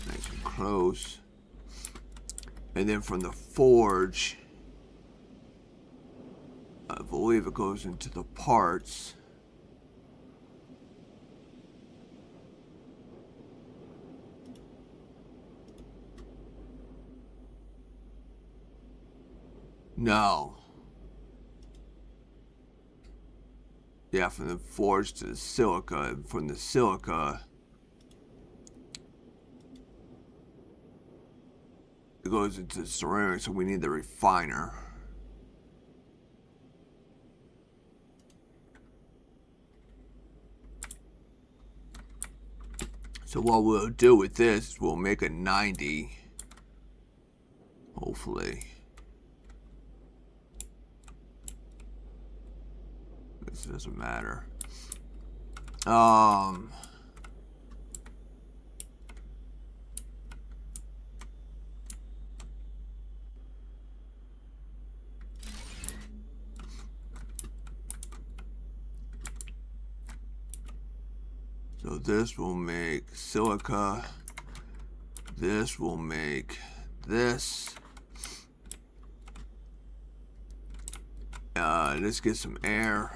Nice and close. And then from the forge, I believe it goes into the parts. No. Yeah, from the forge to the silica, and from the silica, it goes into the ceramic, so we need the refiner. So what we'll do with this is we'll make a 90, hopefully. This doesn't matter. So this will make silica. This will make this. Let's get some air.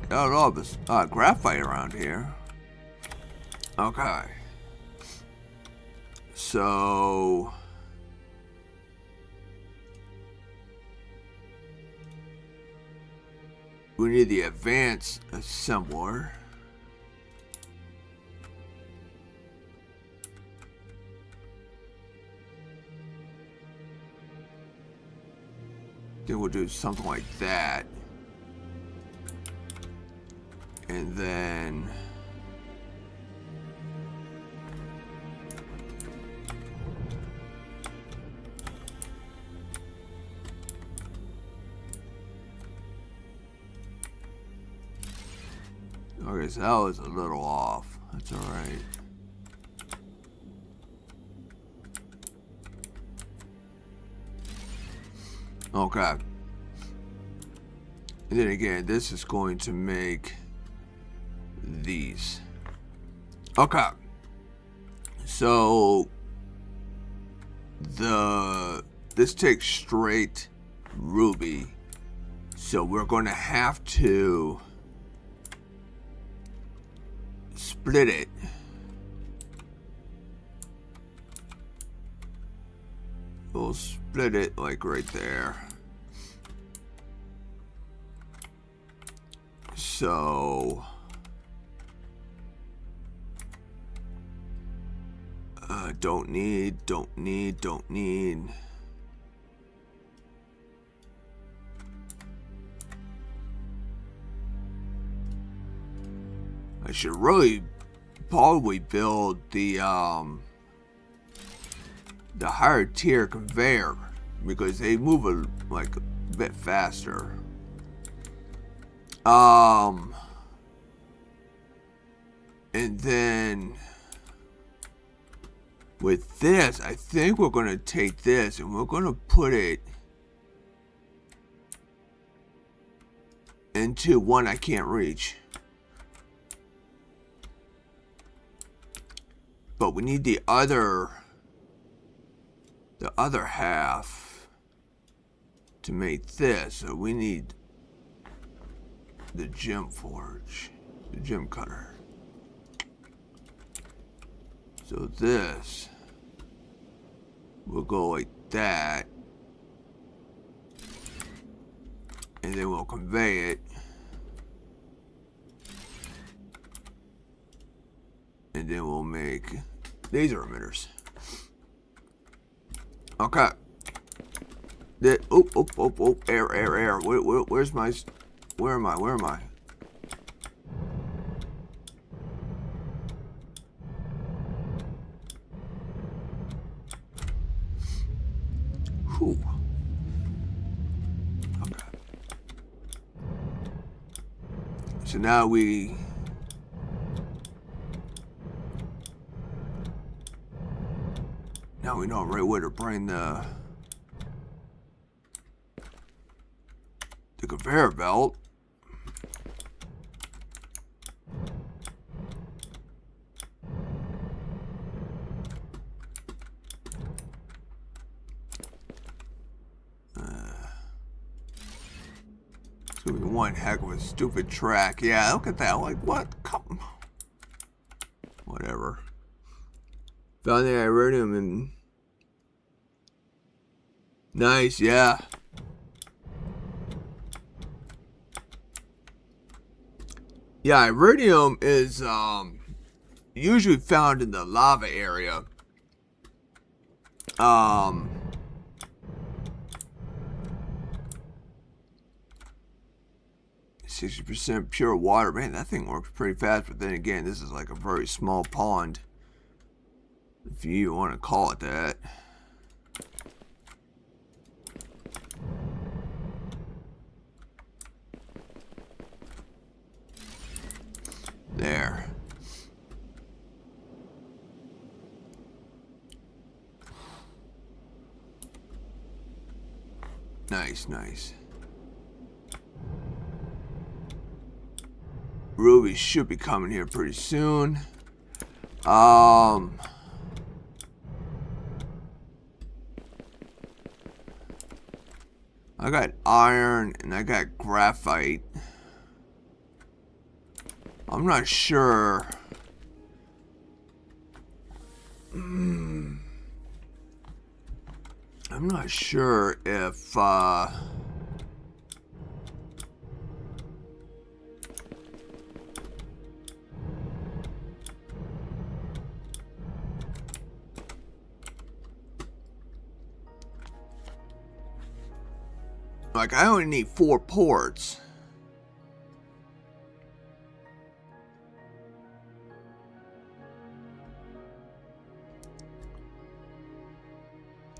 Got all this graphite around here. Okay. So we need the advanced assembler. Then we'll do something like that. And then okay, so that was a little off. That's all right. Okay. And then again, this is going to make these. Okay. So this takes straight ruby. So we're going to have to split it. We'll split it like right there. So don't need. I should really probably build the higher tier conveyor because they move a bit faster. And then with this, I think we're going to take this and we're going to put it into one I can't reach. But we need the other half to make this. So we need the gem forge, the gem cutter. So this will go like that, and then we'll convey it, and then we'll make laser emitters. Okay. Air. Where's my? Where am I? Whew. Okay. So now we know right where to bring the conveyor belt. It's gonna be one heck of a stupid track. Yeah, look at that. Like, what? Come. Whatever. Found the iridium and. Nice, yeah. Yeah, iridium is usually found in the lava area. 60% pure water. Man, that thing works pretty fast, but then again, this is like a very small pond, if you want to call it that. There. Nice, nice. Ruby should be coming here pretty soon. I got iron and I got graphite. I'm not sure. I'm not sure if like I only need 4 ports.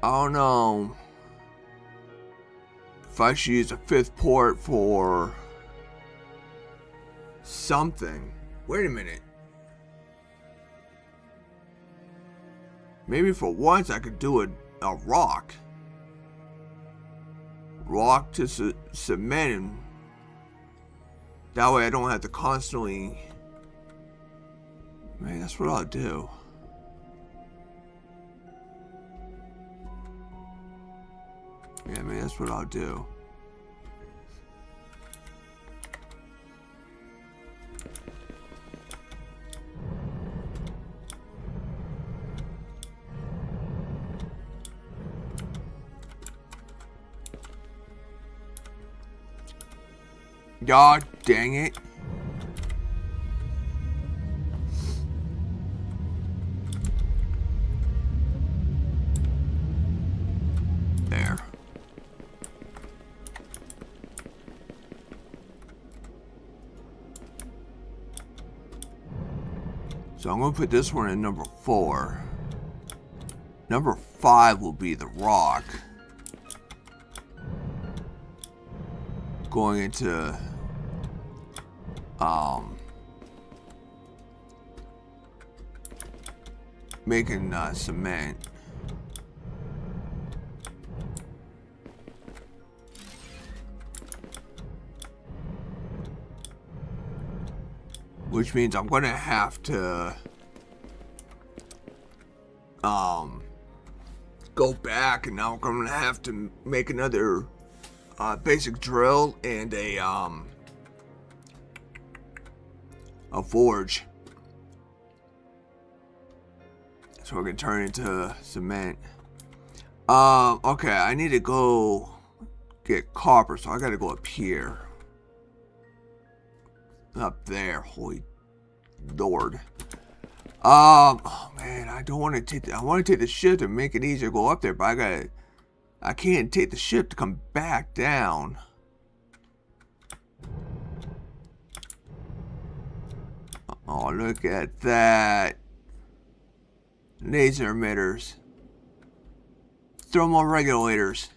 I don't know if I should use a 5th port for something. Wait a minute. Maybe for once I could do a rock. Rock to cement, and that way I don't have to constantly. Man, that's what I'll do. Yeah, man, that's what I'll do. God dang it. There. So I'm going to put this one in number 4. Number 5 will be the rock. Going into making cement. Which means I'm gonna have to go back, and now I'm gonna have to make another basic drill and a forge, so I can turn it into cement. Okay, I need to go get copper, so I gotta go up here. Up there, holy lord. Oh man, I don't want to take I want to take the ship to make it easier to go up there, but I can't take the ship to come back down. Oh, look at that. Laser emitters. thermal regulators.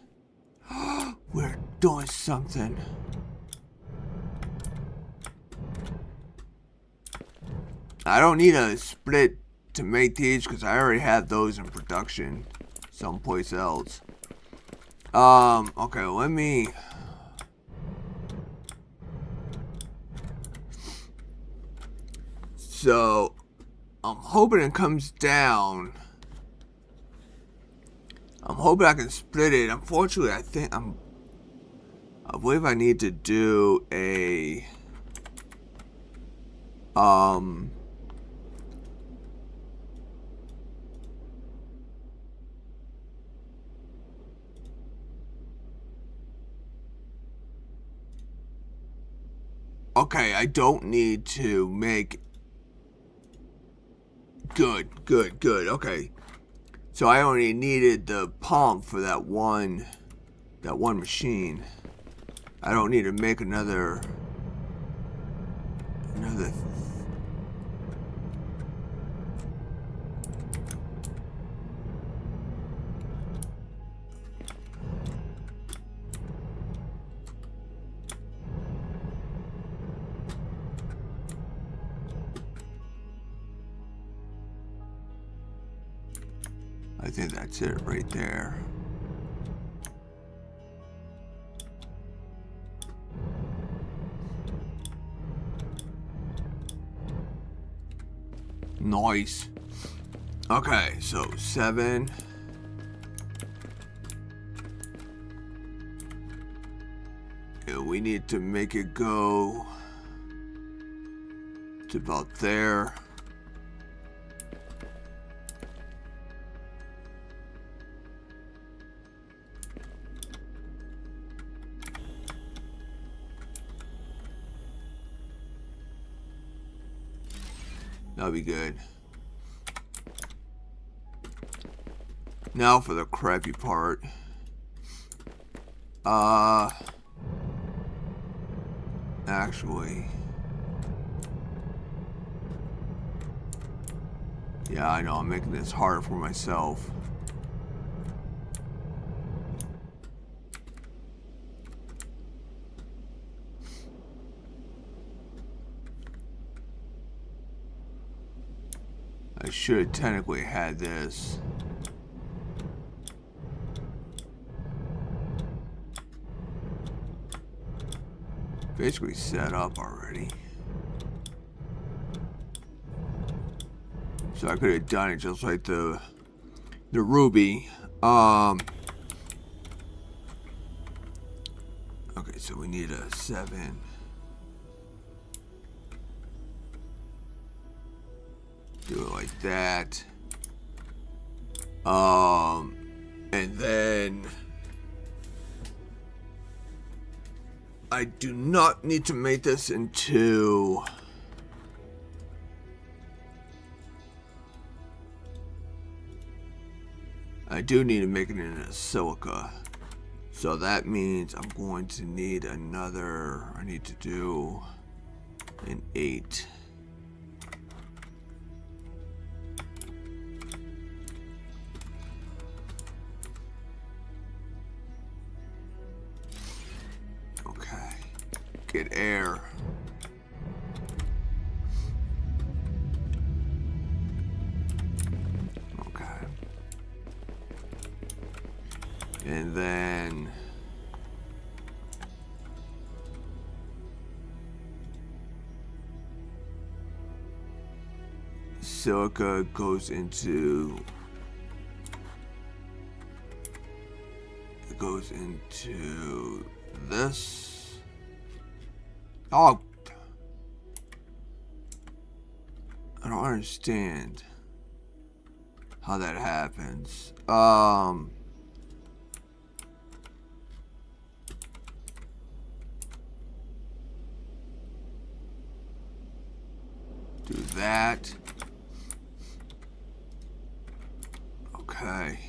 We're doing something. I don't need a split to make these because I already have those in production someplace else. Okay, let me... So, I'm hoping it comes down. I'm hoping I can split it. Unfortunately, I believe I need to do a... Okay, I don't need to make... Good. Okay. So I only needed the pump for that one machine. I don't need to make another... I think that's it right there. Nice. Okay, so 7. Yeah, we need to make it go to about there. That'll be good. Now for the crappy part. Actually. Yeah, I know, I'm making this harder for myself. I should have technically had this. Basically set up already. So I could have done it just like the Ruby. Okay, so we need a 7. Do it like that. And then I do not need to make this into I do need to make it into silica. So that means I'm going to need another, I need to do an 8. Okay, get air. And then silica goes into this. Oh, I don't understand how that happens. Do that. Okay.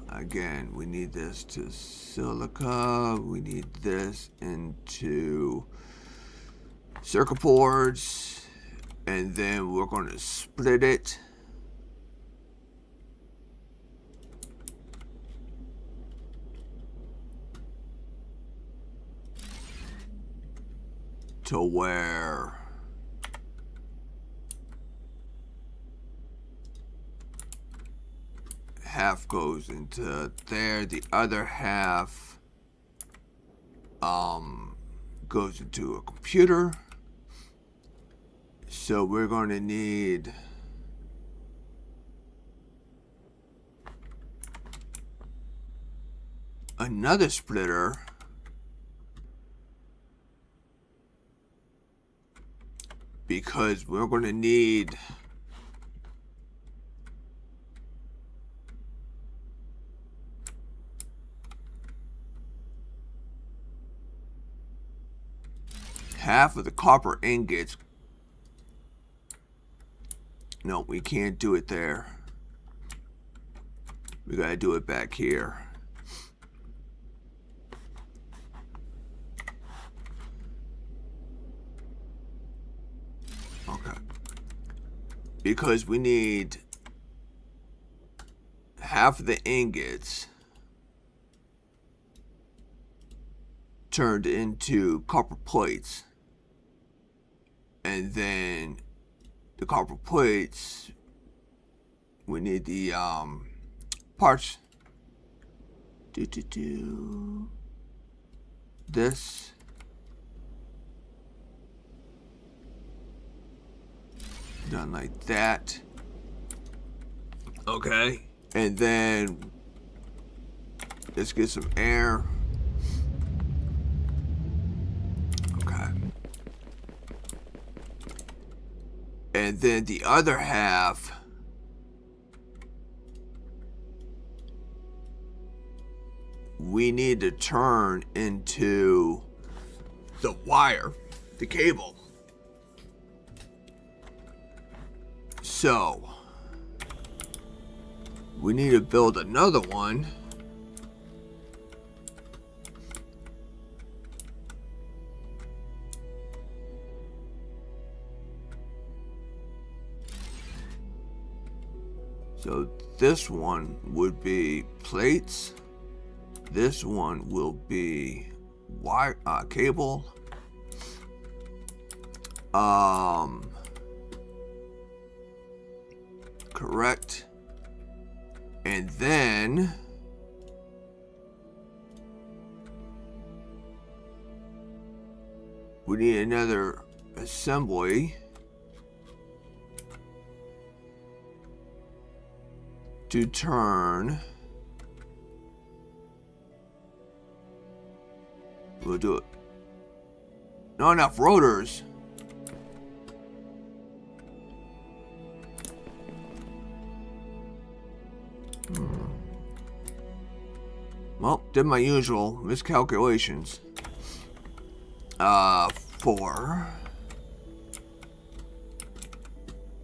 Again, we need this to silica. We need this into circuit boards. And then we're going to split it. to where half goes into there, the other half goes into a computer. So we're going to need another splitter because we're going to need half of the copper ingots. No, we can't do it there. We gotta do it back here. Okay. Because we need half of the ingots turned into copper plates. And then the copper plates, we need the parts. This. Done like that. Okay. And then let's get some air. Okay. And then the other half we need to turn into the wire, the cable. So we need to build another one. So this one would be plates. This one will be wire, cable. Correct. And then we need another assembly to turn. We'll do it. Not enough rotors. Well, did my usual miscalculations. 4.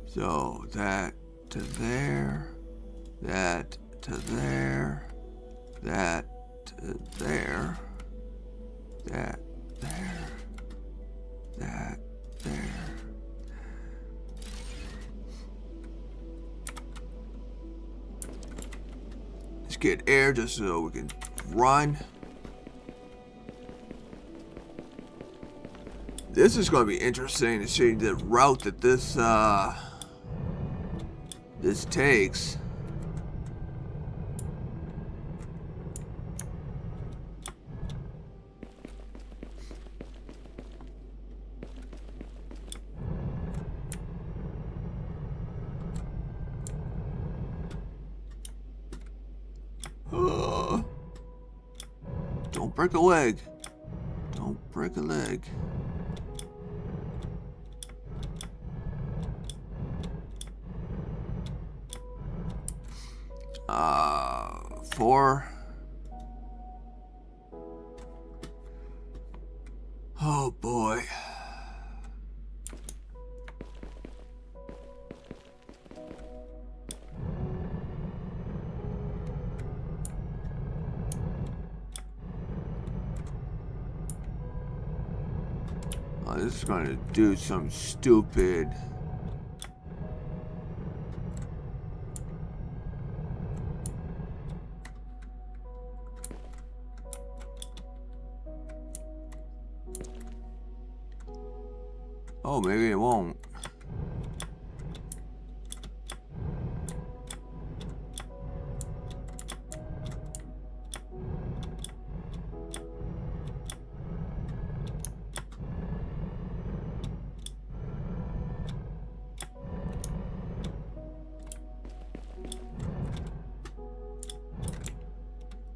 So that to there, that to there, that to there, that there, that there. Let's get air just so we can run. This is going to be interesting to see the route that this this takes. Don't break a leg. Don't break a leg. Four. Oh boy. Oh, this is going to do some stupid. Oh, maybe it won't.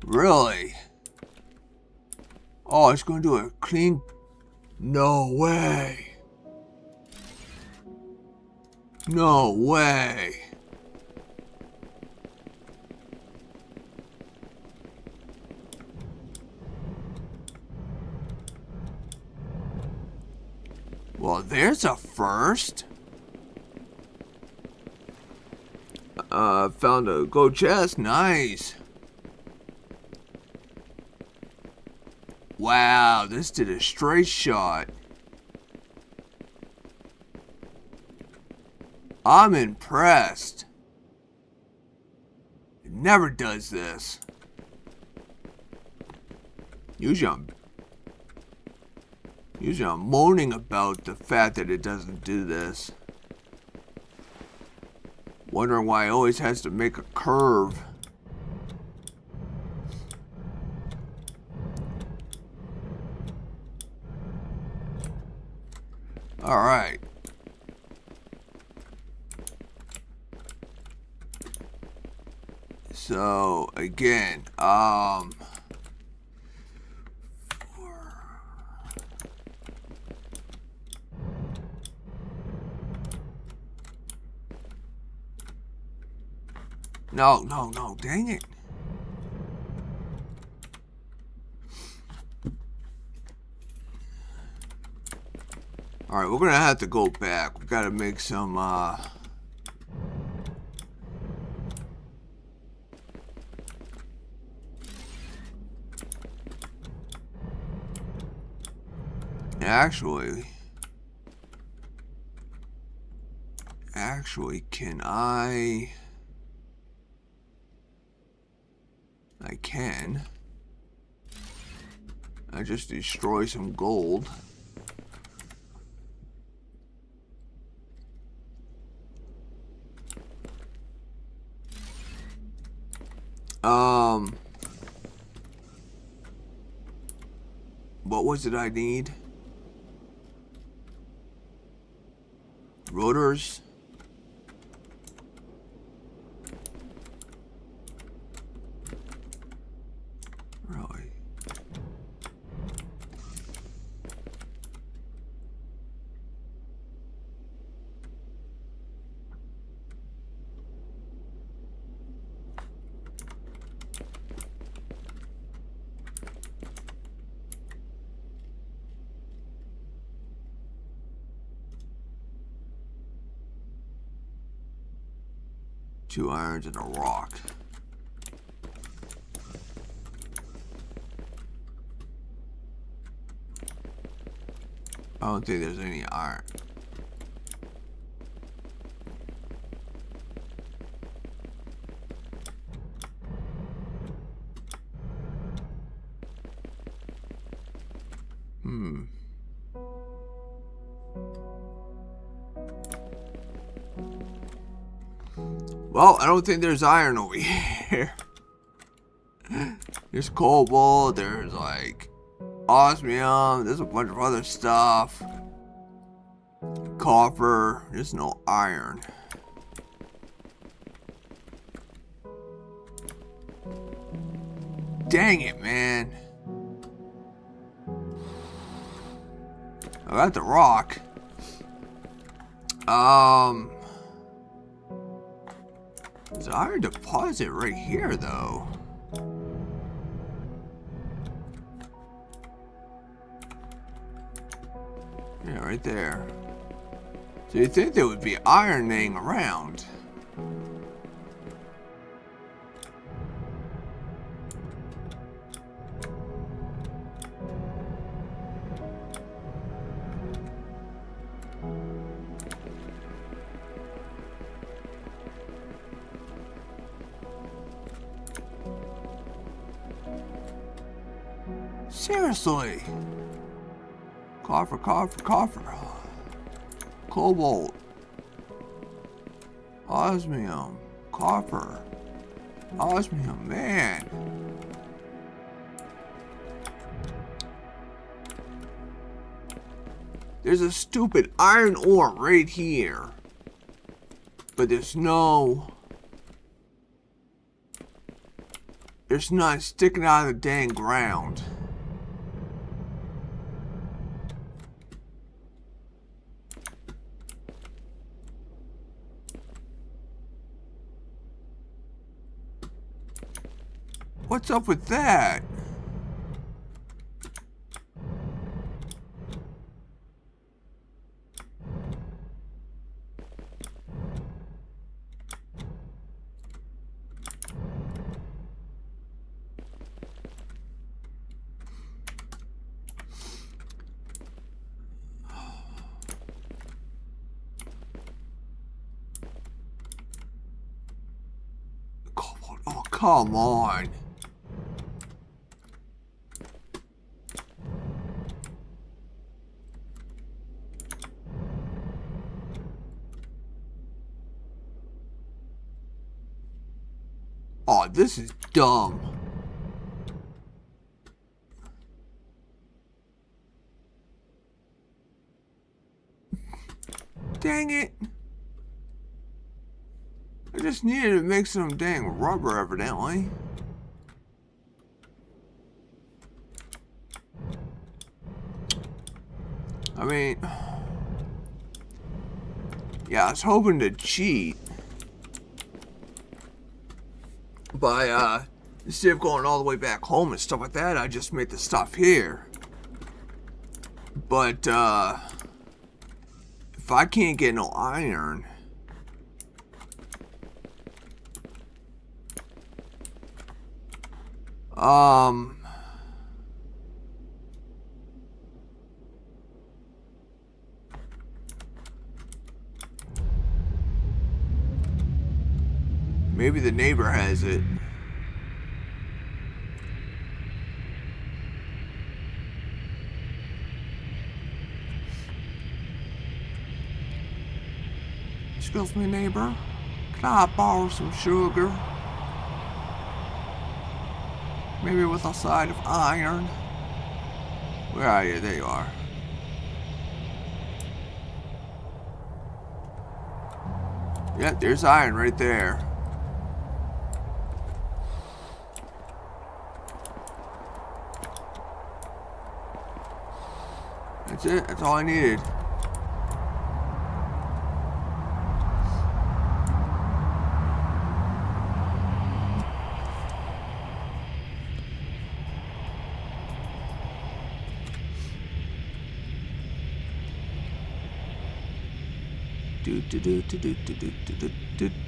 Really? Oh, it's going to do a clean... No way. No way. Well, there's a first. Found a gold chest. Nice. Wow, this did a straight shot. I'm impressed. It never does this. Usually I'm moaning about the fact that it doesn't do this. Wondering why it always has to make a curve. Alright. So, again, No, dang it. Alright, we're gonna have to go back. We gotta make some, Actually, can I can. I just destroy some gold. What was it I need? Rotors. Really? Two irons and a rock. I don't think there's any iron. Well, I don't think there's iron over here. There's cobalt, there's like osmium, there's a bunch of other stuff. Copper, there's no iron. Dang it, man. I got the rock. There's an iron deposit right here, though. Yeah, right there. So you'd think there would be iron laying around. Seriously. Coffer. cobalt, osmium, copper, osmium, man. There's a stupid iron ore right here. But there's none sticking out of the dang ground. What's up with that? Oh, come on. Oh, this is dumb. Dang it. I just needed to make some dang rubber, evidently. I mean, yeah, I was hoping to cheat by, instead of going all the way back home and stuff like that, I just made the stuff here. But, if I can't get no iron, maybe the neighbor has it. Excuse me, neighbor. Can I borrow some sugar? Maybe with a side of iron. Where are you? There you are. Yeah, there's iron right there. That's it. That's all I needed.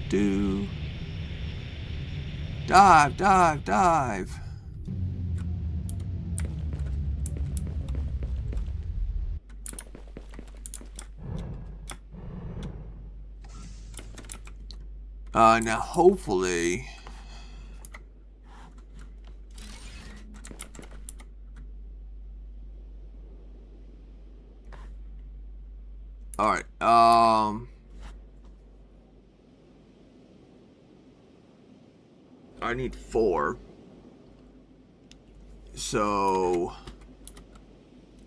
Do. Dive, dive, dive. Now hopefully all right, I need 4. So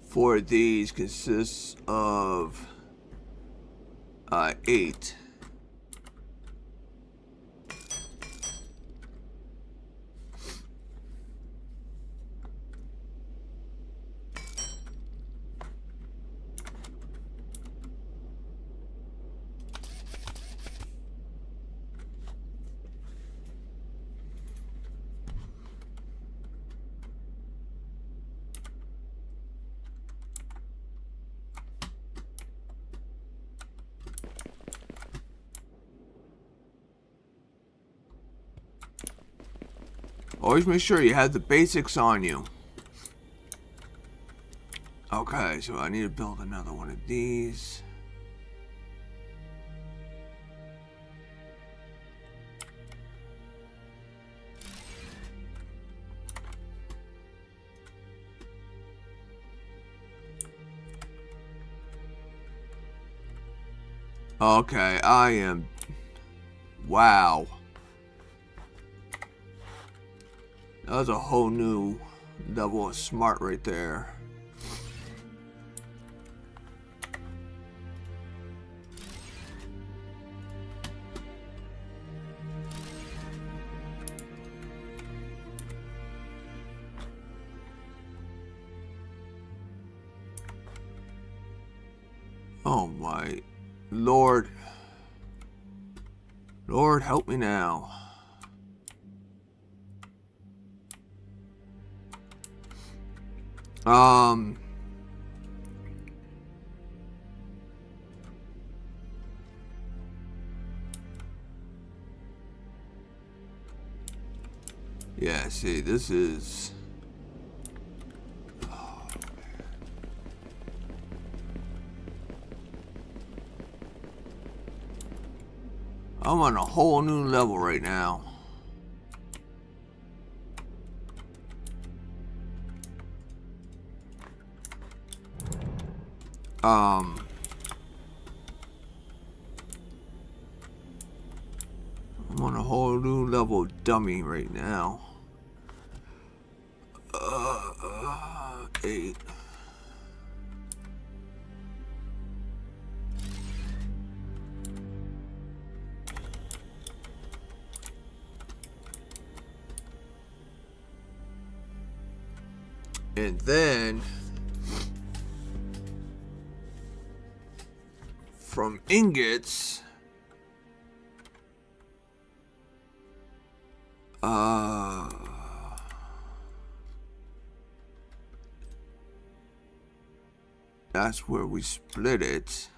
4 of these consists of 8. Always make sure you have the basics on you. Okay, so I need to build another one of these. Okay, I am... Wow. That was a whole new level of smart right there. Oh my Lord. Lord, help me now. Yeah, see, this is... I'm on a whole new level right now. I'm on a whole new level of dummy right now. 8. And then from ingots, that's where we split it.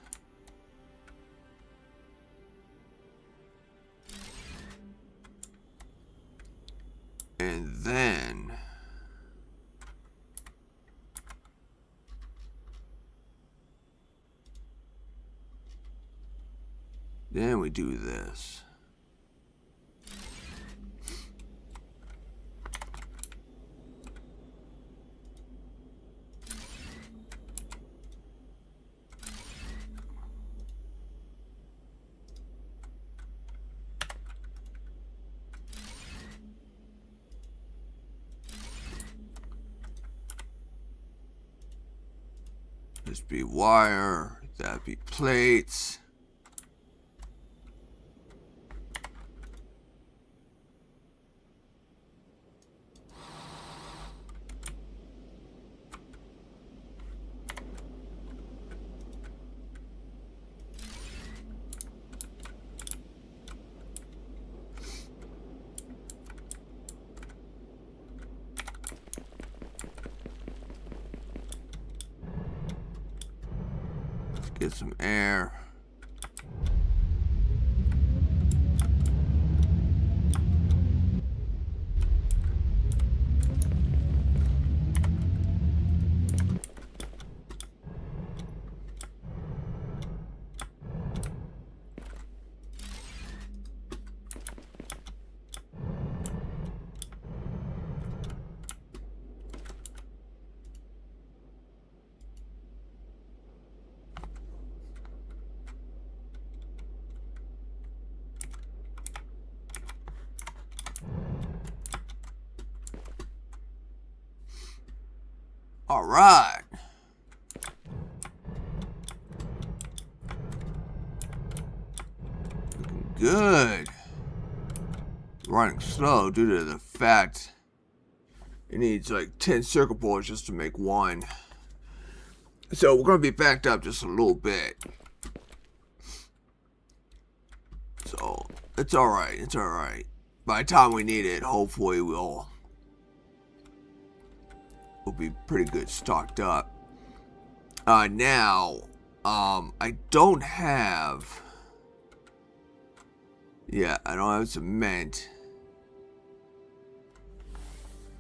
And then we do this. This be wire, that be plates. Get some air. All right. Looking good. Running slow due to the fact it needs like 10 circuit boards just to make one. So we're going to be backed up just a little bit. So it's all right. It's all right. By the time we need it, hopefully we'll be pretty good stocked up. Now, I don't have... Yeah, I don't have cement.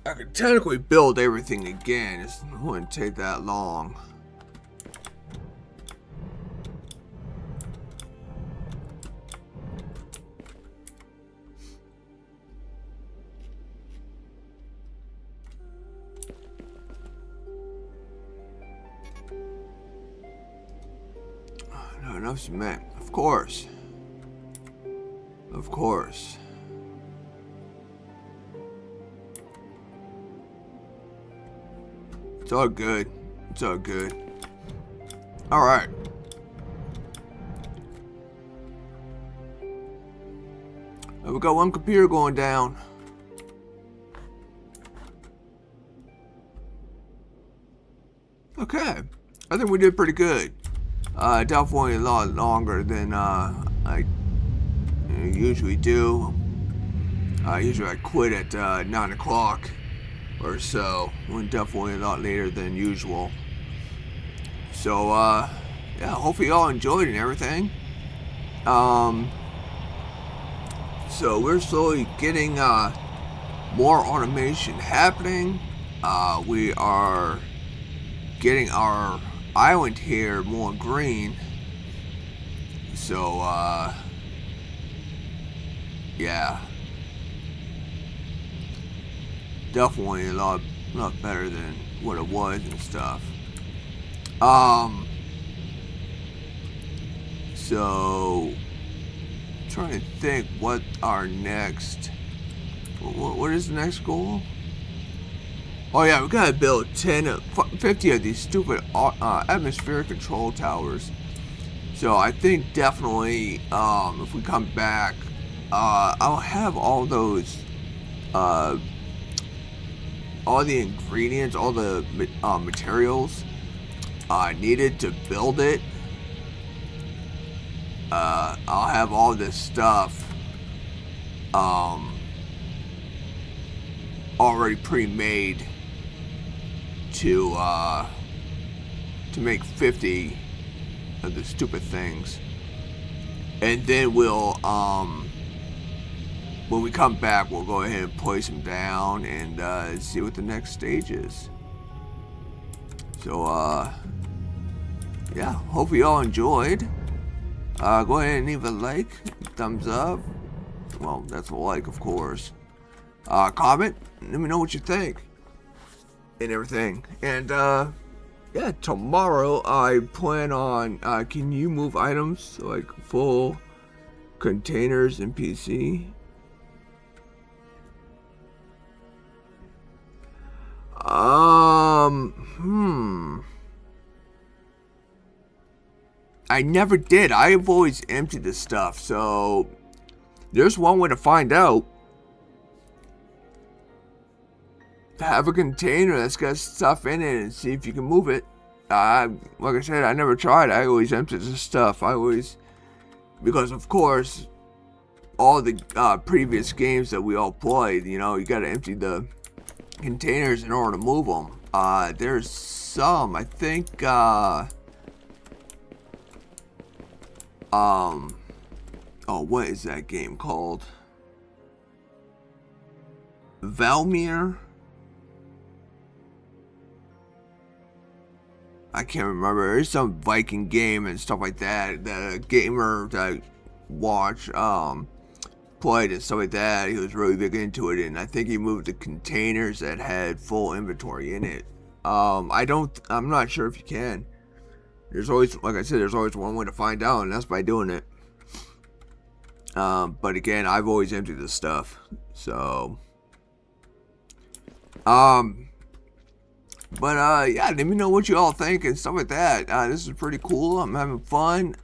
I could technically build everything again. It wouldn't take that long. Not enough cement. Of course. Of course. It's all good. It's all good. Alright. We got one computer going down. Okay. I think we did pretty good. Definitely a lot longer than I usually do. Usually I quit at 9 o'clock or so. Went definitely a lot later than usual. So, yeah, hopefully y'all enjoyed and everything. So we're slowly getting more automation happening. We are getting our island here more green. So, yeah. Definitely a lot better than what it was and stuff. So trying to think what our next, what is the next goal? Oh yeah, we gotta build 50 of these stupid atmospheric control towers. So I think definitely if we come back, I'll have all those all the ingredients, all the materials needed to build it. I'll have all this stuff already pre-made to make 50 of the stupid things, and then we'll when we come back, we'll go ahead and place them down and see what the next stage is. So yeah, hope you all enjoyed. Go ahead and leave a like, thumbs up. Well, that's a like, of course. Comment, let me know what you think and everything. And yeah, tomorrow I plan on can you move items like full containers in PC? I never did. I've always emptied the stuff, so there's one way to find out. Have a container that's got stuff in it and see if you can move it. Like I said, I never tried. I always emptied the stuff. Because of course, all the previous games that we all played, you know, you gotta empty the containers in order to move them. There's some, I think, oh, what is that game called? Valmir? I can't remember. There's some Viking game and stuff like that. The gamer that I watched, played and stuff like that. He was really big into it, and I think he moved the containers that had full inventory in it. I'm not sure if you can. There's always, like I said, there's always one way to find out, and that's by doing it. But again, I've always emptied this stuff. So, but yeah, let me know what you all think and stuff like that. This is pretty cool. I'm having fun.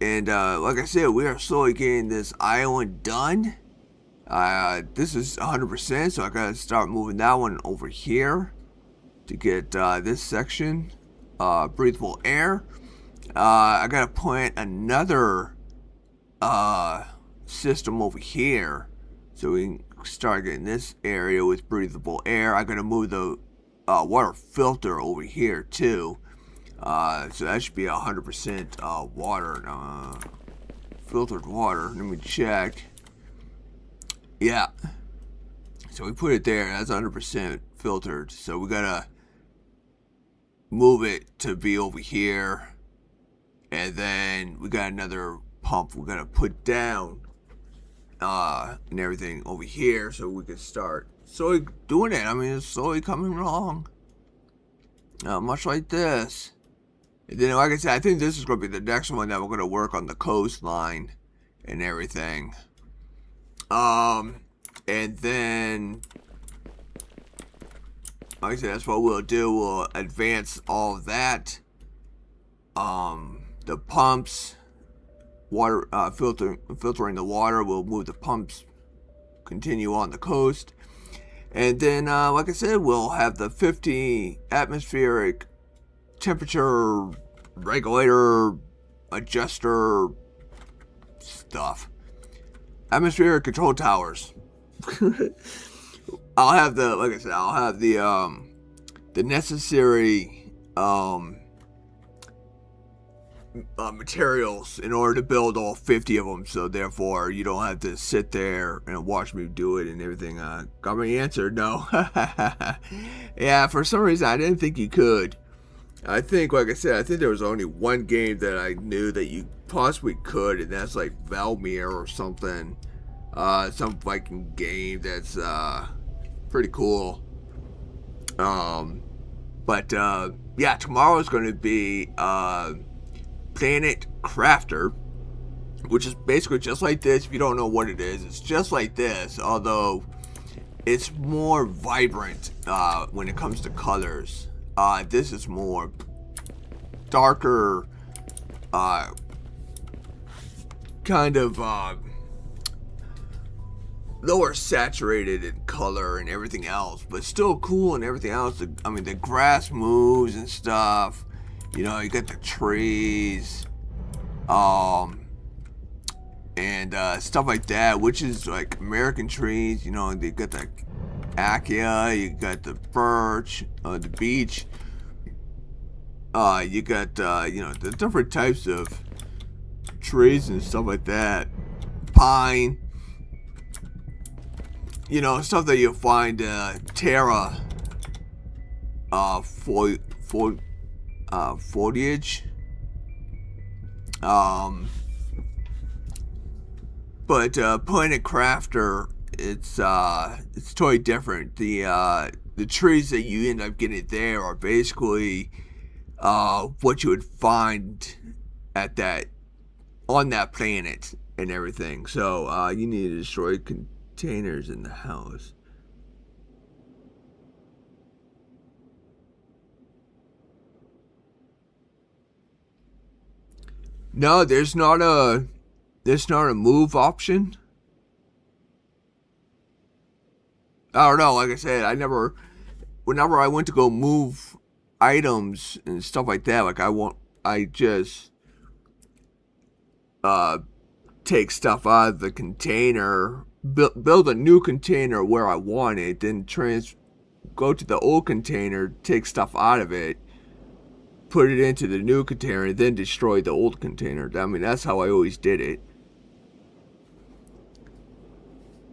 And like I said, we are slowly getting this island done. This is 100%, so I gotta start moving that one over here to get this section. Breathable air. I gotta plant another system over here so we can start getting this area with breathable air. I gotta move the water filter over here too. So that should be 100% water, filtered water. Let me check. Yeah. So we put it there. That's 100% filtered. So we gotta move it to be over here, and then we got another pump we're gonna put down and everything over here so we can start slowly doing it. I mean, it's slowly coming along, much like this. And then, like I said, I think this is going to be the next one that we're going to work on the coastline and everything. And then, like I said, that's what we'll do. We'll advance all of that. The pumps, water, filtering the water. We'll move the pumps, continue on the coast. And then, like I said, we'll have the 50 atmospheric temperature regulator adjuster stuff. Atmospheric control towers. I'll have the, like I said, I'll have the necessary materials in order to build all 50 of them, so therefore you don't have to sit there and watch me do it and everything. Got my answer? No. Yeah, for some reason I didn't think you could. I think, like I said, I think there was only one game that I knew that you possibly could, and that's like Valmir or something. Some Viking game that's pretty cool. But yeah, tomorrow is going to be Planet Crafter, which is basically just like this. If you don't know what it is, it's just like this, although it's more vibrant when it comes to colors. This is more darker, kind of lower saturated in color and everything else, but still cool and everything else. I mean, the grass moves and stuff. You know, you got the trees, and stuff like that, which is like American trees. You know, they got the acacia, you got the birch, the beech. You got you know, the different types of trees and stuff like that. Pine. You know, stuff that you'll find terra foliage. But Planet Crafter, it's totally different. The trees that you end up getting there are basically what you would find at on that planet and everything. So you need to destroy containers in the house. No, there's not a move option. I don't know. Like I said, whenever I went to go move items and stuff like that, like I just take stuff out of the container, build a new container where I want it, then go to the old container, take stuff out of it, put it into the new container, and then destroy the old container. I mean, that's how I always did it.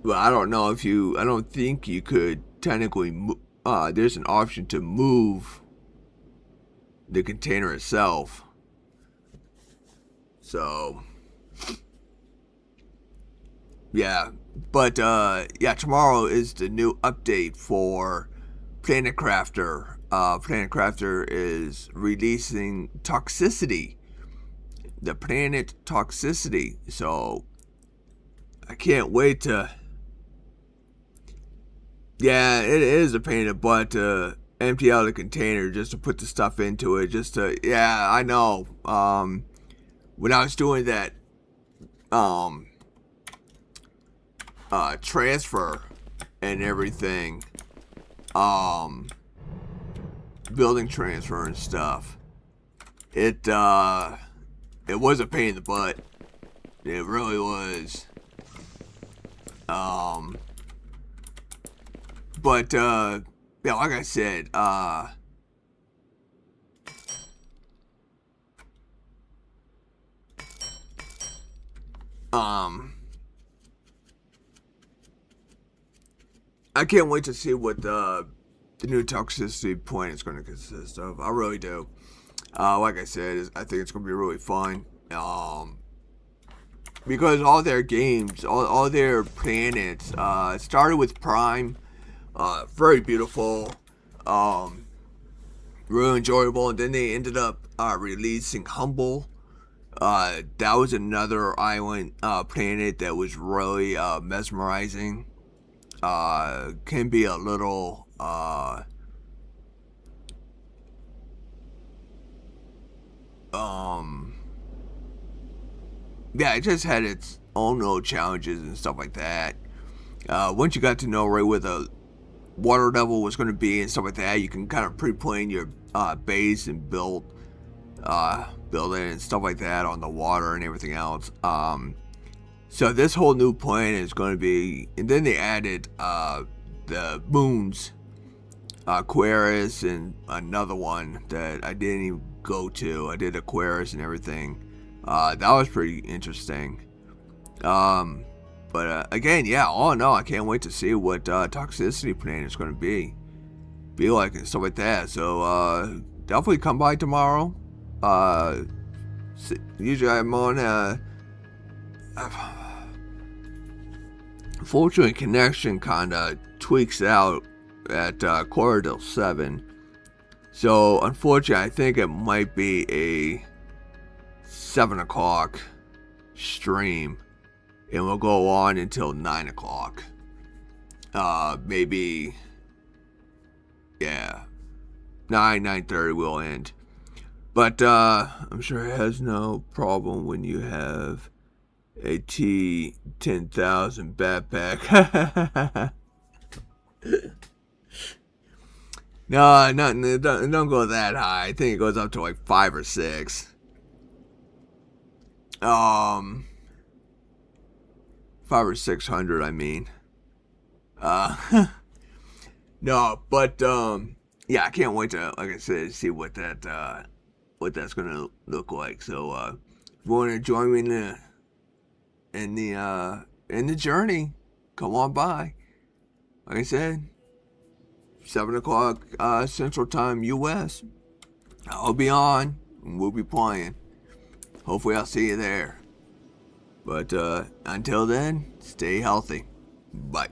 But I don't know if I don't think you could technically, there's an option to move the container itself. So, yeah. But, yeah, tomorrow is the new update for Planet Crafter. Planet Crafter is releasing Toxicity. The Planet Toxicity. So, I can't wait to... Yeah, it is a pain in the butt to empty out a container just to put the stuff into it. Yeah, I know. When I was doing that transfer and everything, building transfer and stuff, it was a pain in the butt. It really was. But yeah, like I said, I can't wait to see what the new toxicity point is going to consist of. I really do. Like I said, I think it's going to be really fun. Because all their games, all their planets, started with Prime. Very beautiful, really enjoyable, and then they ended up releasing Humble. That was another island planet that was really mesmerizing. Can be a little yeah, it just had its own little challenges and stuff like that. Once you got to know right where the water level was going to be and stuff like that, you can kind of pre-plan your base and build it and stuff like that on the water and everything else. So this whole new planet is going to be, and then they added the moons, Aquarius, and another one that I didn't even go to. I did Aquarius and everything. That was pretty interesting. But again, yeah, all in all, I can't wait to see what Toxicity Planet is going to be like and stuff like that. So definitely come by tomorrow. Usually I'm on unfortunately connection kind of tweaks out at Corridor 7. So unfortunately, I think it might be a 7 o'clock stream, and we'll go on until 9 o'clock. Maybe, yeah, 9:30 will end. But I'm sure it has no problem when you have a T10,000 backpack. No, it don't go that high. I think it goes up to like 5 or 6. 5 or 600, I mean. No, but yeah, I can't wait to, like I said, see what that's gonna look like. So if you want to join me in the journey, come on by. Like I said, 7 o'clock Central Time, U.S. I'll be on, and we'll be playing. Hopefully I'll see you there. But until then, stay healthy. Bye.